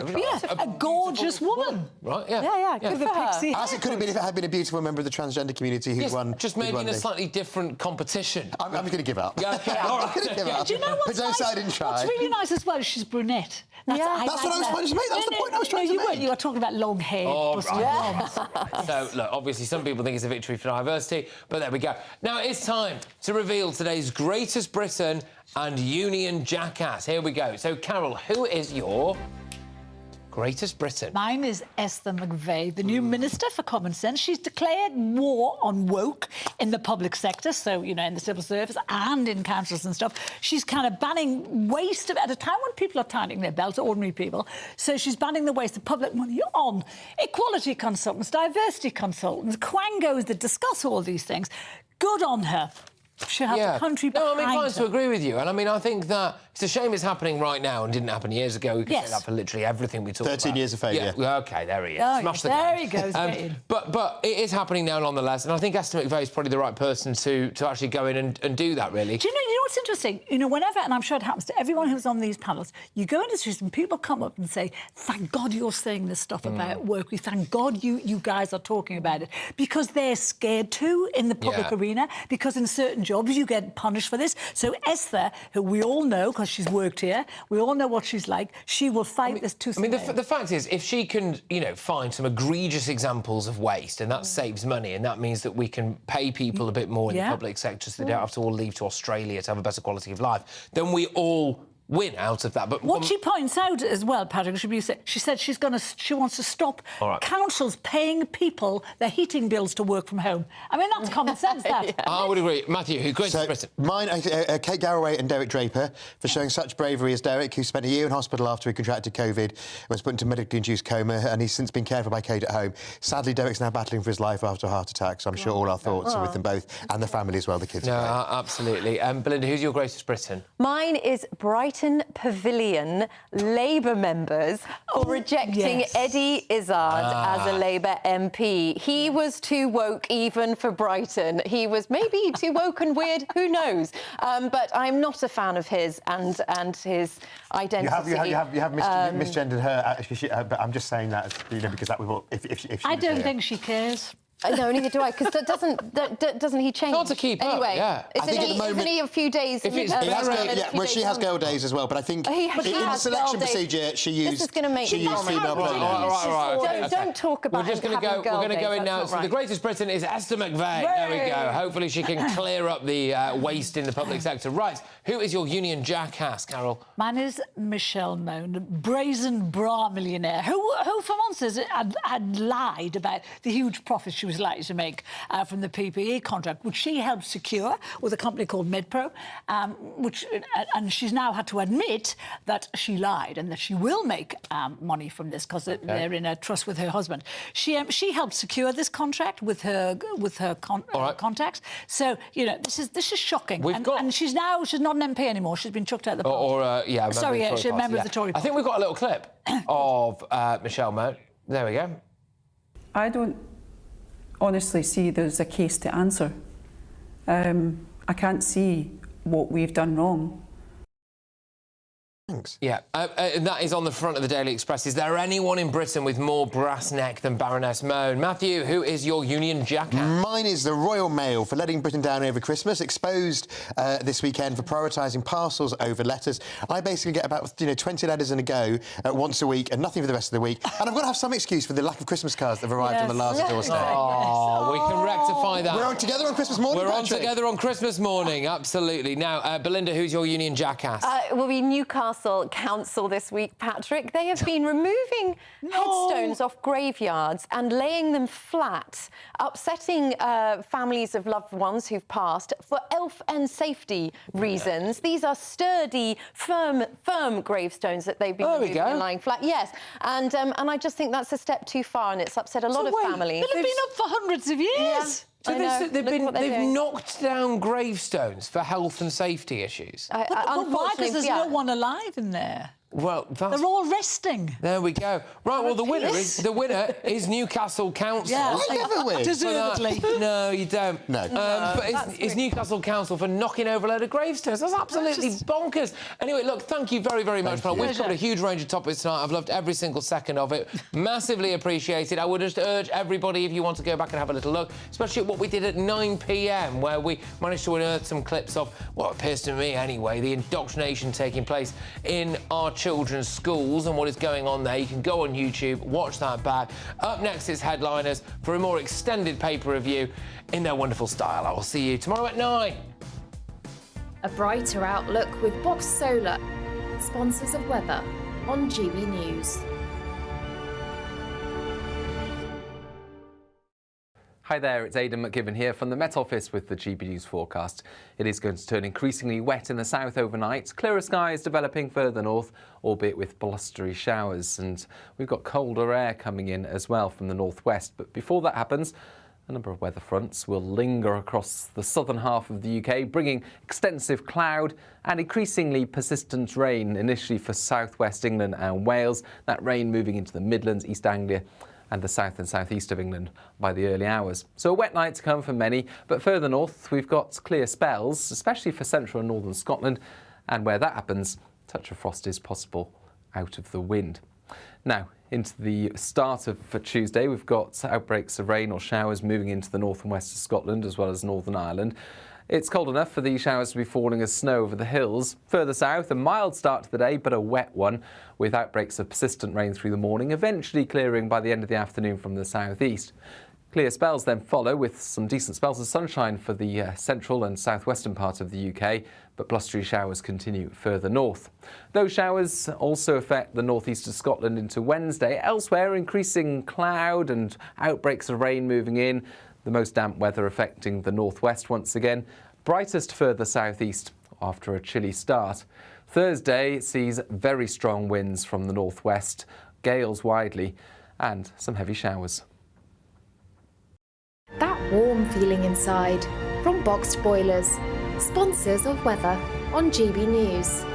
a gorgeous woman. Right, Yeah, good for her. As it could have been if it had been a beautiful member of the transgender community who'd won... Just maybe in a slightly different competition. I'm going to give up. Yeah, okay. I'm going to give up. Do you know what's But don't say I didn't try. What's really nice as well is she's brunette. Yeah. That's what I was trying to make. That's the point I was trying to make. You were talking about long hair. Oh, right. So, look, obviously some people think it's a victory for diversity, but there we go. Now it's time to reveal today's Greatest Britain and Union Jackass. Here we go. So, Carol, who is your Greatest Britain? Mine is Esther McVey, the new Minister for Common Sense. She's declared war on woke in the public sector, so, you know, in the civil service and in councils and stuff. She's kind of banning waste at a time when people are tightening their belts, ordinary people. So she's banning the waste of public money on equality consultants, diversity consultants, quangos that discuss all these things. Good on her. She'll have the country behind No, I'm inclined her. to agree with you. And I mean, I think that it's a shame it's happening right now and didn't happen years ago. We could say that for literally everything we talk about. 13 years of failure. Yeah, OK, there he is. Oh, Smash the there game. he goes, Ian. But it is happening now nonetheless, and I think Esther McVey is probably the right person to actually go in and do that, really. Do you know what's interesting? You know, whenever, and I'm sure it happens to everyone who's on these panels, you go into the streets and people come up and say, thank God you're saying this stuff about work. We thank God you guys are talking about it. Because they're scared too in the public arena, because in certain jobs you get punished for this. So Esther, who we all know, because she's worked here, we all know what she's like, she will fight this tooth and nail. The fact is, if she can, you know, find some egregious examples of waste, and that saves money, and that means that we can pay people a bit more in the public sector so they don't have to all leave to Australia to have a better quality of life, then we all win out of that. But what she points out as well, Patrick, she said she wants to stop councils paying people their heating bills to work from home. I mean, that's common sense, that. I would agree. Matthew, who Greatest Britain? Mine, Kate Garraway and Derek Draper, for showing such bravery as Derek, who spent a year in hospital after he contracted COVID and was put into medically induced coma, and he's since been cared for by Kate at home. Sadly, Derek's now battling for his life after a heart attack, so I'm sure all our thoughts are with them both, and the family as well, the kids. No, absolutely. Belinda, who's your Greatest Britain? Mine is Brighton Pavilion Labour members for rejecting Eddie Izzard as a Labour MP. He was too woke even for Brighton. He was maybe too woke and weird, who knows? But I'm not a fan of his and his identity. You have misgendered her, but I'm just saying that, you know, because that would... If she I don't think she cares. No, neither do I, because doesn't he change? Not to keep anyway, up, isn't he a few days? she has girl days as well, but I think in the selection procedure she used female pronouns. Don't talk about. We're just going to go. We're going to go in now. So the Greatest Britain is Esther McVey. There we go. Hopefully she can clear up the waste in the public sector. Right. Who is your Union Jackass, Carol? Mine is Michelle Mone, brazen bra millionaire, who for months had lied about the huge profits she was likely to make from the PPE contract, which she helped secure with a company called MedPro, and she's now had to admit that she lied and that she will make money from this because they're in a trust with her husband. She helped secure this contract with her contacts. So you know this is shocking. And she's not an MP anymore. She's been chucked out of the party. She's a member of the Tory Party. I think we've got a little clip of Michelle Mone. There we go. I don't honestly see there's a case to answer. I can't see what we've done wrong. Thanks. Yeah, and that is on the front of the Daily Express. Is there anyone in Britain with more brass neck than Baroness Mone? Matthew, who is your Union Jackass? Mine is the Royal Mail for letting Britain down over Christmas, exposed this weekend for prioritising parcels over letters. I basically get about 20 letters in a go once a week and nothing for the rest of the week. And I've got to have some excuse for the lack of Christmas cards that have arrived on the last doorstep. Oh, we can rectify that. We're on together on Christmas morning, We're Patrick. on together on Christmas morning, absolutely. Now, Belinda, who's your Union Jackass? Will be Newcastle Council this week, Patrick. They have been removing headstones off graveyards and laying them flat, upsetting families of loved ones who've passed for health and safety reasons. These are sturdy, firm gravestones that they've been removing and lying flat. Yes, and I just think that's a step too far, and it's upset a lot of families. They've been up for hundreds of years. Yeah. So they've knocked down gravestones for health and safety issues. But why? Because there's no one alive in there. Well, they're all resting. There we go. Right. Well, the winner is Newcastle Council. Yeah, we never win. Deservedly. No, you don't. No. But it's Newcastle Council for knocking over a load of gravestones. That's absolutely bonkers. Anyway, look, thank you very, very much. We've covered a huge range of topics tonight. I've loved every single second of it. Massively appreciated. I would just urge everybody, if you want to go back and have a little look, especially at what we did at 9 p.m, where we managed to unearth some clips of what appears to me, anyway, the indoctrination taking place in our children's schools and what is going on there. You can go on YouTube, watch that back. Up next is Headliners for a more extended paper review in their wonderful style. I will see you tomorrow at 9. A brighter outlook with Box Solar, sponsors of weather on GB News. Hi there, it's Aidan McGibbon here from the Met Office with the GB News forecast. It is going to turn increasingly wet in the south overnight. Clearer skies developing further north, albeit with blustery showers. And we've got colder air coming in as well from the northwest. But before that happens, a number of weather fronts will linger across the southern half of the UK, bringing extensive cloud and increasingly persistent rain, initially for southwest England and Wales. That rain moving into the Midlands, East Anglia and the south and southeast of England by the early hours. So a wet night to come for many, but further north we've got clear spells, especially for central and northern Scotland, and where that happens, a touch of frost is possible out of the wind. Now, into the start of for Tuesday, we've got outbreaks of rain or showers moving into the north and west of Scotland as well as Northern Ireland. It's cold enough for these showers to be falling as snow over the hills. Further south, a mild start to the day, but a wet one, with outbreaks of persistent rain through the morning, eventually clearing by the end of the afternoon from the southeast. Clear spells then follow, with some decent spells of sunshine for the central and southwestern part of the UK, but blustery showers continue further north. Those showers also affect the northeast of Scotland into Wednesday. Elsewhere, increasing cloud and outbreaks of rain moving in. The most damp weather affecting the northwest once again. Brightest further southeast after a chilly start. Thursday sees very strong winds from the northwest, gales widely, and some heavy showers. That warm feeling inside from Boxed Boilers, sponsors of weather on GB News.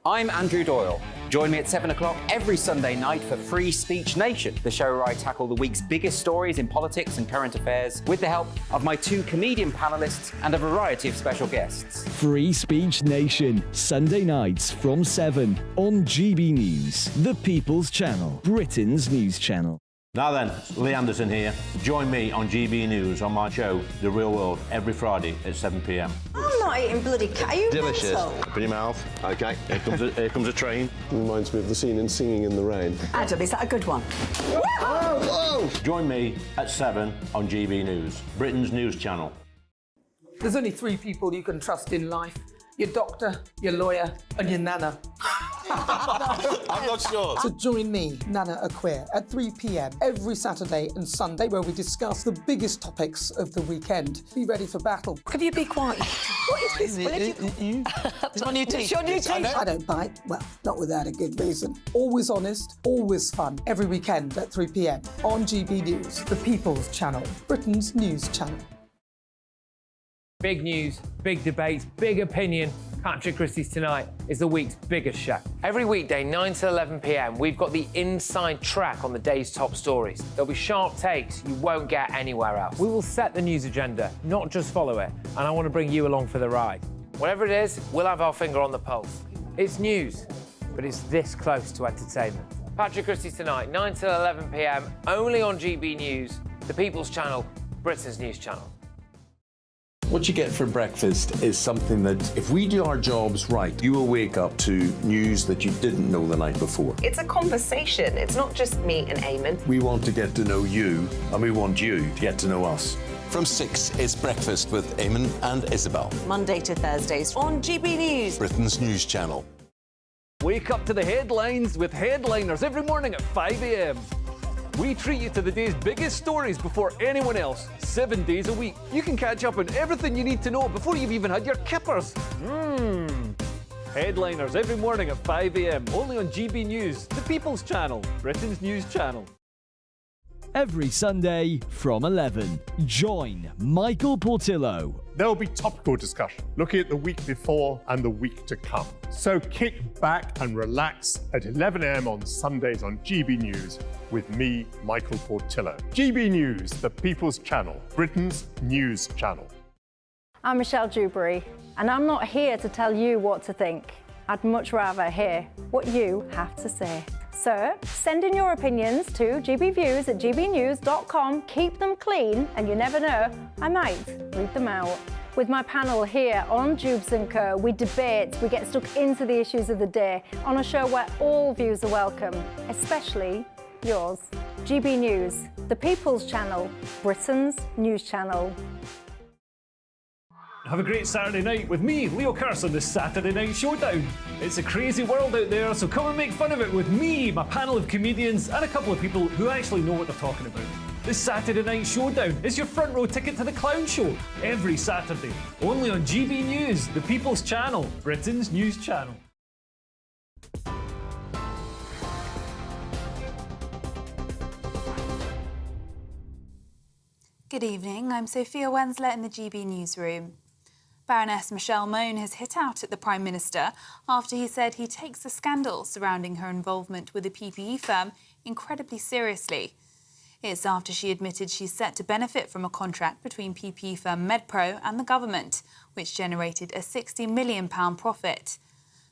I'm Andrew Doyle. Join me at 7 o'clock every Sunday night for Free Speech Nation, the show where I tackle the week's biggest stories in politics and current affairs with the help of my 2 comedian panelists and a variety of special guests. Free Speech Nation, Sunday nights from 7 on GB News, the People's Channel, Britain's news channel. Now then, Lee Anderson here. Join me on GB News on my show, The Real World, every Friday at 7 p.m. I'm not eating bloody cat. Are you Delicious. mental? Open your mouth. OK, here comes a train. Reminds me of the scene in Singing in the Rain. Adam, is that a good one? Whoa! Join me at 7 on GB News, Britain's news channel. There's only 3 people you can trust in life. Your doctor, your lawyer and your nana. I'm not sure. So join me, Nana Aquare, at 3 p.m. every Saturday and Sunday, where we discuss the biggest topics of the weekend. Be ready for battle. Could you be quiet? What is this? It's my new teeth. It's your new teeth. I don't bite. Well, not without a good reason. Always honest, always fun. Every weekend at 3 p.m. on GB News, the People's Channel, Britain's news channel. Big news, big debates, big opinion. Patrick Christys Tonight is the week's biggest show. Every weekday, 9 to 11 p.m, we've got the inside track on the day's top stories. There'll be sharp takes you won't get anywhere else. We will set the news agenda, not just follow it, and I want to bring you along for the ride. Whatever it is, we'll have our finger on the pulse. It's news, but it's this close to entertainment. Patrick Christys Tonight, 9 to 11 p.m, only on GB News, the People's Channel, Britain's news channel. What you get for breakfast is something that, if we do our jobs right, you will wake up to news that you didn't know the night before. It's a conversation. It's not just me and Eamon. We want to get to know you, and we want you to get to know us. From 6, it's Breakfast with Eamon and Isabel. Monday to Thursdays on GB News, Britain's news channel. Wake up to the headlines with Headliners every morning at 5 a.m. We treat you to the day's biggest stories before anyone else, 7 days a week. You can catch up on everything you need to know before you've even had your kippers. Headliners every morning at 5 a.m, only on GB News, the People's Channel, Britain's news channel. Every Sunday from 11, join Michael Portillo. There'll be topical discussion, looking at the week before and the week to come. So kick back and relax at 11 a.m. on Sundays on GB News with me, Michael Portillo. GB News, the People's Channel, Britain's news channel. I'm Michelle Dewberry, and I'm not here to tell you what to think. I'd much rather hear what you have to say. So send in your opinions to gbviews at gbnews.com. Keep them clean, and you never know, I might read them out. With my panel here on Jubes & Co, we debate, we get stuck into the issues of the day on a show where all views are welcome, especially yours. GB News, the People's Channel, Britain's news channel. Have a great Saturday night with me, Leo Curse, on the Saturday Night Showdown. It's a crazy world out there, so come and make fun of it with me, my panel of comedians, and a couple of people who actually know what they're talking about. The Saturday Night Showdown is your front row ticket to the clown show every Saturday, only on GB News, the People's Channel, Britain's news channel. Good evening, I'm Sophia Wensler in the GB newsroom. Baroness Michelle Mone has hit out at the Prime Minister after he said he takes the scandal surrounding her involvement with a PPE firm incredibly seriously. It's after she admitted she's set to benefit from a contract between PPE firm MedPro and the government, which generated a £60 million profit.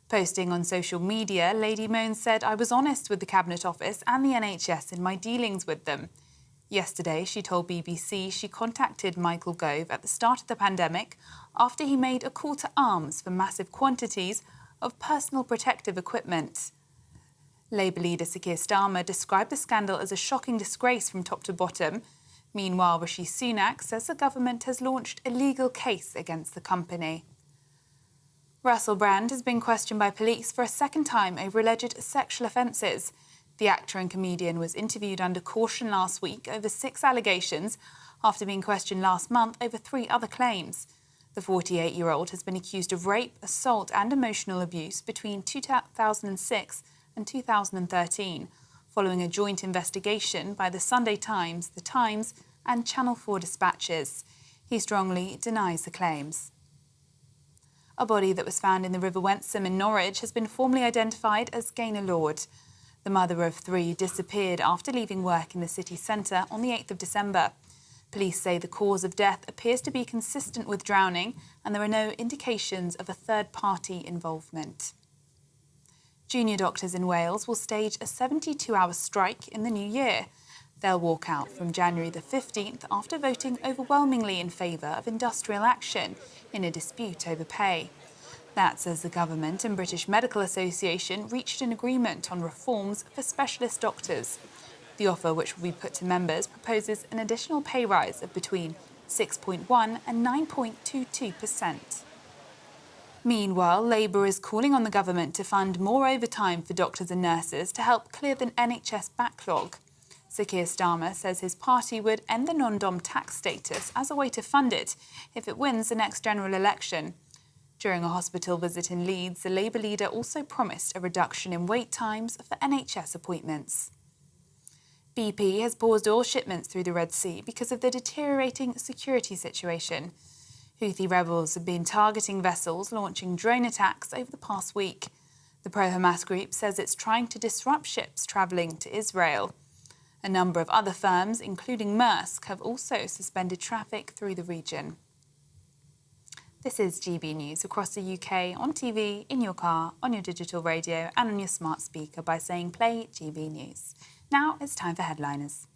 Posting on social media, Lady Mone said, "I was honest with the Cabinet Office and the NHS in my dealings with them." Yesterday, she told BBC she contacted Michael Gove at the start of the pandemic after he made a call to arms for massive quantities of personal protective equipment. Labour leader Sir Keir Starmer described the scandal as a shocking disgrace from top to bottom. Meanwhile, Rishi Sunak says the government has launched a legal case against the company. Russell Brand has been questioned by police for a second time over alleged sexual offences. The actor and comedian was interviewed under caution last week over 6 allegations after being questioned last month over 3 other claims. The 48-year-old has been accused of rape, assault and emotional abuse between 2006 and 2013, following a joint investigation by the Sunday Times, The Times and Channel 4 dispatches. He strongly denies the claims. A body that was found in the River Wensum in Norwich has been formally identified as Gaynor Lord. The mother of 3 disappeared after leaving work in the city centre on the 8th of December. Police say the cause of death appears to be consistent with drowning and there are no indications of a third-party involvement. Junior doctors in Wales will stage a 72-hour strike in the new year. They'll walk out from January the 15th after voting overwhelmingly in favour of industrial action in a dispute over pay. That's as the government and British Medical Association reached an agreement on reforms for specialist doctors. The offer, which will be put to members, proposes an additional pay rise of between 6.1% and 9.22%. Meanwhile, Labour is calling on the government to fund more overtime for doctors and nurses to help clear the NHS backlog. Sir Keir Starmer says his party would end the non-dom tax status as a way to fund it if it wins the next general election. During a hospital visit in Leeds, the Labour leader also promised a reduction in wait times for NHS appointments. BP has paused all shipments through the Red Sea because of the deteriorating security situation. Houthi rebels have been targeting vessels, launching drone attacks over the past week. The pro-Hamas group says it's trying to disrupt ships travelling to Israel. A number of other firms, including Maersk, have also suspended traffic through the region. This is GB News across the UK, on TV, in your car, on your digital radio and on your smart speaker by saying play GB News. Now it's time for headliners.